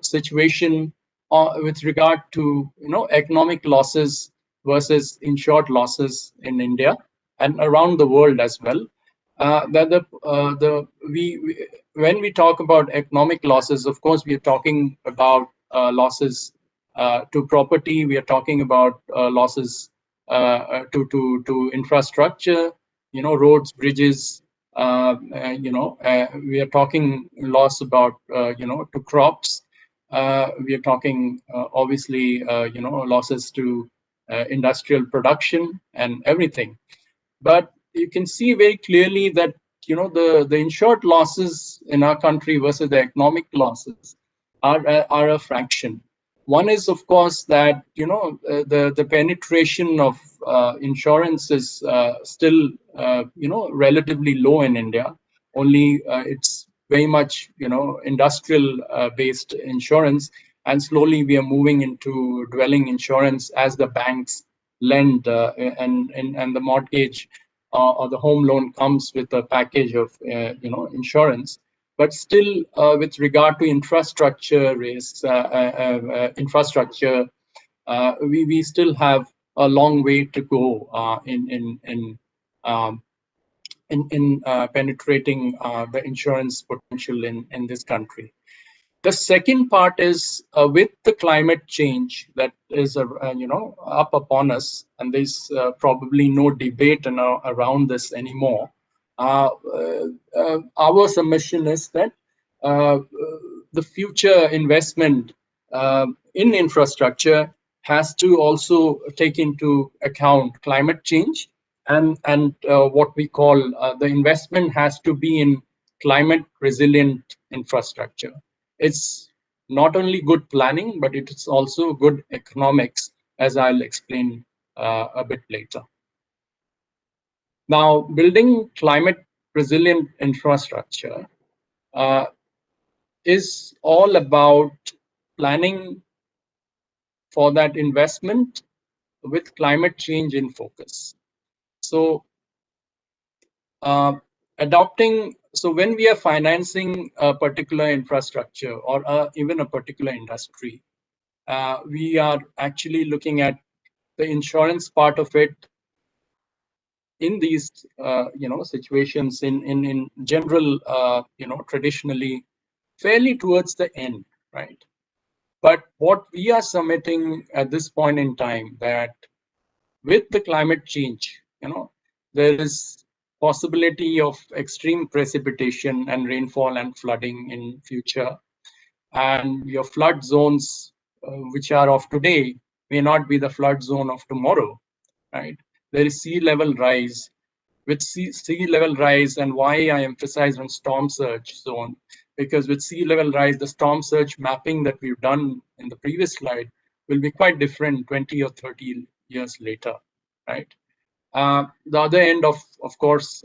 S12: situation with regard to economic losses versus insured losses in India and around the world as well. When we talk about economic losses, of course, we are talking about losses to property. We are talking about losses to infrastructure, roads, bridges. We are talking loss about to crops. We are talking obviously losses to industrial production and everything. But you can see very clearly that the insured losses in our country versus the economic losses are a fraction. One is, of course, that the penetration of insurance is still relatively low in India. Only it's very much industrial based insurance, and slowly we are moving into dwelling insurance as the banks lend and the mortgage or the home loan comes with a package of insurance. But still, with regard to infrastructure risks, we still have a long way to go in penetrating the insurance potential in this country. The second part is with the climate change that is up upon us, and there's probably no debate around this anymore. Our submission is that the future investment in infrastructure has to also take into account climate change, and what we call the investment has to be in climate resilient infrastructure. It's not only good planning, but it is also good economics, as I'll explain a bit later. Now, building climate resilient infrastructure is all about planning for that investment with climate change in focus. So so when we are financing a particular infrastructure or even a particular industry, we are actually looking at the insurance part of it in these situations in general, traditionally fairly towards the end, right? But what we are submitting at this point in time, that with the climate change, there is possibility of extreme precipitation and rainfall and flooding in future. and your flood zones, which are of today, may not be the flood zone of tomorrow, right? There is sea level rise. With sea level rise, and why I emphasize on storm surge zone, because with sea level rise, the storm surge mapping that we've done in the previous slide will be quite different 20 or 30 years later, right? The other end of course,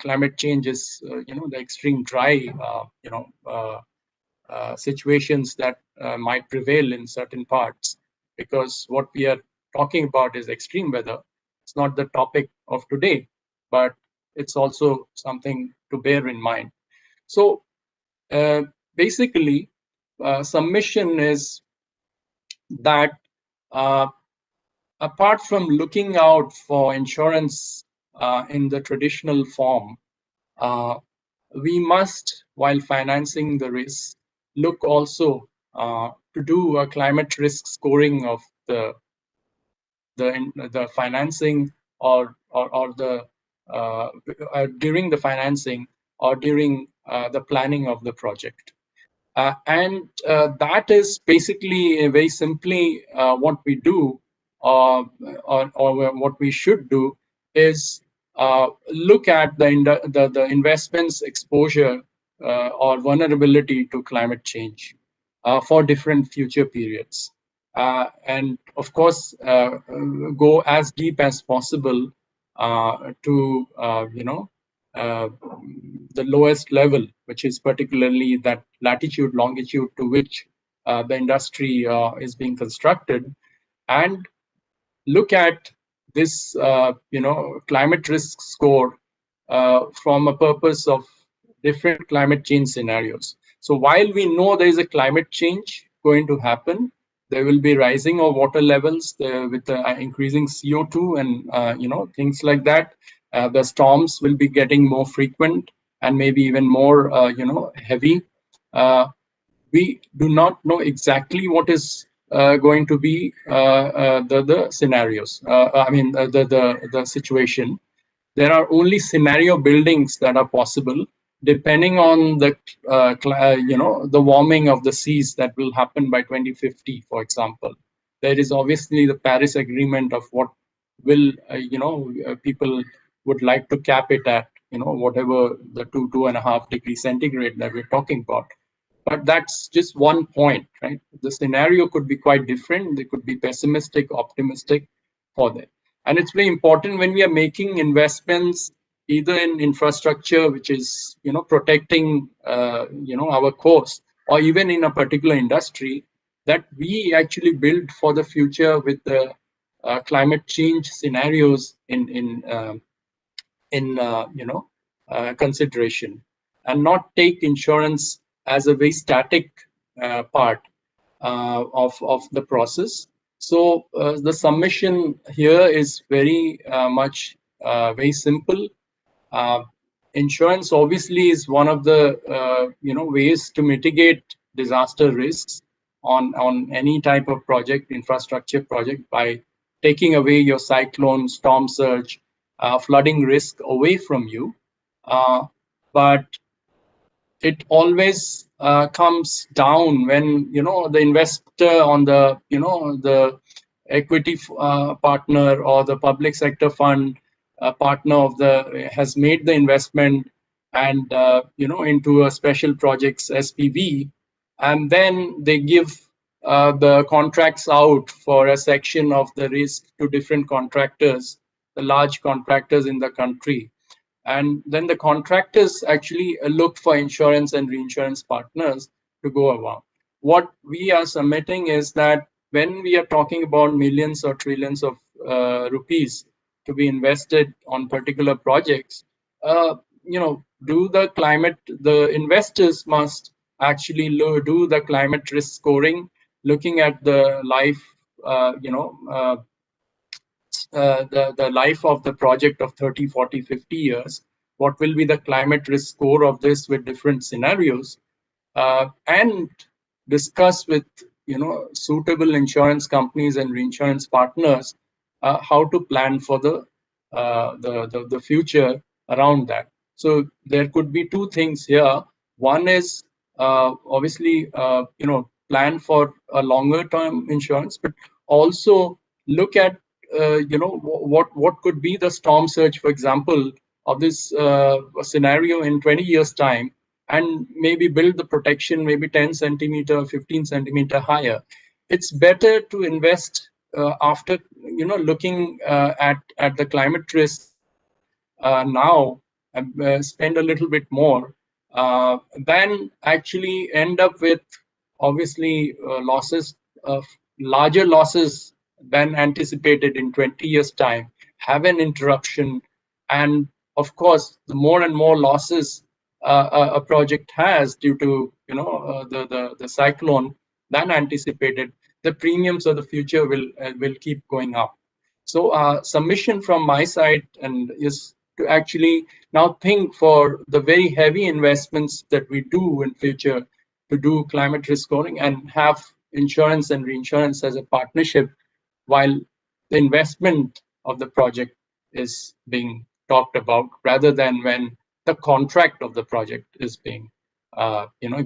S12: climate change is, the extreme dry, situations that might prevail in certain parts, because what we are talking about is extreme weather. It's not the topic of today, but it's also something to bear in mind. So basically, submission is that apart from looking out for insurance in the traditional form, we must, while financing the risk, look also to do a climate risk scoring of the financing, or the during the financing, or during the planning of the project. And that is basically, very simply, what we do, or what we should do, is look at the investments exposure or vulnerability to climate change for different future periods. And of course, go as deep as possible to the lowest level, which is particularly that latitude, longitude to which the industry is being constructed, and look at this, climate risk score from a purpose of different climate change scenarios. So while we know there is a climate change going to happen, there will be rising of water levels with increasing CO2 and things like that. The storms will be getting more frequent and maybe even more heavy. We do not know exactly what is going to be the scenarios. The situation. There are only scenario buildings that are possible, depending on the the warming of the seas that will happen by 2050, for example. There is obviously the Paris Agreement of what will people would like to cap it at, whatever the 2.5 degrees centigrade that we're talking about. But that's just one point, right? The scenario could be quite different. They could be pessimistic, optimistic for them. And it's very important when we are making investments, either in infrastructure, which is protecting our coast, or even in a particular industry, that we actually build for the future with the climate change scenarios in consideration, and not take insurance as a very static part of the process. So the submission here is very much very simple. Insurance obviously is one of the ways to mitigate disaster risks on any type of project, infrastructure project, by taking away your cyclone, storm surge, flooding risk away from you. But it always comes down when the investor on the the equity partner or the public sector fund partner of the has made the investment, and into a special projects SPV, and then they give the contracts out for a section of the risk to different contractors, the large contractors in the country. And then the contractors actually look for insurance and reinsurance partners to go around. What we are submitting is that when we are talking about millions or trillions of rupees to be invested on particular projects, the investors must actually do the climate risk scoring, looking at the life, the life of the project of 30, 40, 50 years. What will be the climate risk score of this with different scenarios, and discuss with suitable insurance companies and reinsurance partners how to plan for the future around that. So there could be two things here. One is obviously, plan for a longer term insurance, but also look at, what could be the storm surge, for example, of this scenario in 20 years time, and maybe build the protection maybe 10 centimeter, 15 centimeter higher. It's better to invest after, looking at the climate risk now, and spend a little bit more, than actually end up with obviously losses of larger losses than anticipated in 20 years time, have an interruption, and of course the more and more losses a project has due to the cyclone than anticipated, the premiums of the future will keep going up. So submission from my side and is to actually now think for the very heavy investments that we do in future to do climate risk scoring, and have insurance and reinsurance as a partnership while the investment of the project is being talked about, rather than when the contract of the project is being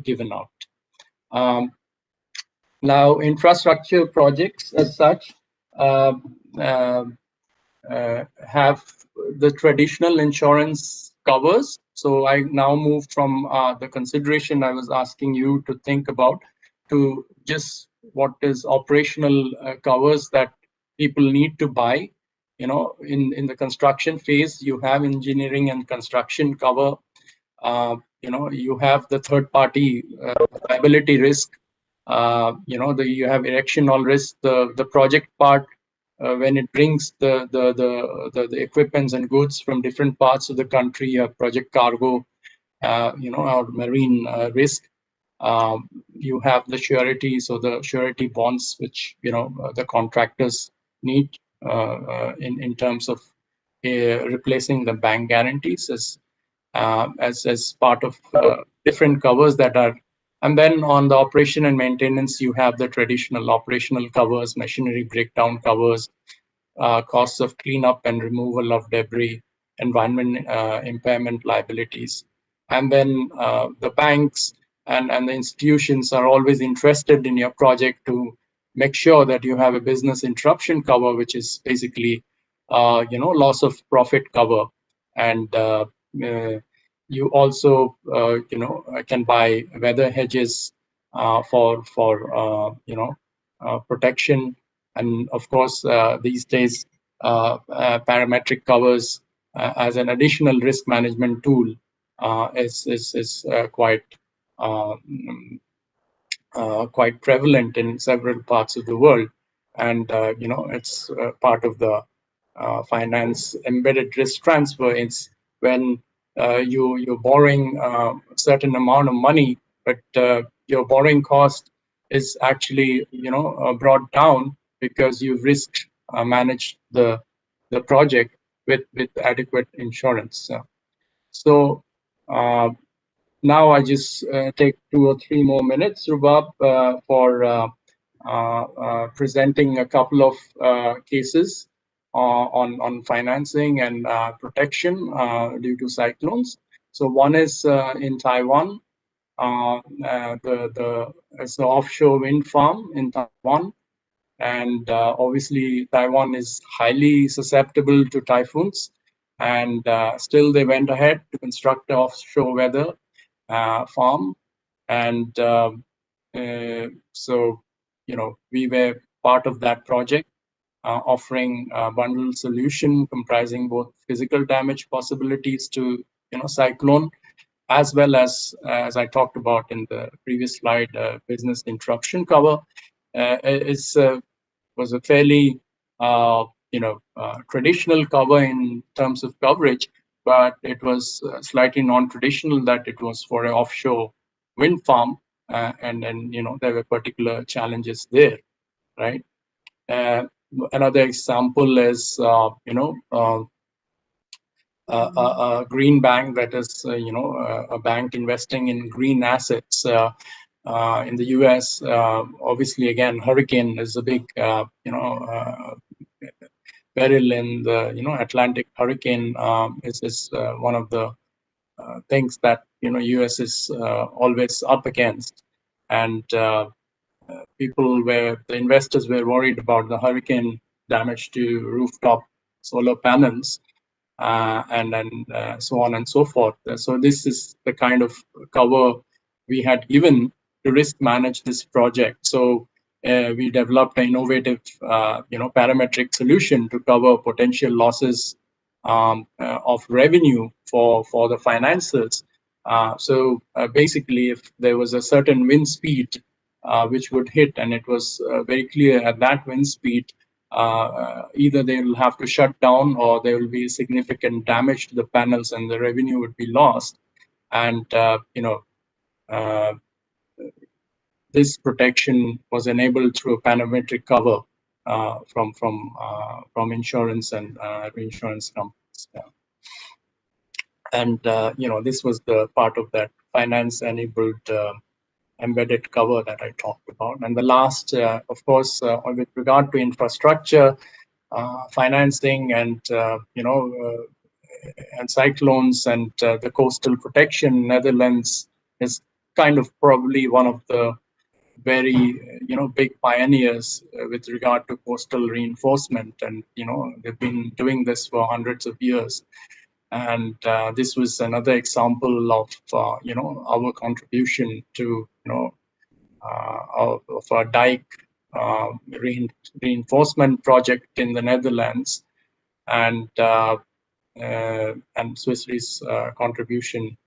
S12: given out. Now, infrastructure projects as such have the traditional insurance covers. So I now move from the consideration I was asking you to think about to just what is operational covers that people need to buy. In the construction phase, you have engineering and construction cover. You have the third party liability risk. You have erection risk, the project part, when it brings the equipments and goods from different parts of the country, you have project cargo, or marine risk. You have the surety, so the surety bonds, which the contractors need in terms of replacing the bank guarantees as part of different covers that are. And then on the operation and maintenance, you have the traditional operational covers, machinery breakdown covers, costs of cleanup and removal of debris, environment impairment liabilities. And then the banks and the institutions are always interested in your project to make sure that you have a business interruption cover, which is basically, loss of profit cover. And you also, can buy weather hedges for protection. And of course, these days, parametric covers as an additional risk management tool is quite quite prevalent in several parts of the world. And it's part of the finance embedded risk transfer. It's when you're borrowing a certain amount of money, but your borrowing cost is actually brought down because you've risk managed the project with adequate insurance. So now I just take 2 or 3 more minutes, Rubab, for presenting a couple of cases on financing and protection due to cyclones. So one is in Taiwan. It's the offshore wind farm in Taiwan, and obviously Taiwan is highly susceptible to typhoons, and still they went ahead to construct the offshore weather farm. And so we were part of that project, offering a bundled solution comprising both physical damage possibilities to cyclone, as well as I talked about in the previous slide, business interruption cover. Was a fairly traditional cover in terms of coverage, but it was slightly non-traditional that it was for an offshore wind farm, and then there were particular challenges there, right? Another example is a green bank, that is a bank investing in green assets in the US. Obviously, again, hurricane is a big peril in the Atlantic. Hurricane is one of the things that US is always up against, and the investors were worried about the hurricane damage to rooftop solar panels, and so on and so forth. So this is the kind of cover we had given to risk manage this project. So we developed an innovative, parametric solution to cover potential losses of revenue for the financiers. So basically, if there was a certain wind speed which would hit, and it was very clear at that wind speed, either they will have to shut down or there will be significant damage to the panels and the revenue would be lost. And this protection was enabled through a parametric cover from insurance and reinsurance companies. And this was the part of that finance-enabled embedded cover that I talked about. And the last, of course, with regard to infrastructure, financing, and and cyclones and the coastal protection, Netherlands is kind of probably one of the very big pioneers with regard to coastal reinforcement, and they've been doing this for hundreds of years. And this was another example of our contribution to of a dike reinforcement project in the Netherlands, and Swiss Re's contribution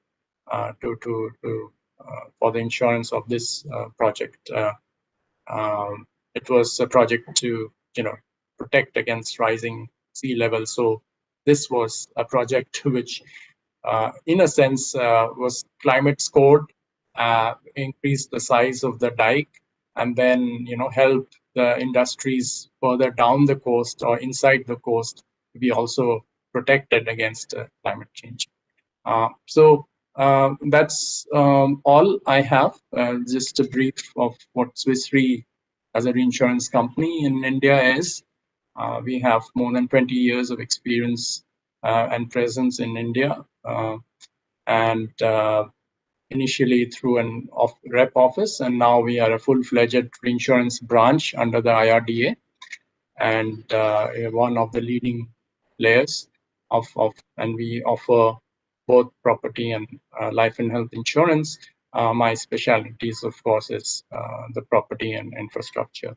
S12: to for the insurance of this project. It was a project to protect against rising sea level. So this was a project which, in a sense, was climate scored, increased the size of the dike, and then help the industries further down the coast or inside the coast to be also protected against climate change. So that's all I have. Just a brief of what Swiss Re as a reinsurance company in India is. We have more than 20 years of experience and presence in India, and initially through an rep office, and now we are a full-fledged reinsurance branch under the IRDA, and one of the leading players and we offer both property and life and health insurance. My specialties, of course, is the property and infrastructure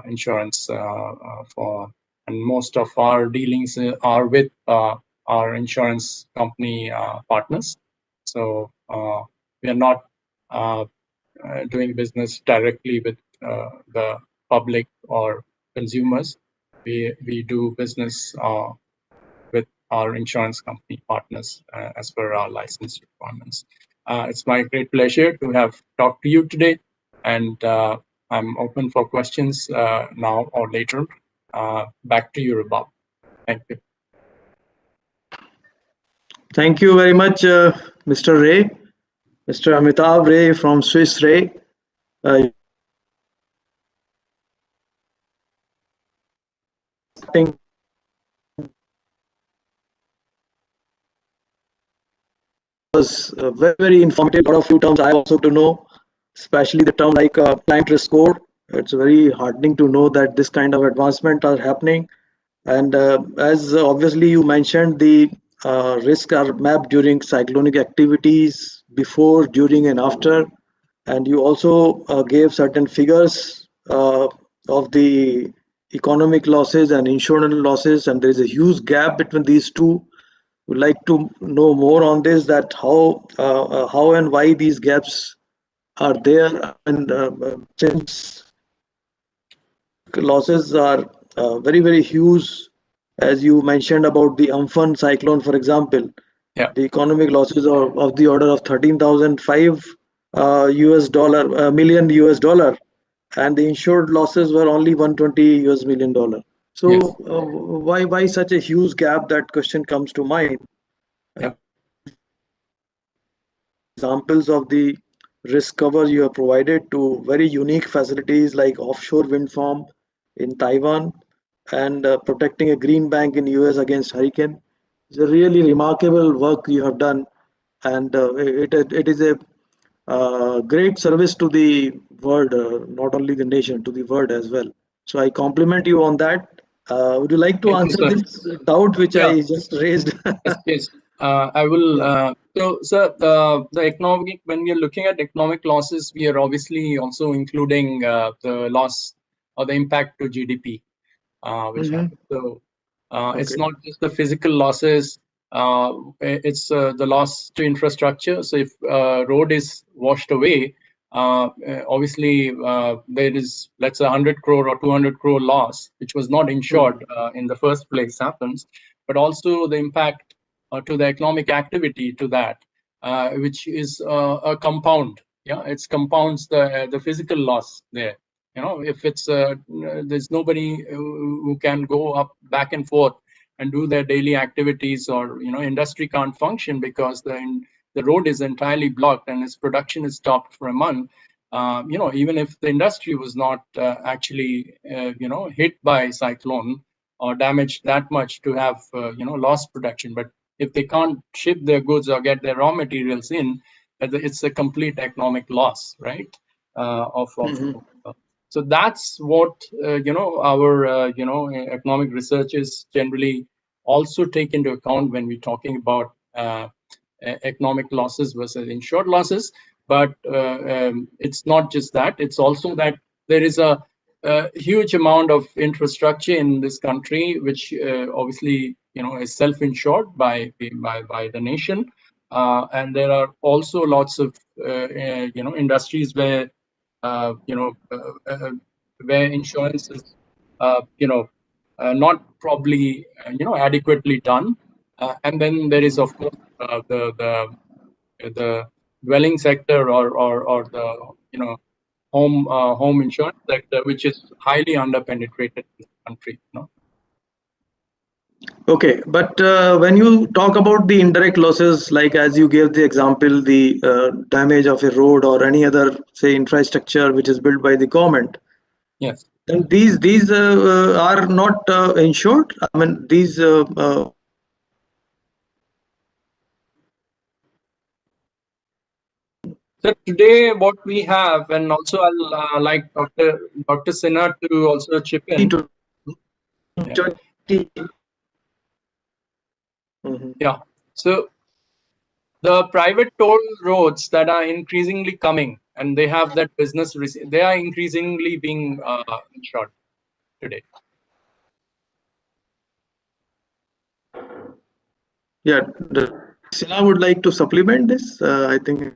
S12: insurance and most of our dealings are with our insurance company partners. So we are not doing business directly with the public or consumers. We do business with our insurance company partners as per our license requirements. It's my great pleasure to have talked to you today, and I'm open for questions now or later. Back to you, Rubab. Thank you.
S11: Thank you very much, Mr. Ray, Mr. Amitabh Ray from Swiss Re. Was very, very informative. A lot of few terms I also to know, especially the term like climate risk score. It's very heartening to know that this kind of advancement are happening. And as obviously you mentioned, the risks are mapped during cyclonic activities, before, during, and after. And you also gave certain figures of the economic losses and insurance losses, and there is a huge gap between these two. Would like to know more on this, that how and why these gaps are there, and since losses are very, very huge, as you mentioned about the Amphan cyclone, for example.
S12: Yeah.
S11: The economic losses are of the order of 13,005 million US dollar, and the insured losses were only 120 US million dollar. So
S12: Yes.
S11: Why such a huge gap? That question comes to mind.
S12: Yeah.
S11: Examples of the risk cover you have provided to very unique facilities like offshore wind farm in Taiwan, and protecting a green bank in US against hurricane. It's a really remarkable work you have done. and it is a great service to the world, not only the nation, to the world as well. So I compliment you on that. Would you like to
S12: Thank you,
S11: answer
S12: sir.
S11: this doubt which
S12: Yeah.
S11: I just raised?
S12: Yes, yes. I will. So, sir, the economic, when we are looking at economic losses, we are obviously also including the loss or the impact to GDP, which happens. So, it's
S11: Okay.
S12: not just the physical losses. It's the loss to infrastructure. So, if road is washed away, obviously there is, let's say, 100 crore or 200 crore loss, which was not insured in the first place, happens. But also the impact to the economic activity to that, which is a compound. Yeah, it's compounds the physical loss there. You know, if it's there's nobody who can go up back and forth and do their daily activities, or industry can't function because the road is entirely blocked and its production is stopped for a month. Even if the industry was not actually hit by cyclone or damaged that much to have lost production, but if they can't ship their goods or get their raw materials in, it's a complete economic loss, right? So that's what our economic researchers generally also take into account when we're talking about economic losses versus insured losses. But it's not just that; it's also that there is a huge amount of infrastructure in this country, which obviously is self-insured by the nation, and there are also lots of industries where where insurance is not probably adequately done, and then there is, of course, the dwelling sector, or the home insurance sector, which is highly underpenetrated in the country.
S11: Okay, but when you talk about the indirect losses, like as you gave the example, the damage of a road or any other, say, infrastructure which is built by the government,
S12: yes,
S11: then these are not insured. I mean, these.
S12: So today, what we have, and also I'll like Dr. Sinha to also chip in. Yeah. So the private toll roads that are increasingly coming, and they have that business, they are increasingly being insured today.
S11: Yeah, Sina would like to supplement this. I think.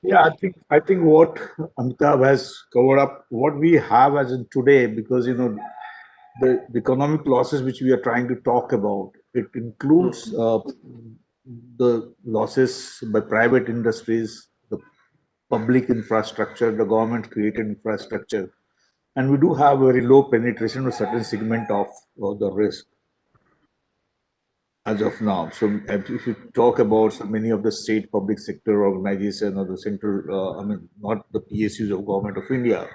S13: Yeah, I think what Amitabh has covered up, what we have as in today, because the economic losses which we are trying to talk about, it includes the losses by private industries, the public infrastructure, the government created infrastructure, and we do have very low penetration of certain segment of the risk as of now. So if you talk about so many of the state public sector organization or the central, I mean, not the PSUs of Government of India,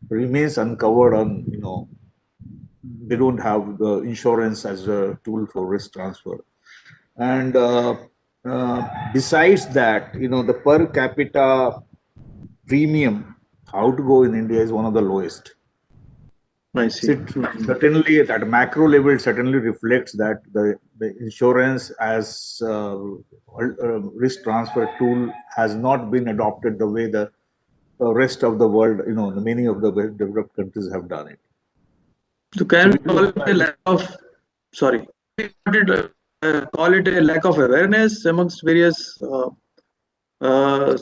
S13: remains uncovered on, they don't have the insurance as a tool for risk transfer. And besides that, the per capita premium, how to go in India is one of the lowest.
S11: I see.
S13: Certainly, at a macro level, it certainly reflects that the insurance as risk transfer tool has not been adopted the way the rest of the world, the many of the developed countries have done it.
S11: So can we call it a lack of, sorry, call it a lack of awareness amongst various,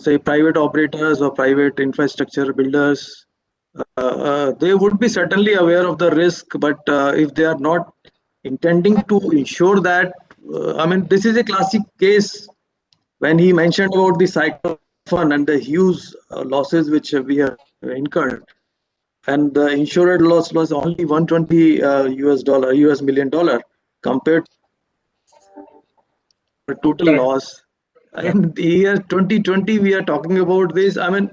S11: say, private operators or private infrastructure builders? They would be certainly aware of the risk, but if they are not intending to ensure that, I mean, this is a classic case when he mentioned about the cyclone fund and the huge losses which we have incurred, and the insured loss was only 120 US million dollar compared to total loss. In the year 2020, we are talking about this. I mean,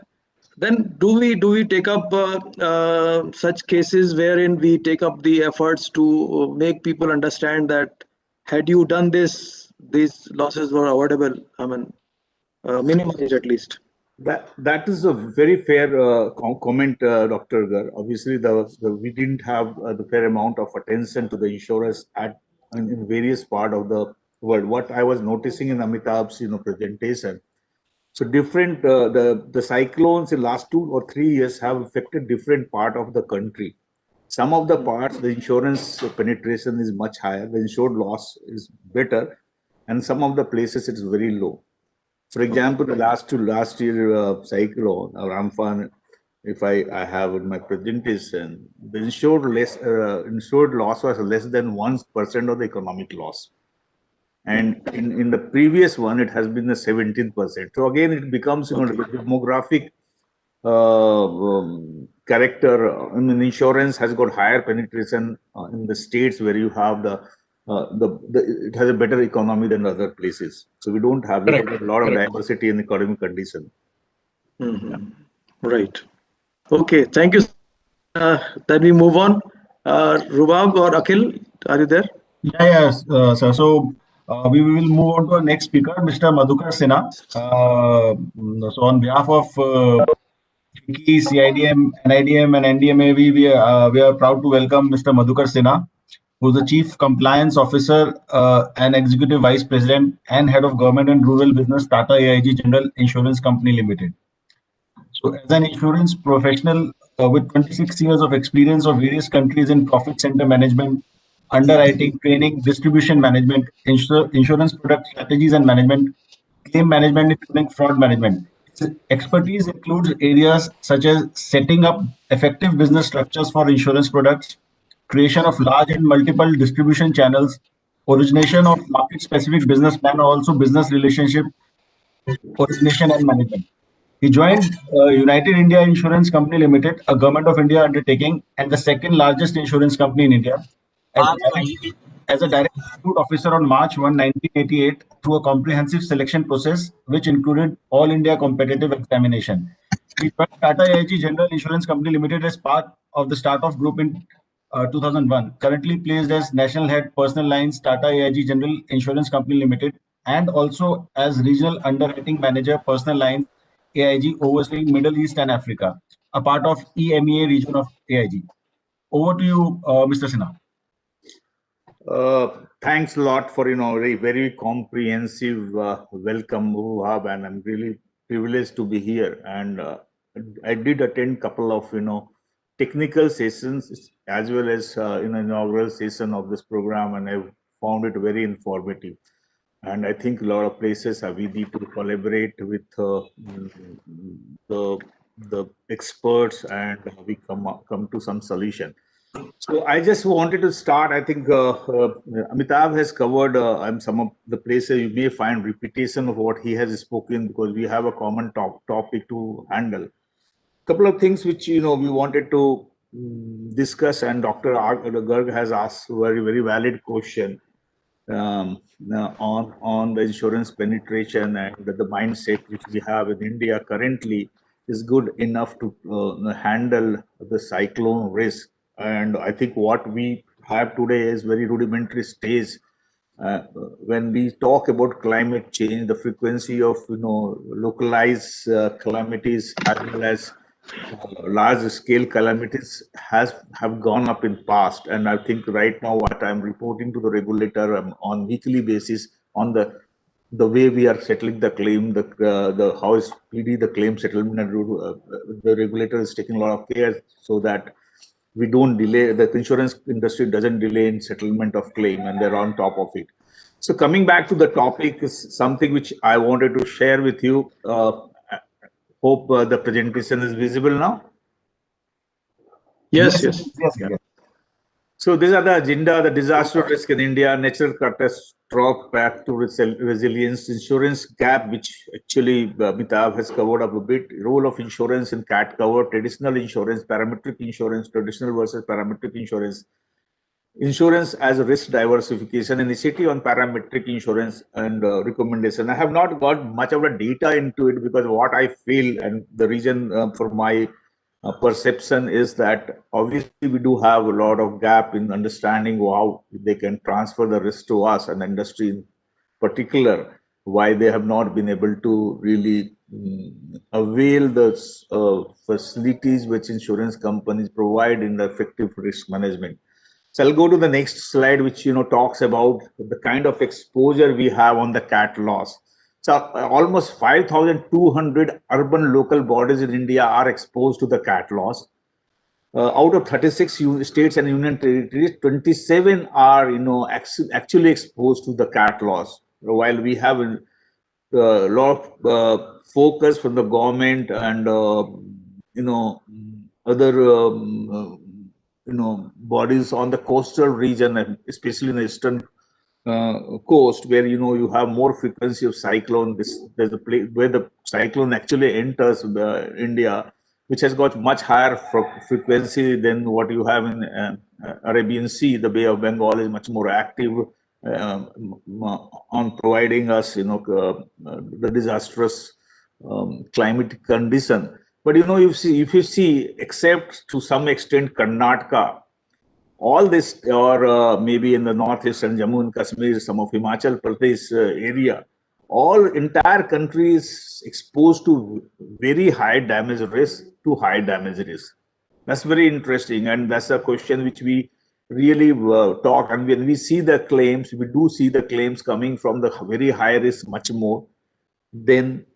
S11: then do we take up such cases wherein we take up the efforts to make people understand that had you done this, these losses were avoidable? I mean, minimize it at least.
S13: That is a very fair comment, Dr. Gar. Obviously, we didn't have the fair amount of attention to the insurers in various part of the world. What I was noticing in Amitabh's presentation, so different the cyclones in last 2 or 3 years have affected different part of the country. Some of the parts the insurance penetration is much higher, the insured loss is better, and some of the places it's very low. For example, the last year cyclone or Amphan, if I have in my presentation, the insured loss was less than 1% of the economic loss, and in the previous one it has been the 17%. So again, it becomes demographic character. I mean, insurance has got higher penetration in the states where you have it has a better economy than other places. So we don't have a lot of diversity in economic condition.
S11: Right. Okay. Thank you. Then we move on. Rubab or Akhil, are you there?
S4: Yes, sir. So we will move on to our next speaker, Mr. Madhukar Sinha. So on behalf of FICCI, CIDM, NIDM, and NDMA, we are proud to welcome Mr. Madhukar Sinha, who is the Chief Compliance Officer and Executive Vice President and Head of Government and Rural Business, Tata AIG General Insurance Company Limited. So as an insurance professional with 26 years of experience of various countries in profit center management, underwriting, training, distribution management, insurance product strategies and management, claim management, including fraud management. His expertise includes areas such as setting up effective business structures for insurance products, creation of large and multiple distribution channels, origination of market-specific business plan, also business relationship origination and management. He joined United India Insurance Company Limited, a Government of India undertaking and the second largest insurance company in India, as a direct recruit officer on March 1, 1988, through a comprehensive selection process which included all India competitive examination. He joined Tata AIG General Insurance Company Limited as part of the Start-off Group in 2001. Currently placed as National Head Personal Lines Tata AIG General Insurance Company Limited, and also as Regional Underwriting Manager Personal Lines AIG overseeing Middle East and Africa, a part of EMEA region of AIG. Over to you, Mr. Sinha.
S13: Thanks a lot for very comprehensive welcome, Ruhab, and I'm really privileged to be here. And I did attend couple of technical sessions as well as inaugural session of this program, and I found it very informative. And I think a lot of places we need to collaborate with the experts, and we come to some solution. So I just wanted to start. I think Amitabh has covered some of the places you may find repetition of what he has spoken, because we have a common topic to handle. Couple of things which we wanted to discuss, and Dr. Garg has asked a very valid question on the insurance penetration, and the mindset which we have in India currently is good enough to handle the cyclone risk. And I think what we have today is very rudimentary stage. When we talk about climate change, the frequency of localized calamities as well as large scale calamities have gone up in past. And I think right now what I'm reporting to the regulator on weekly basis on the way we are settling the claim, the how is PD the claim settlement, and the regulator is taking a lot of care so that we don't delay, the insurance industry doesn't delay in settlement of claim, and they're on top of it. So coming back to the topic is something which I wanted to share with you. Hope the presentation is visible now.
S11: Yes.
S13: Yeah. So these are the agenda: the disaster risk in India, natural catastrophe, path to resilience, insurance gap, which actually Amitabh has covered up a bit, role of insurance in CAT cover, traditional insurance, parametric insurance, traditional versus parametric insurance, insurance as a risk diversification, initiative on parametric insurance, and recommendation. I have not got much of a data into it, because what I feel, and the reason for my perception is that obviously we do have a lot of gap in understanding how they can transfer the risk to us and industry in particular. why they have not been able to really avail the facilities which insurance companies provide in the effective risk management. So I'll go to the next slide, which talks about the kind of exposure we have on the cat loss. So almost 5,200 urban local bodies in India are exposed to the cat loss. Out of 36 states and union territories, 27 are actually exposed to the cat loss. While we have a lot of focus from the government and other bodies on the coastal region, and especially in the eastern coast, where you have more frequency of cyclone. There's a place where the cyclone actually enters India, which has got much higher frequency than what you have in Arabian Sea. The Bay of Bengal is much more active on providing us, the disastrous climatic condition. But if you see, except to some extent Karnataka, all this, or maybe in the northeast and Jammu and Kashmir, some of Himachal Pradesh area, all entire country is exposed to very high damage risk to high damage risk. That's very interesting, and that's a question which we really talk. And when we see the claims, we do see the claims coming from the very high risk much more than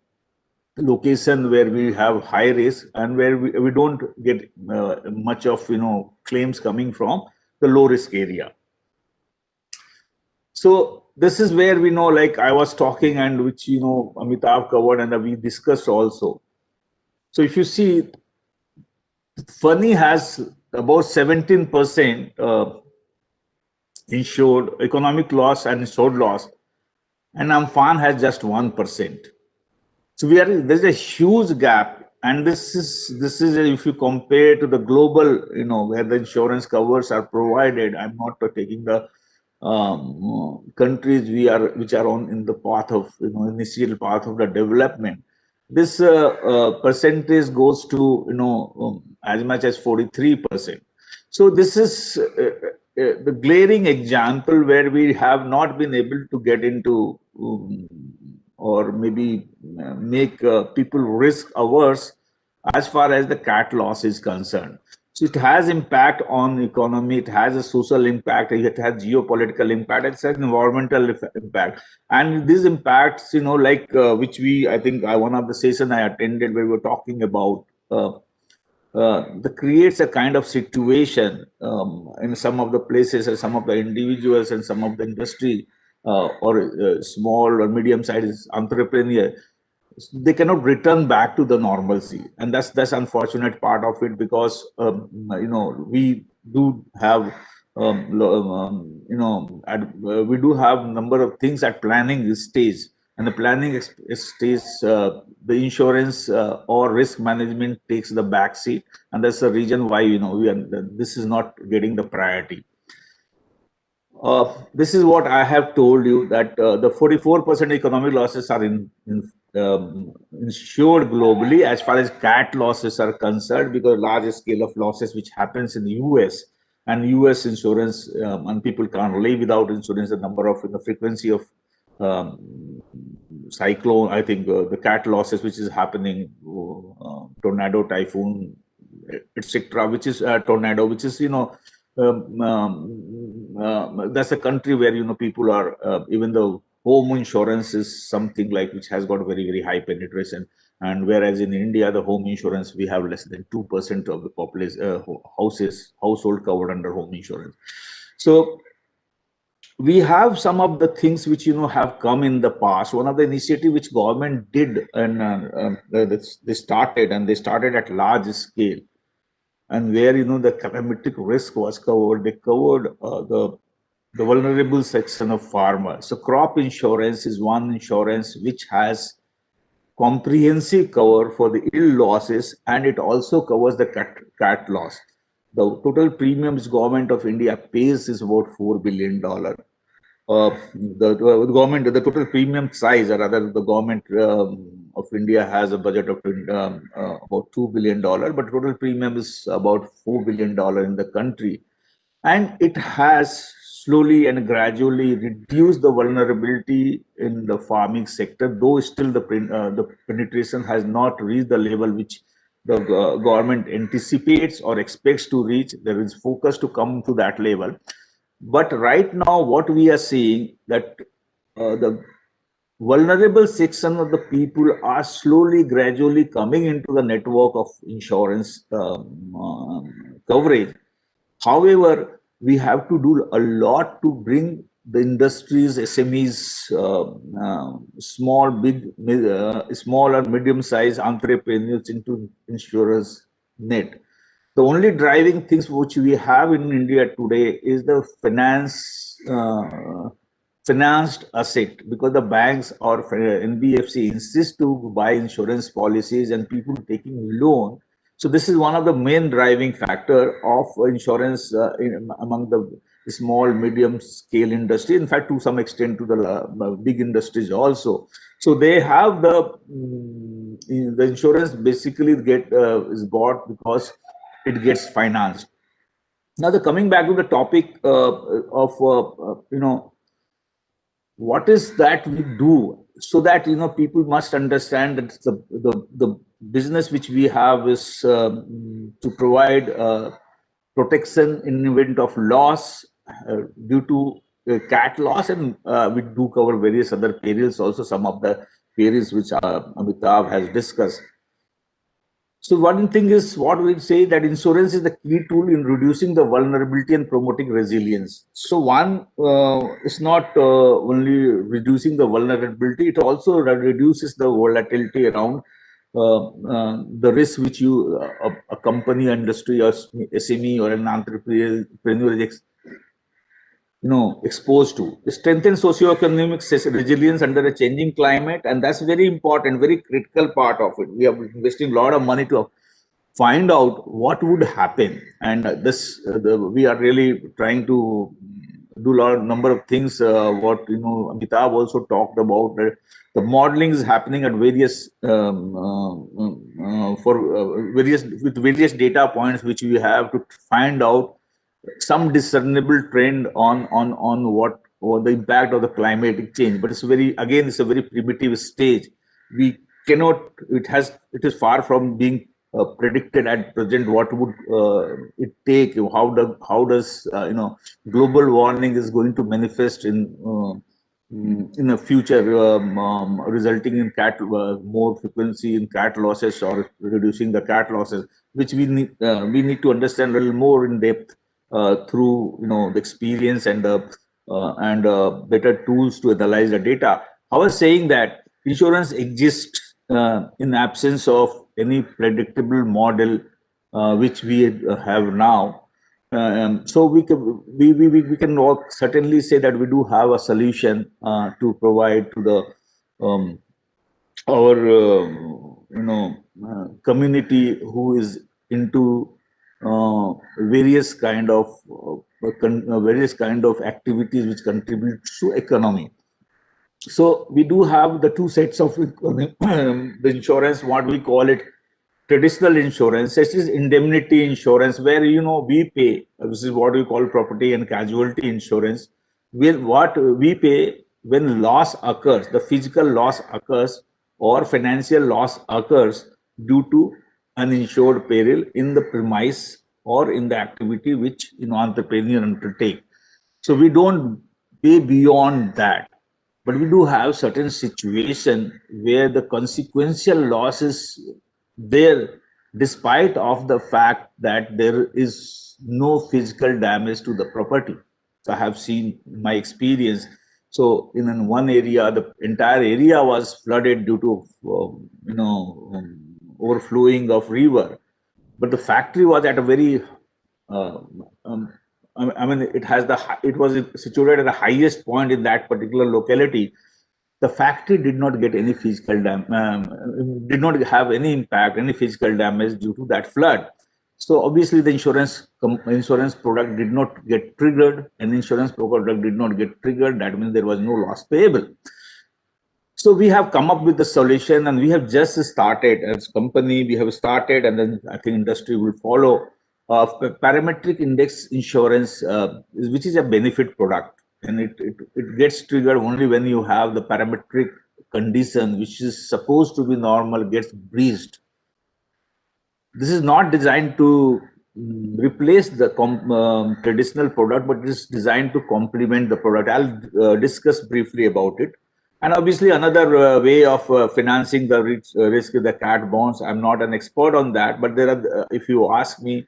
S13: location where we have high risk and where we don't get much of claims coming from the low risk area. So this is where we know, like I was talking, and which Amitabh covered and we discussed also. So if you see, Funny has about 17% insured economic loss and insured loss, and Amphan has just 1%. So there's a huge gap, and this is if you compare to the global, where the insurance covers are provided. I'm not taking the countries which are on in the path of initial path of the development. This percentage goes to as much as 43%. So this is the glaring example where we have not been able to get into or maybe make people risk averse as far as the cat loss is concerned. So it has impact on economy, it has a social impact, it has geopolitical impact, it has environmental impact. And these impacts, which I think one of the sessions I attended, we were talking about that creates a kind of situation in some of the places and some of the individuals and some of the industry or small or medium-sized entrepreneur, they cannot return back to the normalcy, and that's unfortunate part of it, because we do have we do have number of things at planning stage, and the planning stage the insurance or risk management takes the back seat, and that's the reason why this is not getting the priority. This is what I have told you, that the 44% economic losses are insured globally as far as cat losses are concerned, because large scale of losses which happens in the US, and US insurance, and people can't live without insurance. The number of the frequency of cyclone, I think the cat losses which is happening, tornado, typhoon, etc., which is tornado, which is that's a country where people are even though home insurance is something like which has got very, very high penetration, and whereas in India the home insurance we have less than 2% of the population household covered under home insurance. So we have some of the things which have come in the past. One of the initiative which government did, and they started at large scale, and where the calamitic risk was covered. They covered the vulnerable section of farmers. So crop insurance is one insurance which has comprehensive cover for the ill losses, and it also covers the cat loss. The total premiums government of India pays is about $4 billion. The government, the total premium size, or rather the government of India has a budget of about $2 billion, but total premium is about $4 billion in the country. And it has slowly and gradually reduce the vulnerability in the farming sector, though still the penetration has not reached the level which the government anticipates or expects to reach. There is focus to come to that level. But right now, what we are seeing that the vulnerable section of the people are slowly, gradually coming into the network of insurance coverage. However, we have to do a lot to bring the industries, SMEs, small or medium-sized entrepreneurs into insurance net. The only driving things which we have in India today is the financed asset, because the banks or NBFC insist to buy insurance policies and people taking loan. So this is one of the main driving factor of insurance among the small, medium scale industry. In fact, to some extent to the big industries also. So they have the insurance basically is bought because it gets financed. Now, coming back to the topic of what is that we do, so that people must understand that the business which we have is to provide protection in event of loss due to cat loss, and we do cover various other perils also, some of the perils which Amitabh has discussed. So one thing is what we say, that insurance is the key tool in reducing the vulnerability and promoting resilience. So one is not only reducing the vulnerability, it also reduces the volatility around the risk which a company, industry, or SME or an entrepreneur is exposed to. Strengthen socioeconomic resilience under a changing climate, and that's very important, very critical part of it. We are investing a lot of money to find out what would happen, and we are really trying to do a number of things. What Amitabh also talked about, the modeling is happening at various with various data points which we have to find out some discernible trend on what the impact of the climatic change. But it's it's a very primitive stage. We cannot, it is far from being predicted at present what would it take, how does global warming is going to manifest in the future, resulting in more frequency in cat losses or reducing the cat losses, which we need to understand a little more in depth through the experience and better tools to analyze the data. I was saying that insurance exists in absence of any predictable model which we have now. So we can certainly say that we do have a solution to provide to the our community who is into various kind of activities which contribute to economy. So we do have the two sets of the insurance, what we call it traditional insurance. This is indemnity insurance, where we pay. This is what we call property and casualty insurance. What we pay when loss occurs, the physical loss occurs or financial loss occurs due to uninsured peril in the premise or in the activity which entrepreneur undertake. So we don't pay beyond that, but we do have certain situation where the consequential loss is there, despite of the fact that there is no physical damage to the property. So I have seen my experience. So in one area, the entire area was flooded due to overflowing of river, but the factory was at a very I mean, it was situated at the highest point in that particular locality. The factory did not get any physical did not have any impact, any physical damage due to that flood. So obviously the insurance product did not get triggered, and insurance product did not get triggered. That means there was no loss payable. So we have come up with the solution, and we have just started as company. We have started, and then I think industry will follow parametric index insurance, which is a benefit product, and it gets triggered only when you have the parametric condition, which is supposed to be normal, gets breached. This is not designed to replace the traditional product, but it is designed to complement the product. I'll discuss briefly about it. And obviously, another way of financing the risk is the cat bonds. I'm not an expert on that, but there are. If you ask me,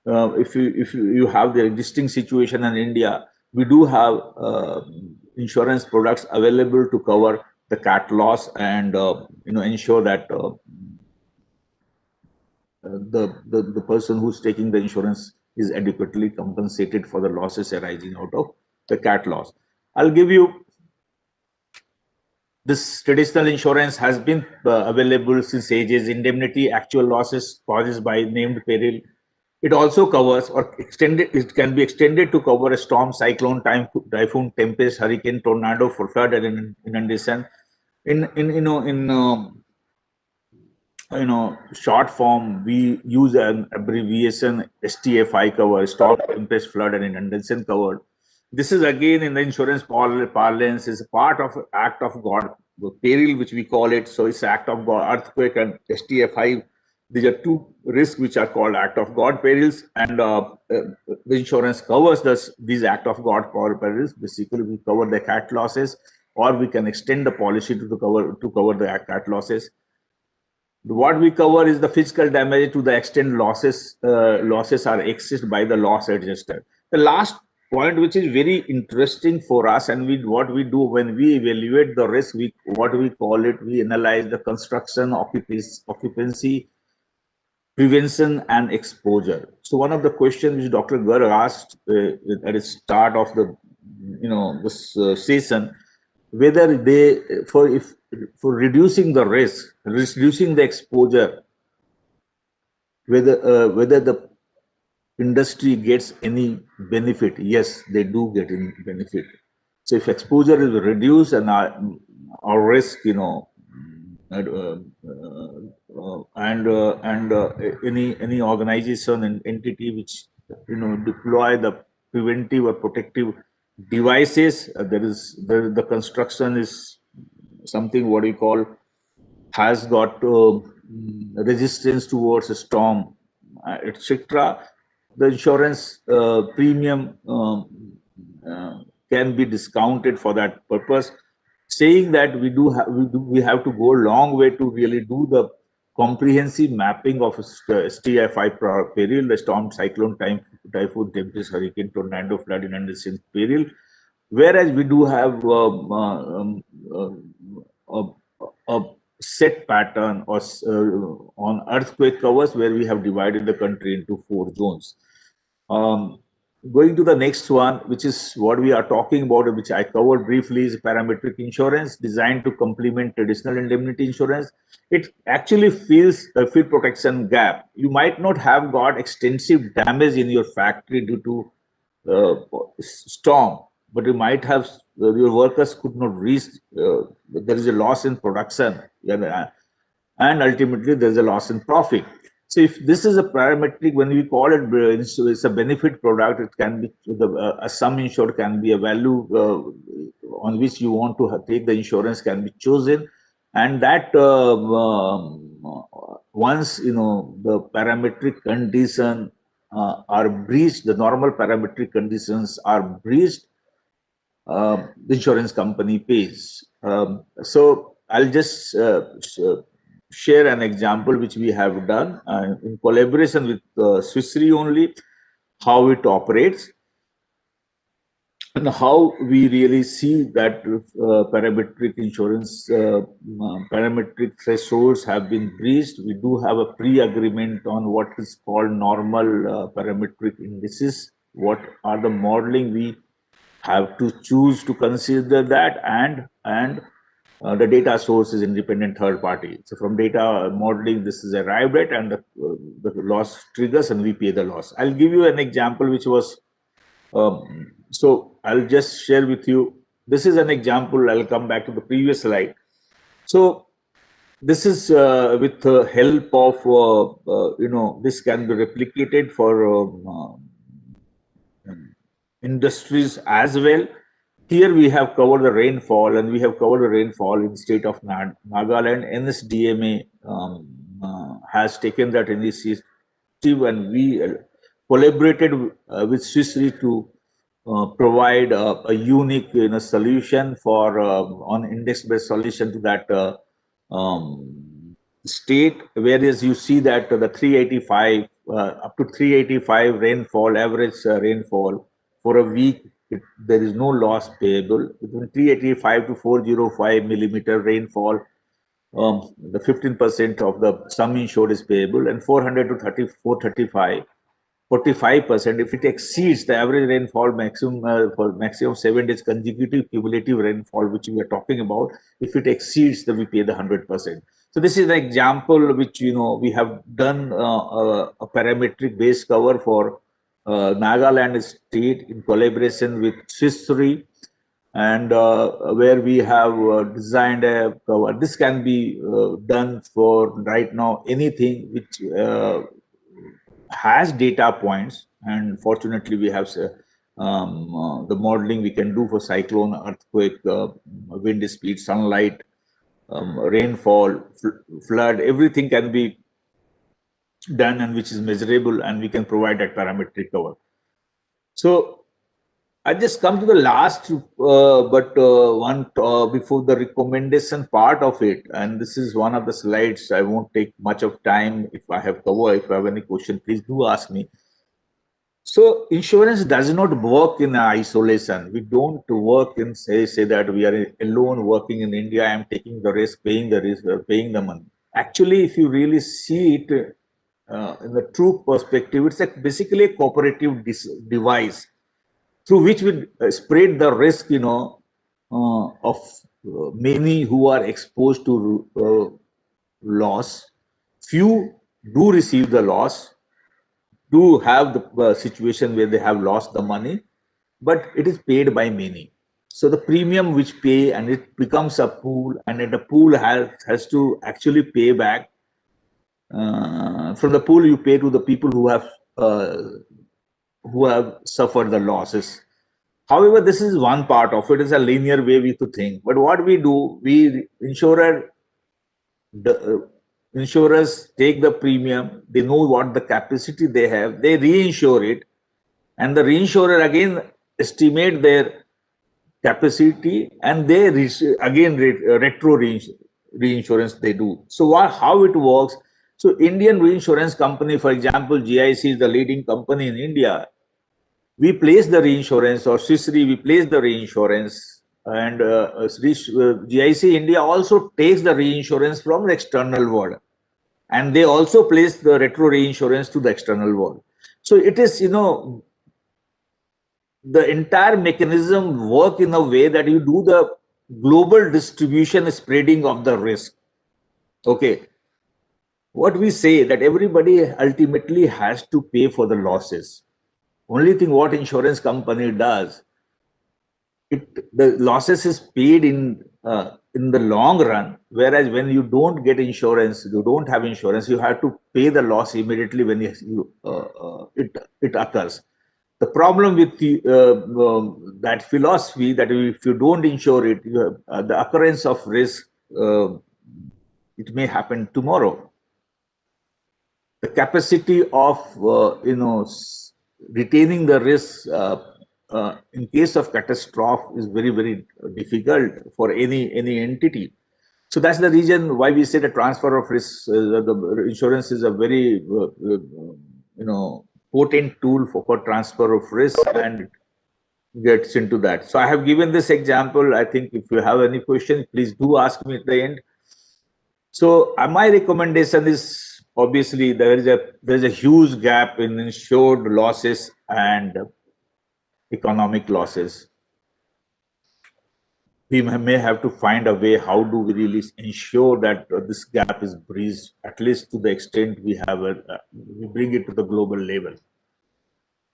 S13: if you have the existing situation in India, we do have insurance products available to cover the cat loss and ensure that the person who's taking the insurance is adequately compensated for the losses arising out of the cat loss. I'll give you this. Traditional insurance has been available since ages. Indemnity, actual losses caused by named peril. It also covers or extended. It can be extended to cover a storm, cyclone, typhoon, tempest, hurricane, tornado, for flood and inundation. Short form, we use an abbreviation STFI cover, storm, tempest, flood, and inundation cover. This is again in the insurance parlance is a part of act of God, peril, which we call it. So it's act of God, earthquake and STFI. These are two risks which are called act of God perils, and the insurance covers these act of God perils. Basically, we cover the cat losses, or we can extend the policy to cover the cat losses. What we cover is the physical damage to the extent losses are excessed by the loss adjuster. The last point, which is very interesting for us, and what we do when we evaluate the risk, we analyze the construction, occupancy, prevention, and exposure. So one of the questions which Dr. Garg asked at the start of this session, whether they for reducing the risk, reducing the exposure, whether the industry gets any benefit. Yes, they do get any benefit. So if exposure is reduced and our risk, any organization and entity which deploy the preventive or protective devices, the construction is something what we call has got resistance towards a storm, etc. The insurance premium can be discounted for that purpose. Saying that we have to go a long way to really do the comprehensive mapping of STFI peril, the storm, cyclone, typhoon, tempest, hurricane, tornado, flood, inundation peril. Whereas we do have a set pattern or on earthquake covers where we have divided the country into 4 zones. Going to the next one, which is what we are talking about, which I covered briefly, is parametric insurance designed to complement traditional indemnity insurance. It actually fills a field protection gap. You might not have got extensive damage in your factory due to storm, but you might have your workers could not reach. There is a loss in production, and ultimately there is a loss in profit. So if this is a parametric, when we call it, it's a benefit product. It can be a sum insured can be a value on which you want to take the insurance can be chosen, and that once the parametric condition are breached, the normal parametric conditions are breached, the insurance company pays. So I'll just share an example which we have done in collaboration with Swiss Re only, how it operates and how we really see that parametric insurance, parametric thresholds have been breached. We do have a pre-agreement on what is called normal parametric indices. What are the modeling we have to choose to consider that, and the data source is independent third party. So from data modeling, this is arrived at, and the loss triggers, and we pay the loss. I'll give you an example which was, so I'll just share with you. This is an example. I'll come back to the previous slide. So this is with the help of this can be replicated for industries as well. Here we have covered the rainfall, and we have covered the rainfall in state of Nagaland. NSDMA has taken that initiative, and we collaborated with Swiss Re to provide a unique solution for on index-based solution to that state. Whereas you see that the 385 up to 385 rainfall, average rainfall for a week, there is no loss payable. Between 385 to 405 millimeter rainfall, the 15% of the sum insured is payable, and 400 to 435, 45%. If it exceeds the average rainfall maximum for maximum 7 days consecutive cumulative rainfall, which we are talking about, if it exceeds, then we pay the 100%. So this is an example which we have done a parametric base cover for Nagaland state in collaboration with Swiss Re, and where we have designed a cover. This can be done for right now anything which has data points, and fortunately we have the modeling we can do for cyclone, earthquake, wind speed, sunlight, rainfall, flood, everything can be done and which is measurable, and we can provide that parametric cover. So I just come to the last, one before the recommendation part of it, and this is one of the slides. I won't take much of time. If I have cover, if you have any question, please do ask me. So insurance does not work in isolation. We don't work in say that we are alone working in India. I am taking the risk, paying the risk, paying the money. Actually, if you really see it in the true perspective, it's basically a cooperative device through which we spread the risk, of many who are exposed to loss. Few do receive the loss, do have the situation where they have lost the money, but it is paid by many. So the premium which pay, and it becomes a pool, and the pool has to actually pay back. From the pool, you pay to the people who have suffered the losses. However, this is one part of it. Is a linear way we to think. But what we do, insurers take the premium. They know what the capacity they have. They reinsure it, and the reinsurer again estimate their capacity, and they again retro reinsurance they do. So how it works? So Indian reinsurance company, for example, GIC is the leading company in India. We place the reinsurance, or Swiss Re, we place the reinsurance, and GIC India also takes the reinsurance from the external world, and they also place the retro reinsurance to the external world. So it is, the entire mechanism work in a way that you do the global distribution spreading of the risk. Okay. What we say that everybody ultimately has to pay for the losses. Only thing what insurance company does, the losses is paid in the long run, whereas when you don't get insurance, you don't have insurance, you have to pay the loss immediately when it occurs. The problem with that philosophy, that if you don't insure it, the occurrence of risk, it may happen tomorrow. The capacity of retaining the risk in case of catastrophe is very, very difficult for any entity. So that's the reason why we say the transfer of risk, the insurance is a very potent tool for transfer of risk, and gets into that. So I have given this example. I think if you have any questions, please do ask me at the end. So my recommendation is, obviously there's a huge gap in insured losses and economic losses. We may have to find a way, how do we really ensure that this gap is bridged, at least to the extent we have we bring it to the global level.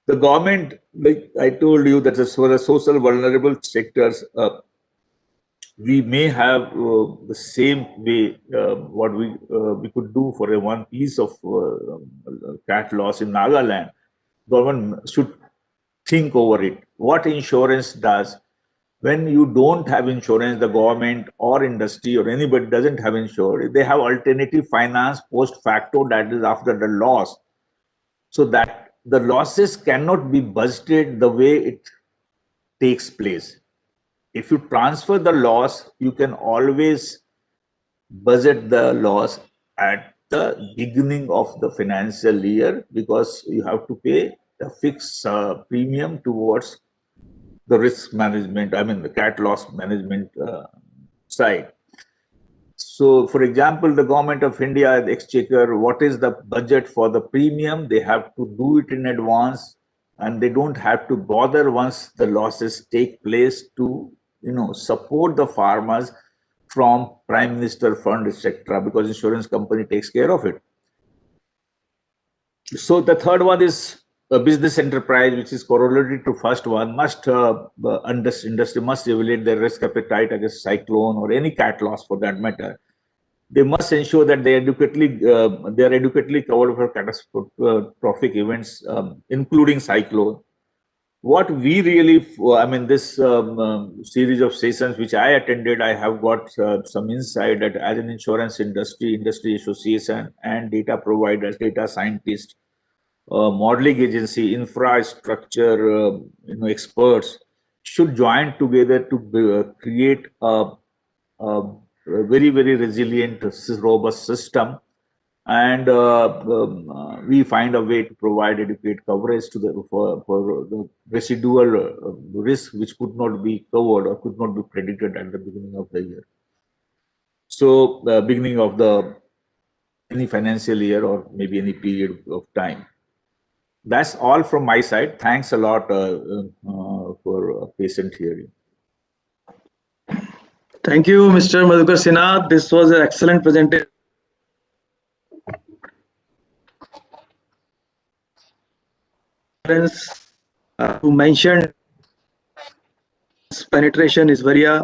S13: The government, like I told you, that is for the social vulnerable sectors, we may have the same way what we could do for a one piece of cat loss in Nagaland. Government should think over it. What insurance does when you don't have insurance, the government or industry or anybody doesn't have insurance, they have alternative finance post facto, that is after the loss, so that the losses cannot be budgeted the way it takes place. If you transfer the loss, you can always budget the loss at the beginning of the financial year, because you have to pay a fixed premium towards the risk management, I mean the cat loss management side. So, for example, the government of India, the exchequer, what is the budget for the premium? They have to do it in advance, and they don't have to bother once the losses take place to, support the farmers from Prime Minister Fund, etc., because insurance company takes care of it. So the third one is a business enterprise, which is corollary to first one, must industry must evaluate their risk appetite against cyclone or any cat loss for that matter. They must ensure that they are adequately covered for catastrophic events, including cyclone. What we really, I mean, this series of sessions which I attended, I have got some insight that as an insurance industry association, and data providers, data scientists, modeling agency, infrastructure, experts should join together to create a very, very resilient, robust system, and we find a way to provide adequate coverage to for the residual risk which could not be covered or could not be predicted at the beginning of the year. So, beginning of any financial year or maybe any period of time. That's all from my side. Thanks a lot for patient hearing.
S11: Thank you, Mr. Madhukar Sinha. This was an excellent presentation. Who mentioned penetration is very high,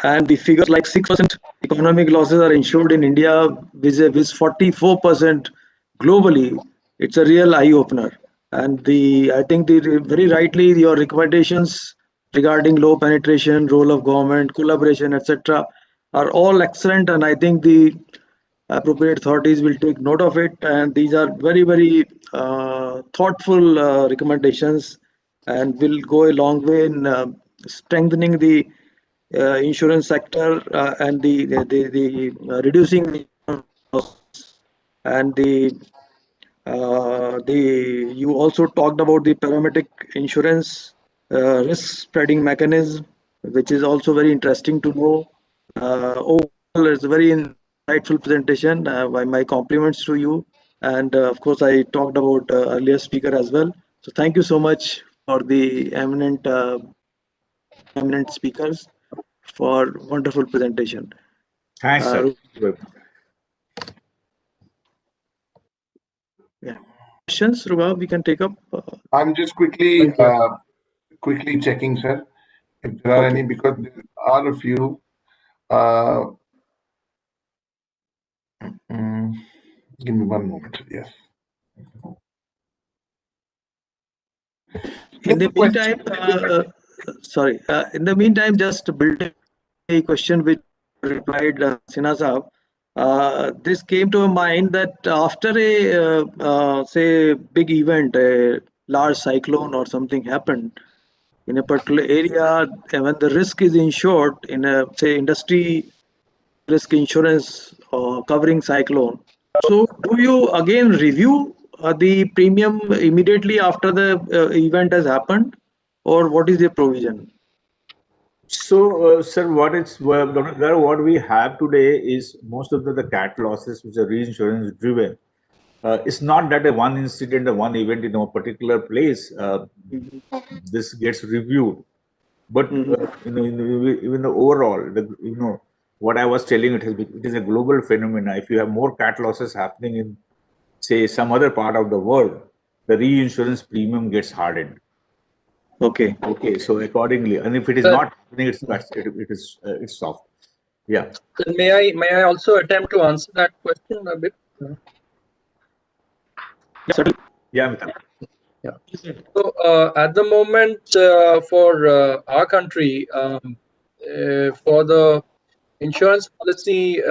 S11: and the figures like 6% economic losses are insured in India with 44% globally. It's a real eye opener. And I think very rightly your recommendations regarding low penetration, role of government, collaboration, etc., are all excellent. And I think the appropriate authorities will take note of it. And these are very, very thoughtful recommendations, and will go a long way in strengthening the insurance sector and the reducing the and you also talked about the parametric insurance risk spreading mechanism, which is also very interesting to know. Overall, it's a very insightful presentation. My compliments to you, and of course, I talked about earlier speaker as well. So thank you so much for the eminent speakers for wonderful presentation.
S13: Thanks, sir.
S11: Yeah. Questions, Rubab, we can take up.
S1: I'm just quickly checking, sir, if there are any, because there are a few. Give me one moment. Yes.
S11: In the meantime, in the meantime, just building a question which replied Sinha Saab. This came to mind that after a say big event, a large cyclone or something happened in a particular area, when the risk is insured in a say industry risk insurance covering cyclone, so do you again review the premium immediately after the event has happened, or what is the provision?
S13: So, sir, what we have today is most of the cat losses which are reinsurance driven. It's not that a one incident or one event in a particular place this gets reviewed, but even the overall, what I was telling, it is a global phenomena. If you have more cat losses happening in, say, some other part of the world, the reinsurance premium gets hardened.
S11: Okay.
S13: So accordingly, and if it is not happening, it's soft. Yeah.
S12: So may I also attempt to answer that question a bit?
S13: Yeah, Amitabh.
S12: Yeah. So at the moment, for our country, for the insurance policy,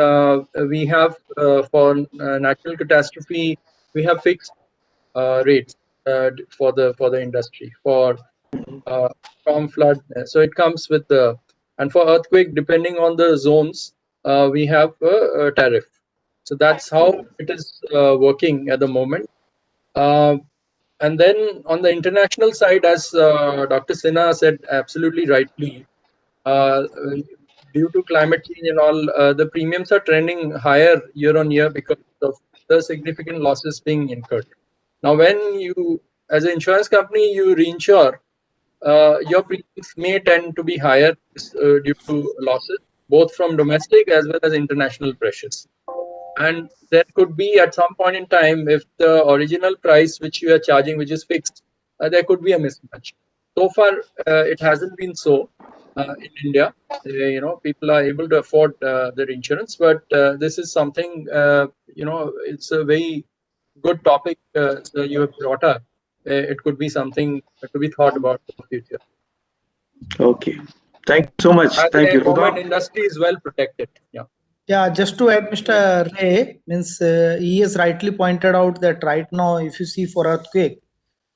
S12: we have for natural catastrophe, we have fixed rates for the industry for from flood. So it comes with the, and for earthquake, depending on the zones, we have a tariff. So that's how it is working at the moment. And then on the international side, as Dr. Sinha said absolutely rightly, uh, due to climate change and all, the premiums are trending higher year on year because of the significant losses being incurred. Now, when you, as an insurance company, you reinsure, your premiums may tend to be higher due to losses, both from domestic as well as international pressures. And there could be at some point in time, if the original price which you are charging, which is fixed, there could be a mismatch. So far, it hasn't been so in India. People are able to afford their insurance, but this is something, it's a very good topic that you have brought up. It could be something to be thought about in the future.
S11: Okay. Thank you so much.
S12: At
S11: Thank
S12: the
S11: you.
S12: moment,
S11: Rudolph?
S12: industry is well protected. Yeah.
S14: Yeah, just to add, Mr. Ray, means he has rightly pointed out that right now, if you see for earthquake,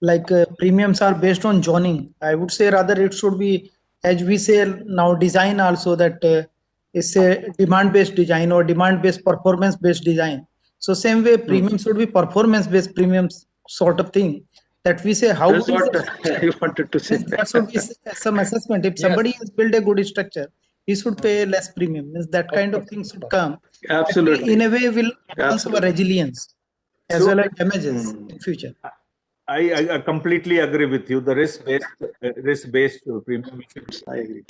S14: like premiums are based on zoning. I would say rather it should be, as we say now, design also, that it's a demand-based design or demand-based performance-based design. So same way, premium should be performance-based premiums sort of thing. That we say how
S11: That's
S14: good is
S11: what
S14: the structure.
S11: I wanted to say.
S14: That should be some assessment. If somebody has built a good structure, he should pay less premium. Means that kind of thing should come. Actually, in
S11: Absolutely.
S14: a way, will enhance our resilience as
S13: So,
S14: well as damages in future.
S13: I completely agree with you. The risk-based premium.
S11: I agree.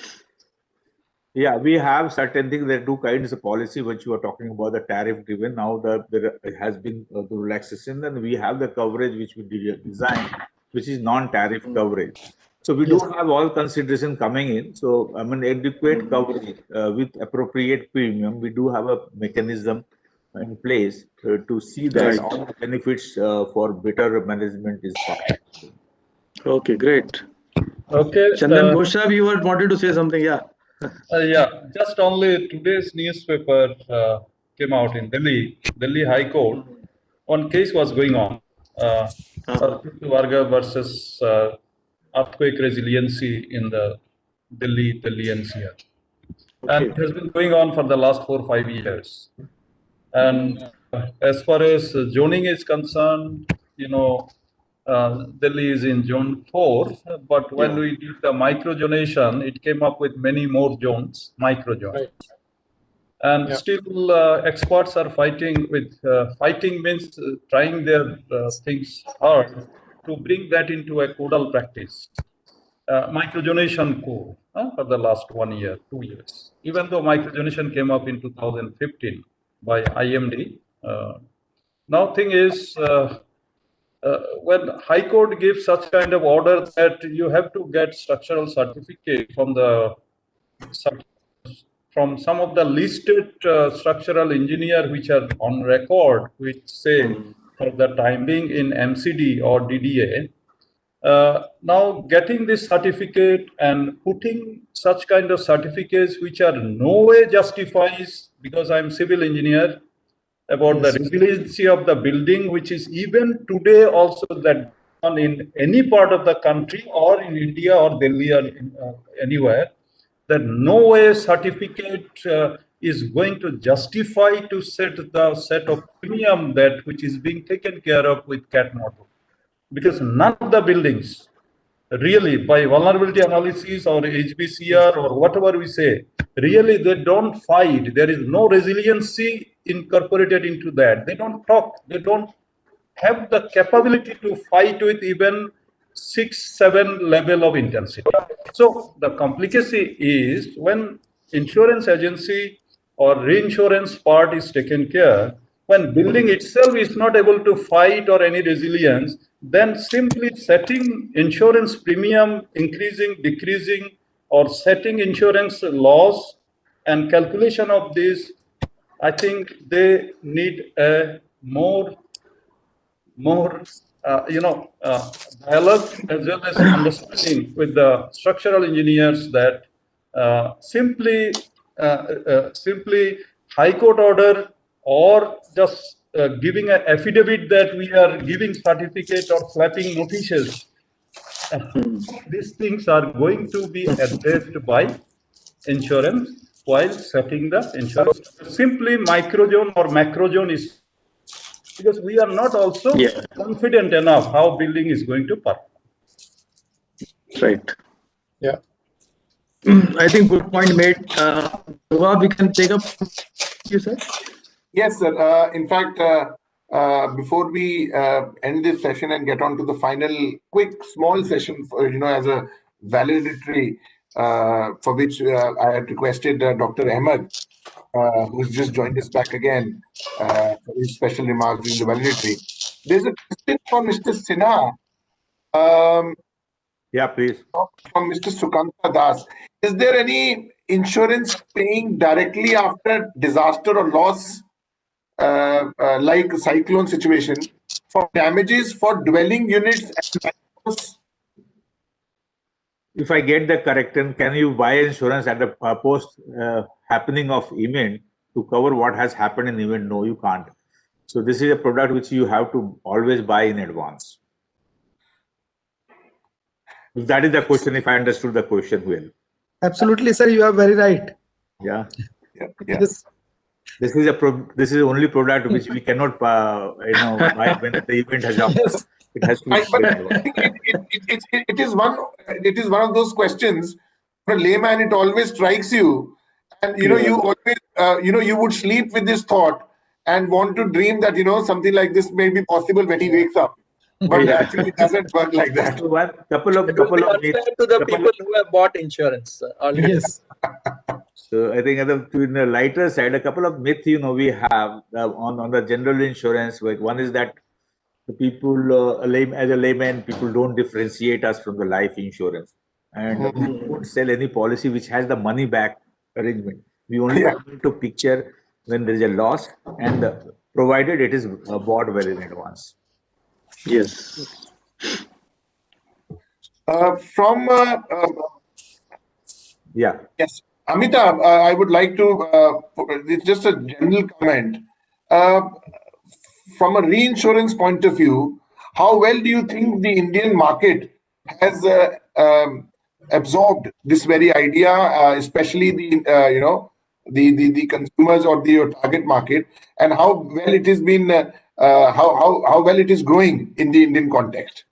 S13: Yeah, we have certain things. There are two kinds of policy which you are talking about, the tariff driven. Now there has been the relaxation, and we have the coverage which we design, which is non-tariff coverage. So we do have all consideration coming in. So I mean, adequate coverage with appropriate premium. We do have a mechanism in place to see that
S11: Right.
S13: all the benefits for better management is possible.
S11: Okay, great.
S6: Okay.
S11: Chandan Ghosh, you wanted to say something? Yeah.
S6: Yeah, just only today's newspaper came out in Delhi. Delhi High Court. One case was going on. Varga versus earthquake resiliency in the Delhi NCR. And it has been going on for the last 4 or 5 years. And as far as zoning is concerned, Delhi is in zone 4, but when we did the micro-zonation, it came up with many more zones, micro-zones.
S12: Right.
S6: And still experts are fighting fighting means trying their things hard to bring that into a codal practice. Micro-zonation code for the last 1 year, 2 years. Even though micro-zonation came up in 2015 by IMD. Now thing is, when High Court gives such kind of order that you have to get structural certificate from some of the listed structural engineer which are on record, which say for the time being in MCD or DDA, now getting this certificate and putting such kind of certificates which are no way justifies, because I'm civil engineer, about the resiliency of the building, which is even today also that done in any part of the country or in India or Delhi or anywhere, that no way certificate is going to justify to set the set of premium that which is being taken care of with CAT model. Because none of the buildings really, by vulnerability analysis or HBCR or whatever we say, really they don't fight. There is no resiliency incorporated into that. They don't talk. They don't have the capability to fight with even 6, 7 level of intensity. So the complicacy is when insurance agency or reinsurance part is taken care, when building itself is not able to fight or any resilience, then simply setting insurance premium increasing, decreasing, or setting insurance laws and calculation of this, I think they need a more dialogue as well as understanding with the structural engineers that simply high court order or just giving an affidavit that we are giving certificate or slapping notices. These things are going to be addressed by insurance while setting the insurance. Simply microzone or macrozone is because we are not also confident enough how building is going to perform.
S11: Right.
S12: Yeah.
S11: I think good point made. We can take up. You said.
S1: Yes, sir. In fact, before we end this session and get on to the final quick small session, for, as a validatory for which I had requested Dr. Ahmed, who's just joined us back again for his special remarks during the validatory. There's a question from Mr. Sinha.
S13: Yeah, please.
S1: From Mr. Sukanta Das. Is there any insurance paying directly after disaster or loss, like a cyclone situation, for damages for dwelling units and house?
S13: If I get the correct, then can you buy insurance at the post happening of event to cover what has happened in event? No, you can't. So this is a product which you have to always buy in advance. If that is the question, if I understood the question well.
S14: Absolutely, sir. You are very right.
S13: Yeah.
S14: Yes.
S13: This is the only product which we cannot buy when the event has happened.
S14: Yes.
S13: It has to be.
S1: It is one of those questions for a layman. It always strikes you, and you always you would sleep with this thought and want to dream that something like this may be possible when he wakes up. But actually, it doesn't work like that.
S13: So one couple of
S12: It will be unfair to the people who have bought insurance.
S14: Yes.
S13: So I think in the lighter side, a couple of myths we have on the general insurance. Like one is that the people, as a layman, people don't differentiate us from the life insurance, and we don't sell any policy which has the money back arrangement. We only come into picture when there is a loss, and provided it is bought well in advance.
S11: Yes.
S1: Yes, Amitabh, I would like to, it's just a general comment. From a reinsurance point of view, how well do you think the Indian market has absorbed this very idea, especially the consumers or the target market, and how well it has been, how well it is growing in the Indian context,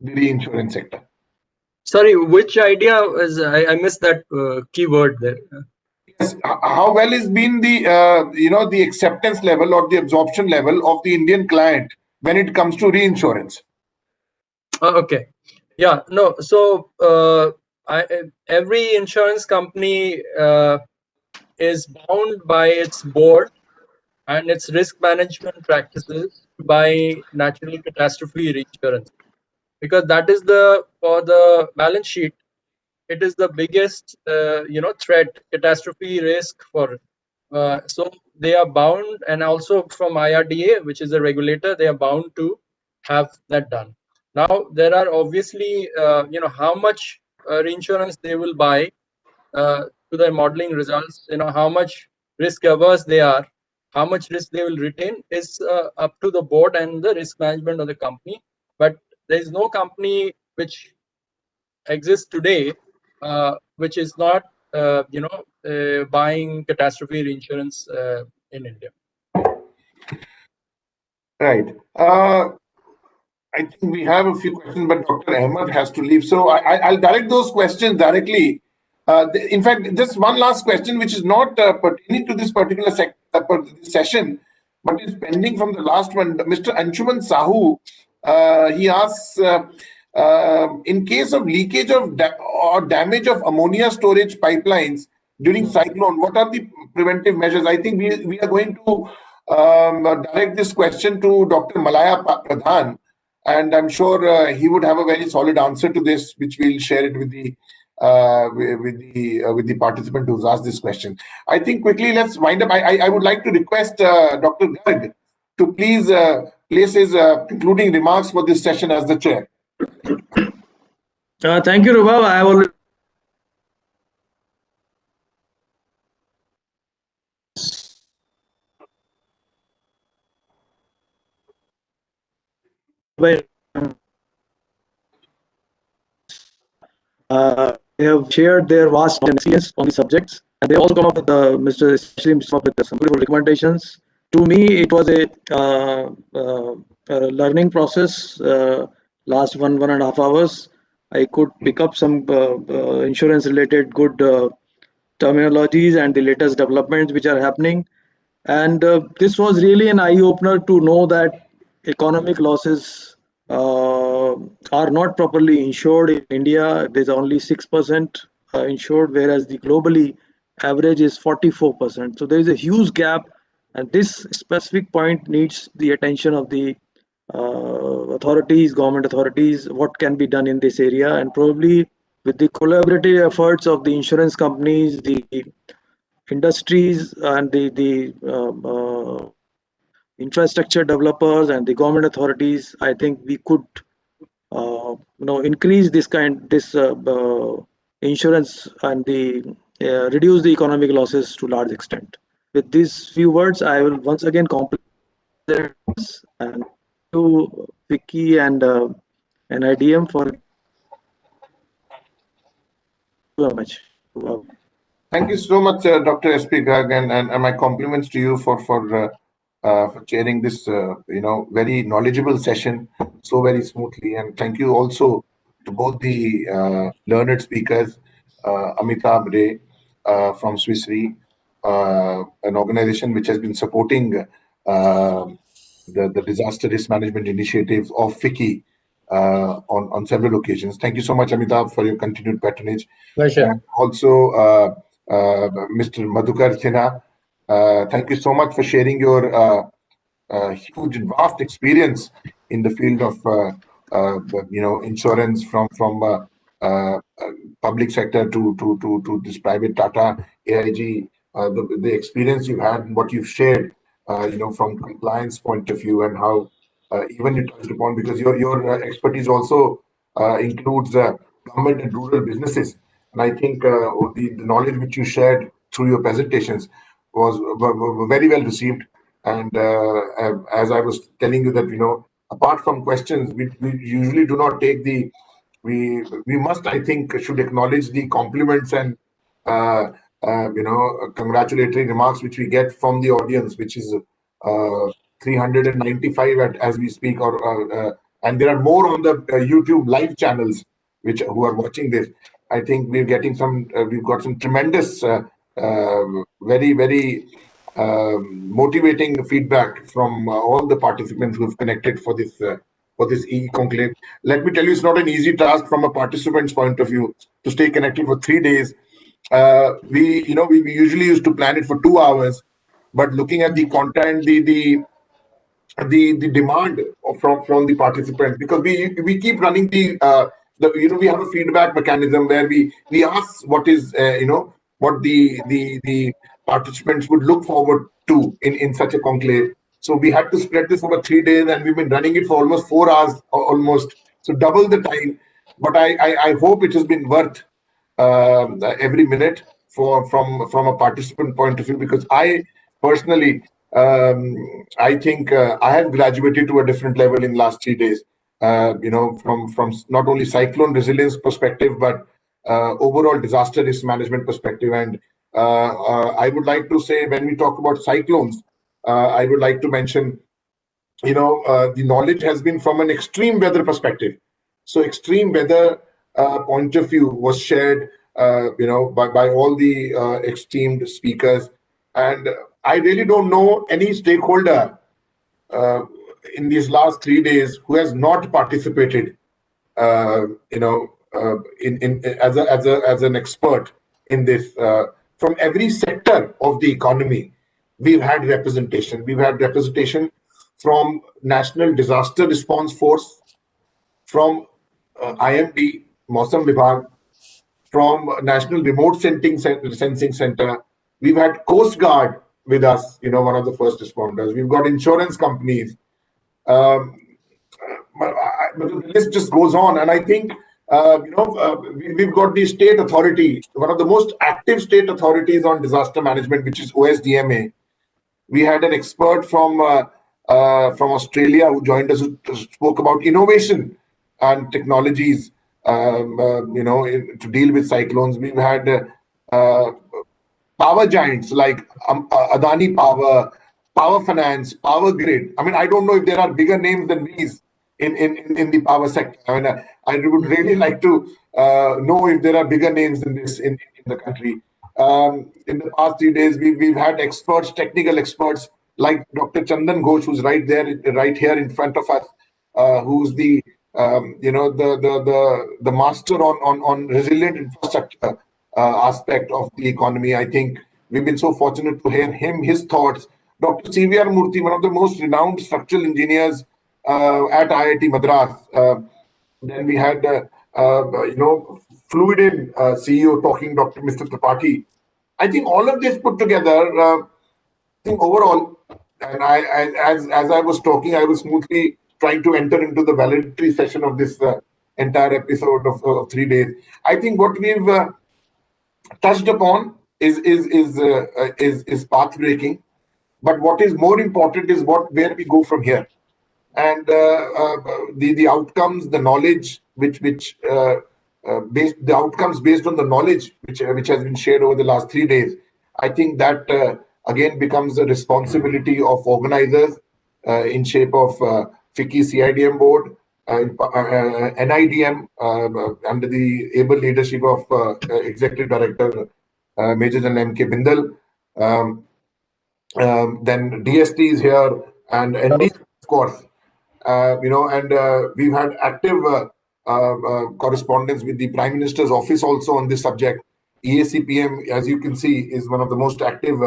S1: the reinsurance sector?
S12: Sorry, which idea is? I missed that key word there.
S1: Yes, how well has been the the acceptance level or the absorption level of the Indian client when it comes to reinsurance?
S12: Okay, yeah, no. So every insurance company is bound by its board and its risk management practices by natural catastrophe reinsurance, because that is for the balance sheet. It is the biggest threat, catastrophe risk for. So they are bound, and also from IRDA, which is the regulator, they are bound to have that done. Now there are obviously how much reinsurance they will buy to their modeling results. How much risk averse they are, how much risk they will retain is up to the board and the risk management of the company. But there is no company which exists today which is not buying catastrophe reinsurance in India.
S1: Right. I think we have a few questions, but Dr. Ahmed has to leave. So I'll direct those questions directly. In fact, just one last question, which is not pertaining to this particular session, but is pending from the last one. Mr. Anshuman Sahu, he asks, in case of leakage of or damage of ammonia storage pipelines during cyclone, what are the preventive measures? I think we are going to direct this question to Dr. Malaya Pradhan, and I'm sure he would have a very solid answer to this, which we'll share it with the with the participant who's asked this question. I think quickly let's wind up. I would like to request Dr. Garg to please place his concluding remarks for this session as the chair.
S11: Thank you, Rubab. I have already they have shared their vast experience on the subjects, and they also come up with especially Mr. with some beautiful recommendations. To me, it was a learning process. Last 1.5 hours, I could pick up some insurance-related good terminologies and the latest developments which are happening. And this was really an eye-opener to know that economic losses are not properly insured in India. There's only 6% insured, whereas the globally average is 44%. So there is a huge gap, and this specific point needs the attention of the authorities, government authorities, what can be done in this area, and probably with the collaborative efforts of the insurance companies, the industries, and the infrastructure developers and the government authorities, I think we could increase this insurance and reduce the economic losses to large extent. With these few words, I will once again compliment and to Vicky and NIDM for very much.
S1: Thank you so much, Dr. S.P. Garg, and my compliments to you for chairing this very knowledgeable session so very smoothly. And thank you also to both the learned speakers, Amitabh Ray from Swiss Re, an organization which has been supporting the disaster risk management initiatives of FICCI on several occasions. Thank you so much, Amitabh, for your continued patronage.
S15: Pleasure.
S1: And also Mr. Madhukar Sinha, thank you so much for sharing your huge and vast experience in the field of insurance from public sector to this private Tata AIG. The experience you've had and what you've shared, from compliance point of view, and how even you touched upon, because your expertise also includes government and rural businesses. And I think the knowledge which you shared through your presentations were very well received. And as I was telling you that, apart from questions, we usually do not take we must, I think, should acknowledge the compliments and congratulatory remarks which we get from the audience, which is 395 as we speak, and there are more on the YouTube live channels who are watching this. I think we've got some tremendous, very, very motivating feedback from all the participants who have connected for this eConclave. Let me tell you, it's not an easy task from a participant's point of view to stay connected for 3 days. We usually used to plan it for 2 hours, but looking at the content, the demand from the participants, because we keep running we have a feedback mechanism where we ask what is what the participants would look forward to in such a conclave. So we had to spread this over 3 days, and we've been running it for almost 4 hours, almost, so double the time. But I hope it has been worth every minute from a participant point of view, because I personally, I think I have graduated to a different level in last 3 days. From not only cyclone resilience perspective, but overall disaster risk management perspective. And I would like to say, when we talk about cyclones, I would like to mention, the knowledge has been from an extreme weather perspective. So extreme weather point of view was shared, by all the esteemed speakers. And I really don't know any stakeholder in these last 3 days who has not participated, as an expert in this. From every sector of the economy, we've had representation. We've had representation from National Disaster Response Force, from IMD, Mausam Vibhag, from National Remote Sensing Center. We've had Coast Guard with us, one of the first responders. We've got insurance companies. But the list just goes on. And I think, we've got the state authority, one of the most active state authorities on disaster management, which is OSDMA. We had an expert from Australia who joined us, who spoke about innovation and technologies, to deal with cyclones. We've had power giants like Adani Power, Power Finance, Power Grid. I mean, I don't know if there are bigger names than these in the power sector. I mean, I would really like to know if there are bigger names than this in the country. In the past 3 days, we've had experts, technical experts like Dr. Chandan Ghosh, who's right here in front of us, who's the the master on resilient infrastructure aspect of the economy. I think we've been so fortunate to hear his thoughts. Dr. CVR Murthy, one of the most renowned structural engineers at IIT Madras. Then we had, Fluidin CEO talking, Mr. Tripathi. I think all of this put together, I think overall, and as I was talking, I was smoothly trying to enter into the validatory session of this entire episode of 3 days. I think what we've touched upon is path breaking, but what is more important is where we go from here, and the outcomes, the knowledge the outcomes based on the knowledge which has been shared over the last 3 days. I think that again becomes a responsibility of organizers in shape of FICCI CIDM board, NIDM under the able leadership of Executive Director Major General M.K. Bindal. Then DST is here, and ND, of course. We've had active correspondence with the Prime Minister's office also on this subject. EACPM, as you can see, is one of the most active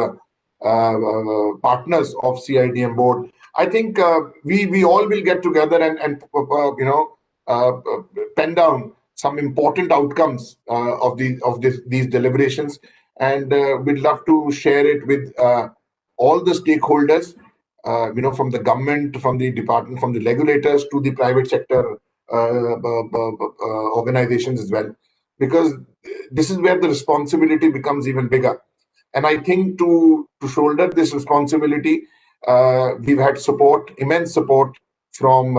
S1: partners of CIDM board. I think we all will get together and pen down some important outcomes of these deliberations, and we'd love to share it with all the stakeholders, from the government, from the department, from the regulators to the private sector organizations as well, because this is where the responsibility becomes even bigger. And I think to shoulder this responsibility, we've had immense support from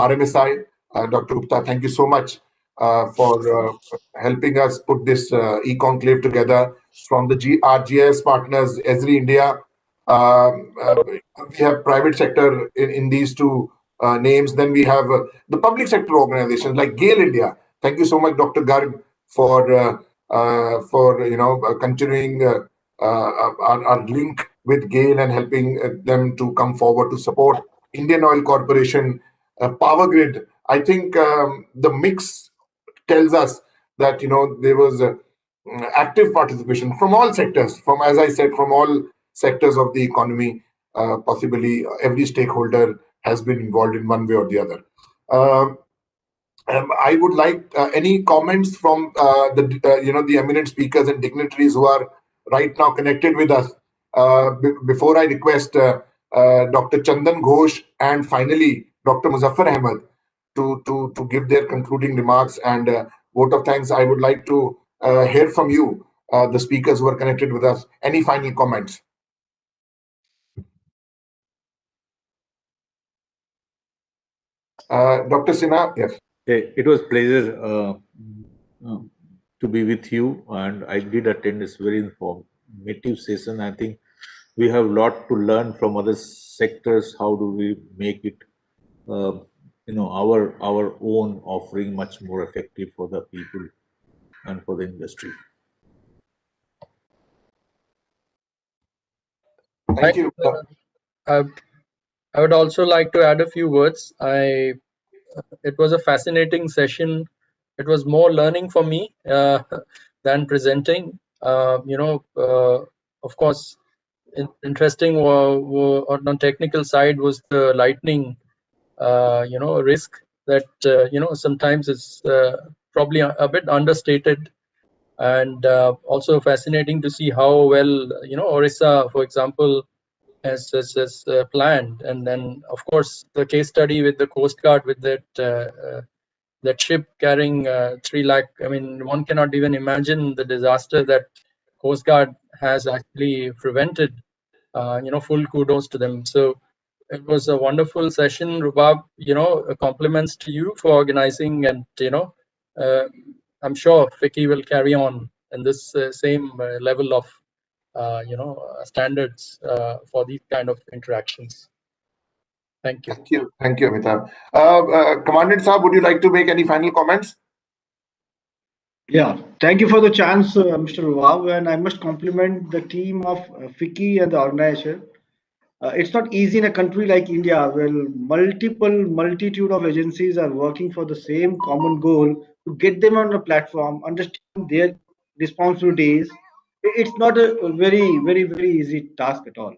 S1: RMSI. Dr. Gupta, thank you so much for helping us put this eConclave together. From the RGS partners, Esri India, we have private sector in these two names. Then we have the public sector organizations like GAIL India. Thank you so much, Dr. Garg, for continuing our link with GAIL and helping them to come forward to support Indian Oil Corporation, Power Grid. I think the mix tells us that there was active participation from all sectors, as I said, from all sectors of the economy. Possibly every stakeholder has been involved in one way or the other. I would like any comments from the eminent speakers and dignitaries who are right now connected with us before I request Dr. Chandan Ghosh and finally Dr. Muzaffar Ahmed to give their concluding remarks and vote of thanks. I would like to hear from you, the speakers who are connected with us. Any final comments? Dr. Sinha, yes.
S13: It was pleasure to be with you, and I did attend this very informative session. I think we have a lot to learn from other sectors. How do we make it, our own offering much more effective for the people and for the industry?
S1: Thank you.
S12: I would also like to add a few words. It was a fascinating session. It was more learning for me than presenting. Of course, interesting on the technical side was the lightning, risk that sometimes it's probably a bit understated, and also fascinating to see how well Orissa, for example, has planned. And then of course the case study with the Coast Guard with that ship carrying 3 lakh. I mean, one cannot even imagine the disaster that Coast Guard has actually prevented. Full kudos to them. So it was a wonderful session, Rubab. Compliments to you for organizing, and I'm sure Vicky will carry on in this same level of standards for these kind of interactions. Thank you.
S1: Thank you, Amitabh. Commandant Saab, would you like to make any final comments?
S9: Yeah, thank you for the chance, Mr. Rubab, and I must compliment the team of Vicky and the organization. It's not easy in a country like India where multitude of agencies are working for the same common goal to get them on a platform, understand their responsibilities. It's not a very easy task at all.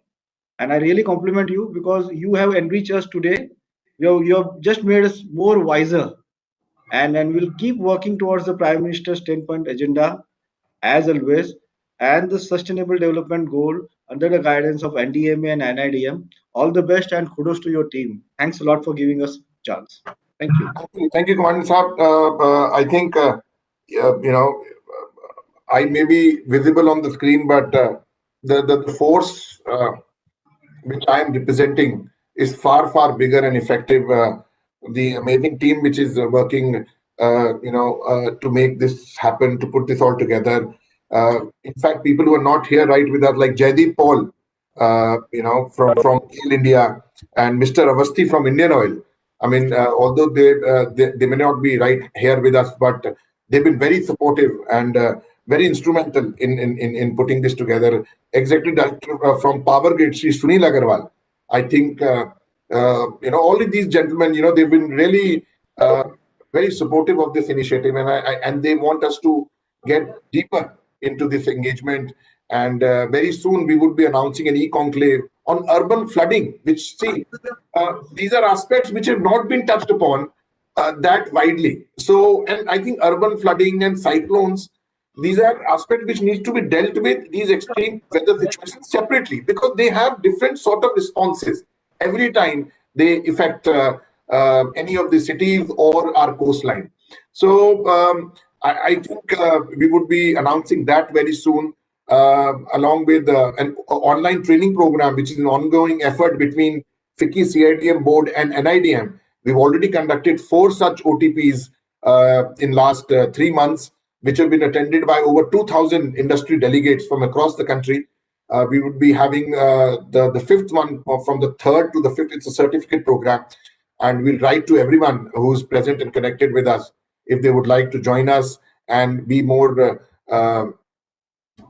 S9: And I really compliment you because you have enriched us today. You have just made us more wiser, and we'll keep working towards the Prime Minister's 10-point agenda as always, and the Sustainable Development Goal under the guidance of NDMA and NIDM. All the best and kudos to your team. Thanks a lot for giving us chance. Thank you.
S1: Thank you, Commandant Saab. I think, I may be visible on the screen, but the force which I am representing is far bigger and effective. The amazing team which is working, to make this happen, to put this all together. In fact, people who are not here right with us, like Jaideep Paul, from Coal India, and Mr. Avasti from Indian Oil. I mean, although they may not be right here with us, but they've been very supportive and very instrumental in putting this together. Executive Director from Power Grid, Sri Sunil Agarwal. I think all of these gentlemen, they've been really very supportive of this initiative, and they want us to get deeper into this engagement. And very soon we would be announcing an eConclave on urban flooding, which these are aspects which have not been touched upon that widely. So, and I think urban flooding and cyclones, these are aspects which need to be dealt with, these extreme weather situations, separately, because they have different sort of responses every time they affect any of the cities or our coastline. So I think we would be announcing that very soon, along with an online training program, which is an ongoing effort between FICCI CIDM board and NIDM. We've already conducted 4 such OTPs in last 3 months, which have been attended by over 2,000 industry delegates from across the country. We would be having the 5th one from the 3rd to the 5th. It's a certificate program, and we'll write to everyone who's present and connected with us if they would like to join us and be more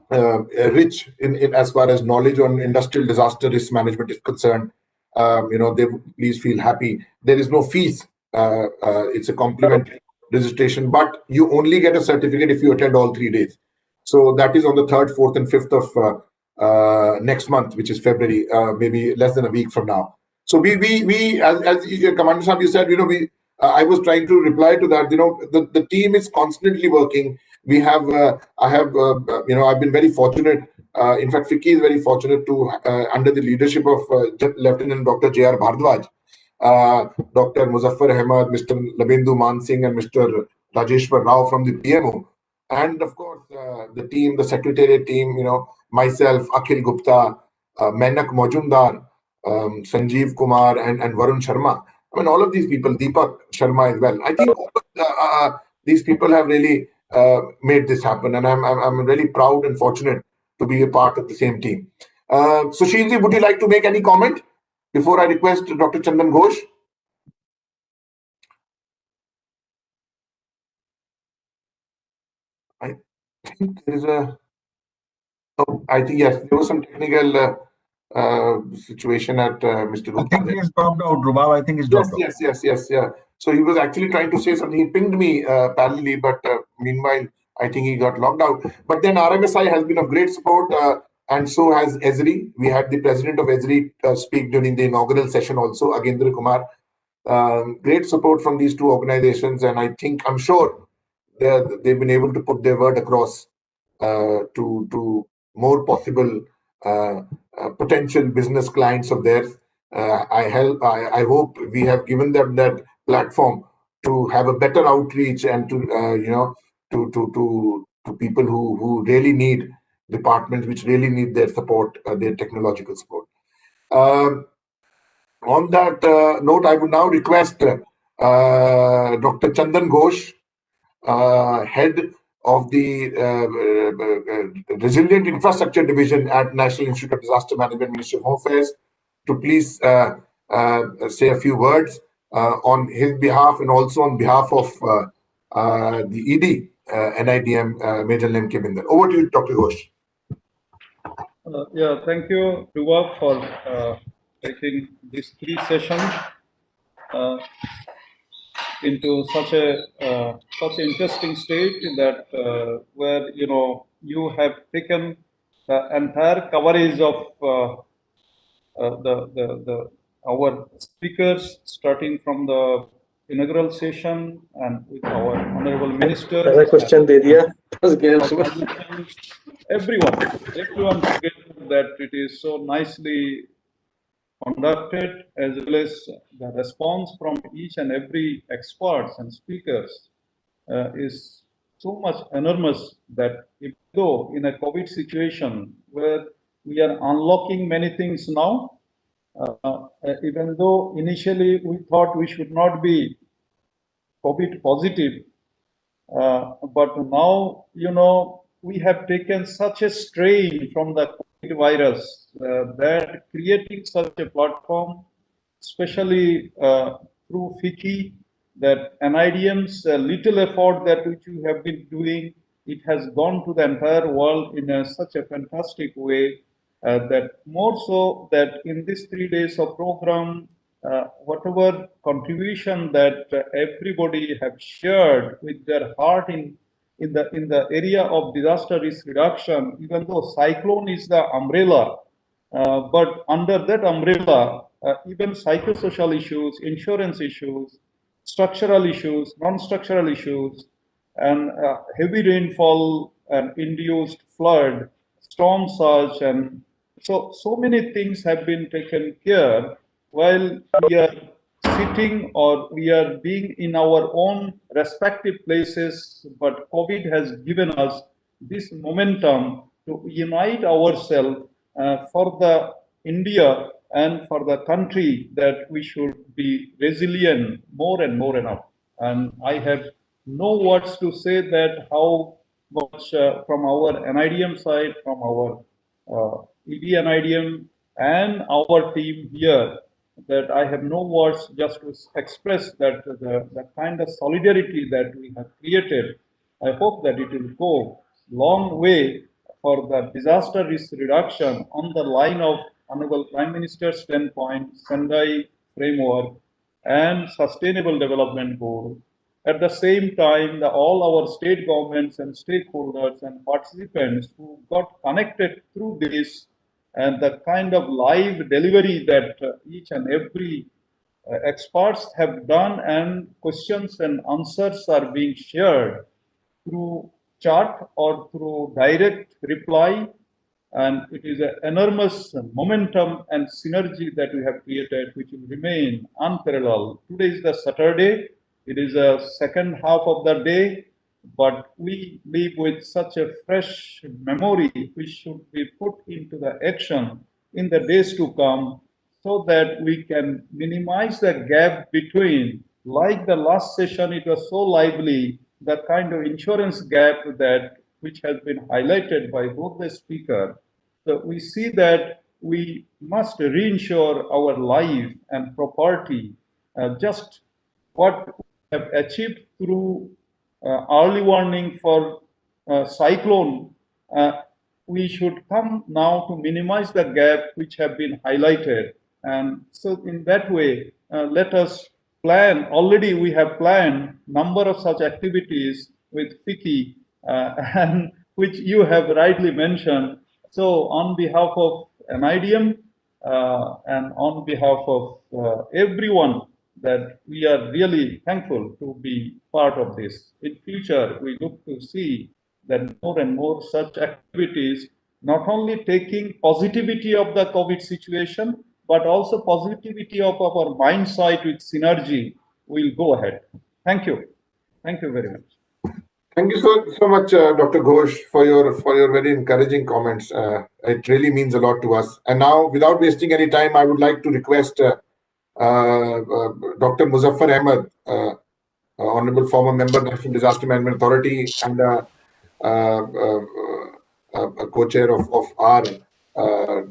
S1: rich in as far as knowledge on industrial disaster risk management is concerned. They would please feel happy. There is no fees. It's a complimentary registration, but you only get a certificate if you attend all 3 days. So that is on the 3rd, 4th, and 5th of next month, which is February, maybe less than a week from now. So we as Commander Saab, you said, I was trying to reply to that. The team is constantly working. We have, I've been very fortunate. In fact, FICCI is very fortunate to, under the leadership of Lieutenant Dr. J.R. Bhardwaj, Dr. Muzaffar Ahmad, Mr. Labendu Man Singh, and Mr. Rajeshwar Rao from the PMO. And of course, the team, the secretariat team, myself, Akhil Gupta, Menak Majumdar, Sanjeev Kumar, and Varun Sharma. I mean, all of these people, Deepak Sharma as well. I think these people have really made this happen, and I'm really proud and fortunate to be a part of the same team. Sushilji, would you like to make any comment before I request Dr. Chandan Ghosh? I think there is I think, yes, there was some technical situation at Mr. Gupta.
S4: I think he's dropped out, Rubab. I think he's dropped out.
S1: Yes. So he was actually trying to say something. He pinged me parallelly, but meanwhile, I think he got locked out. But then RMSI has been of great support, and so has ESRI. We had the president of ESRI speak during the inaugural session also, Agendra Kumar. Great support from these 2 organizations, and I'm sure they've been able to put their word across to more possible potential business clients of theirs. I hope we have given them that platform to have a better outreach and to to people who really need departments which really need their support, their technological support. On that note, I would now request Dr. Chandan Ghosh, head of the Resilient Infrastructure Division at National Institute of Disaster Management, Ministry of Home Affairs, to please say a few words on his behalf and also on behalf of the ED, NIDM, Major Lemke Bindal. Over to you, Dr. Ghosh.
S6: Yeah, thank you, Ruba, for taking these 3 sessions into such such interesting state that where you have taken the entire coverage of our speakers, starting from the inaugural session and with our honorable ministers,
S11: question दे दिया
S6: everyone together, that it is so nicely conducted, as well as the response from each and every experts and speakers is so much enormous that even though in a COVID situation where we are unlocking many things now, even though initially we thought we should not be COVID positive, but now, we have taken such a strain from the COVID virus that creating such a platform, especially through FICCI, that NIDM's little effort that which we have been doing, it has gone to the entire world in such a fantastic way that more so that in these 3 days of program, whatever contribution that everybody have shared with their heart in the area of disaster risk reduction, even though cyclone is the umbrella, but under that umbrella, even psychosocial issues, insurance issues, structural issues, non-structural issues, and heavy rainfall and induced flood, storm surge, and so many things have been taken care while we are sitting or we are being in our own respective places. But COVID has given us this momentum to unite ourselves for the India and for the country, that we should be resilient more and more enough. And I have no words to say that how much from our NIDM side, from our ED NIDM and our team here, that I have no words just to express that the kind of solidarity that we have created. I hope that it will go long way for the disaster risk reduction on the line of Honorable Prime Minister's 10-point Sendai framework and Sustainable Development Goal. At the same time, all our state governments and stakeholders and participants who got connected through this, and the kind of live delivery that each and every experts have done, and questions and answers are being shared through chat or through direct reply. And it is an enormous momentum and synergy that we have created, which will remain unparalleled. Today is the Saturday. It is a second half of the day, but we live with such a fresh memory, which should be put into the action in the days to come, so that we can minimize the gap between, like the last session, it was so lively, the kind of insurance gap that which has been highlighted by both the speaker. So we see that we must reinsure our life and property, just what we have achieved through early warning for cyclone. We should come now to minimize the gap which have been highlighted. And so in that way, let us plan. Already we have planned number of such activities with FICCI, and which you have rightly mentioned. So on behalf of NIDM and on behalf of everyone that we are really thankful to be part of this. In future, we look to see that more and more such activities, not only taking positivity of the COVID situation, but also positivity of our mind side with synergy will go ahead. Thank you. Thank you very much.
S1: Thank you so much, Dr. Ghosh, for your very encouraging comments. It really means a lot to us. And now, without wasting any time, I would like to request Dr. Muzaffar Ahmed, Honorable former member, National Disaster Management Authority, and a co-chair of our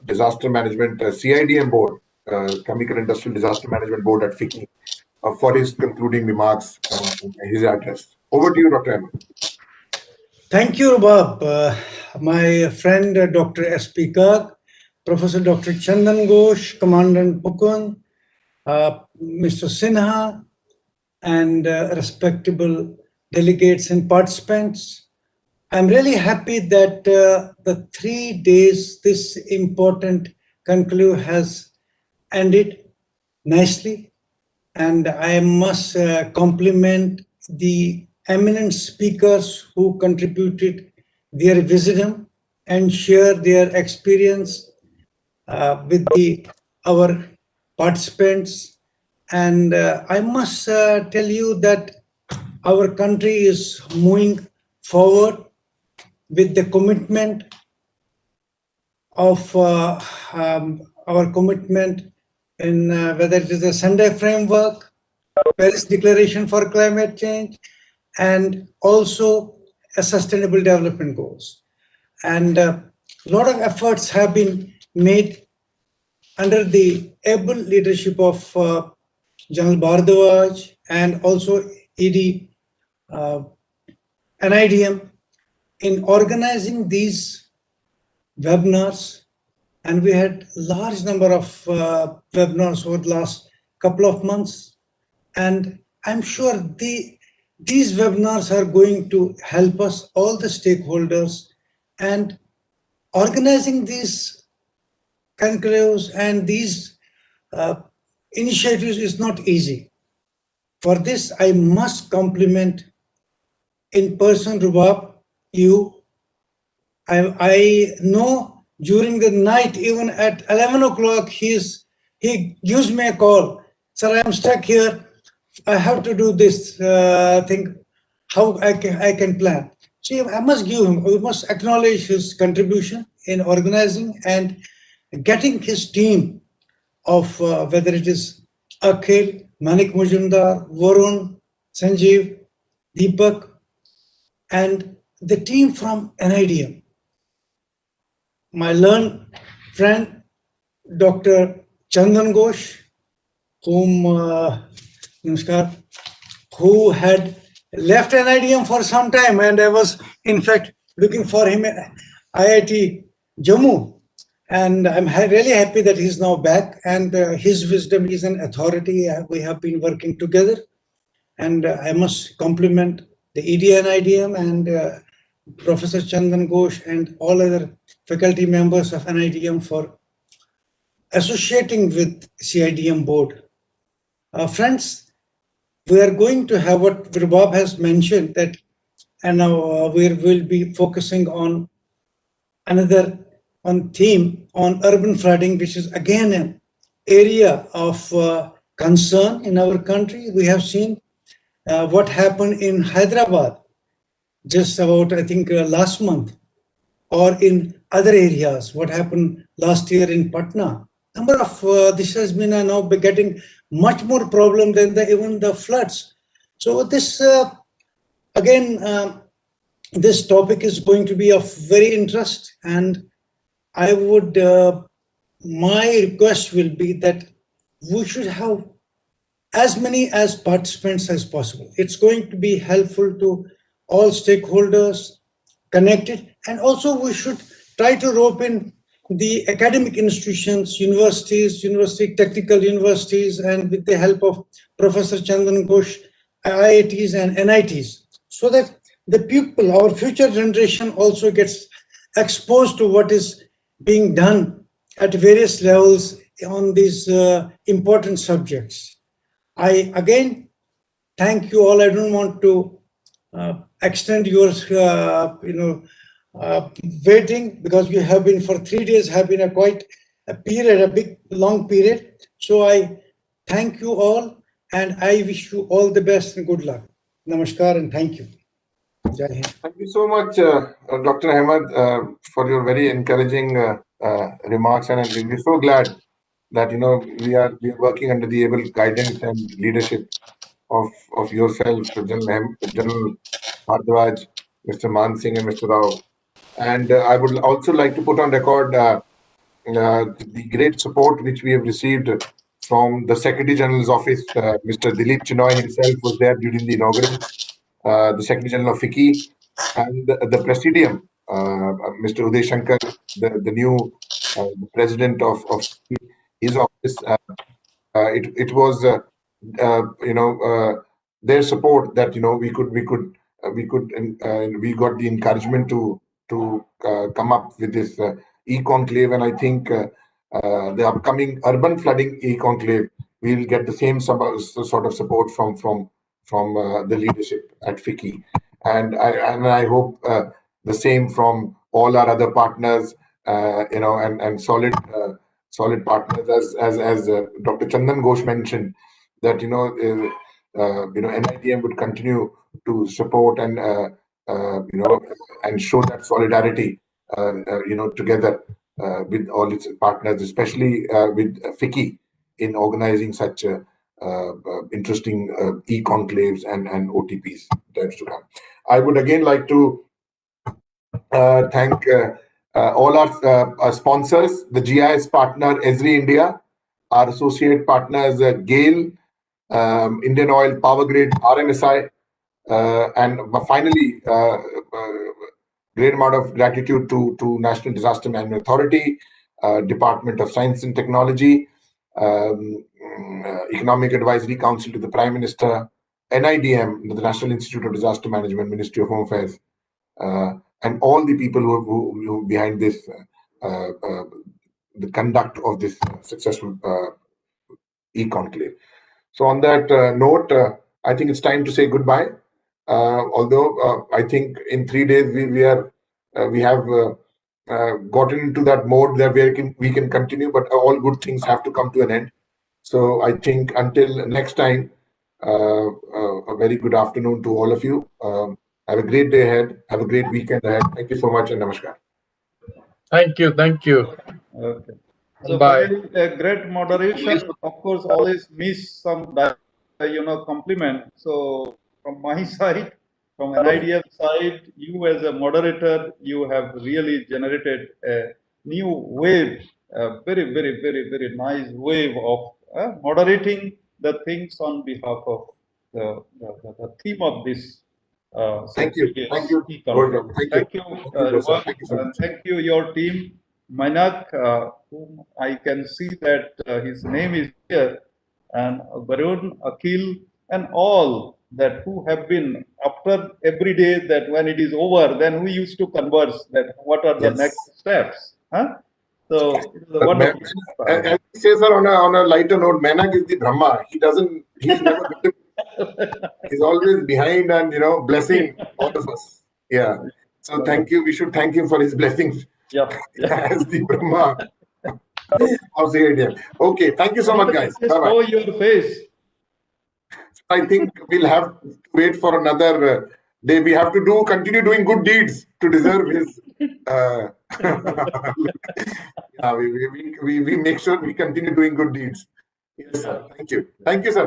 S1: disaster management CIDM board, Chemical Industrial Disaster Management Board at FICCI, for his concluding remarks and his address. Over to you, Dr. Ahmed.
S3: Thank you, Rubab. My friend, Dr. S.P. Kirk, Professor Dr. Chandan Ghosh, Commandant Pukun, Mr. Sinha, and respectable delegates and participants. I'm really happy that the 3 days this important conclave has ended nicely. And I must compliment the eminent speakers who contributed their wisdom and share their experience with our participants. And I must tell you that our country is moving forward with the commitment of our commitment in whether it is the Sendai Framework, Paris Declaration for Climate Change, and also a Sustainable Development Goals. And a lot of efforts have been made under the able leadership of General Bhardwaj and also ED NIDM in organizing these webinars. And we had large number of webinars over the last couple of months. And I'm sure these webinars are going to help us, all the stakeholders, and organizing these conclaves and these initiatives is not easy. For this, I must compliment in person, Rubab, you. I know during the night, even at 11 o'clock, he gives me a call. Sir, I am stuck here. I have to do this thing. How I can plan. See, I must give him, we must acknowledge his contribution in organizing and getting his team of whether it is Akhil, Manik Mujumdar, Varun, Sanjeev, Deepak, and the team from NIDM. My learned friend, Dr. Chandan Ghosh, who had left NIDM for some time, and I was in fact looking for him at IIT Jammu. And I'm really happy that he's now back, and his wisdom is an authority. We have been working together, and I must compliment the ED NIDM and Professor Chandan Ghosh and all other faculty members of NIDM for associating with CIDM board. Friends, we are going to have what Rubab has mentioned, that and now we will be focusing on another theme on urban flooding, which is again an area of concern in our country. We have seen what happened in Hyderabad just about, I think, last month, or in other areas, what happened last year in Patna. Number of this has been now getting much more problem than even the floods. So this again, this topic is going to be of very interest, and I would my request will be that we should have as many as participants as possible. It's going to be helpful to all stakeholders connected, and also we should try to rope in the academic institutions, universities, technical universities, and with the help of Professor Chandan Ghosh, IITs and NITs, so that the people, our future generation, also gets exposed to what is being done at various levels on these important subjects. I again thank you all. I don't want to extend your, waiting, because we have been for 3 days, have been a quite a period, a big long period. So I thank you all, and I wish you all the best and good luck. Namaskar and thank you. Jai Hind.
S1: Thank you so much, Dr. Ahmed, for your very encouraging remarks, and we're so glad that we are working under the able guidance and leadership of yourself, General Bhardwaj, Mr. Man Singh, and Mr. Rao. And I would also like to put on record the great support which we have received from the Secretary General's office. Mr. Dilip Chinoy himself was there during the inaugural, the Secretary General of FICCI, and the Presidium, Mr. Uday Shankar, the new president of his office. It was their support that we got the encouragement to come up with this eConclave, and I think the upcoming urban flooding eConclave we'll get the same sort of support from the leadership at FICCI, and I hope the same from all our other partners, and solid partners, as Dr. Chandan Ghosh mentioned, that NIDM would continue to support and and show that solidarity together with all its partners, especially with FICCI, in organizing such interesting e-conclaves and OTPs times to come. I would again like to thank all our sponsors, the GIS partner Esri India, our associate partners GAIL, Indian Oil, Power Grid, RMSI, and finally, great amount of gratitude to National Disaster Management Authority, Department of Science and Technology, Economic Advisory Council to the Prime Minister, NIDM, the National Institute of Disaster Management, Ministry of Home Affairs, and all the people who behind this, the conduct of this successful eConclave. So on that note, I think it's time to say goodbye. Although I think in 3 days we have gotten into that mode that we can continue, but all good things have to come to an end. So I think until next time, a very good afternoon to all of you. Have a great day ahead. Have a great weekend ahead. Thank you so much, and namaskar.
S12: Thank you. Thank you.
S6: Okay.
S12: And
S6: So
S12: bye.
S6: finally, a great moderation. Of course, always miss some compliment. So from my side, from an IDF side, you as a moderator, you have really generated a new wave, a very, very, very, very nice wave of moderating the things on behalf of the theme of this.
S1: Thank you. Thank you.
S6: Thank you, Rubab, and thank you, your team. Manak, whom I can see that his name is here, and Varun, Akhil, and all that who have been after every day, that when it is over, then we used to converse that what are the next steps. Huh? So it is a wonderful.
S1: As he says, sir, on a lighter note, Manak is the Brahma. He's never he's always behind and blessing all of us. Yeah. So thank you. We should thank him for his blessings.
S6: Yeah.
S1: As the Brahma of the idea. Okay. Thank you so much, guys. Bye bye.
S6: Show your face.
S1: I think we'll have to wait for another day. We have to continue doing good deeds to deserve his. We make sure we continue doing good deeds. Yes, sir. Thank you. Thank you, sir.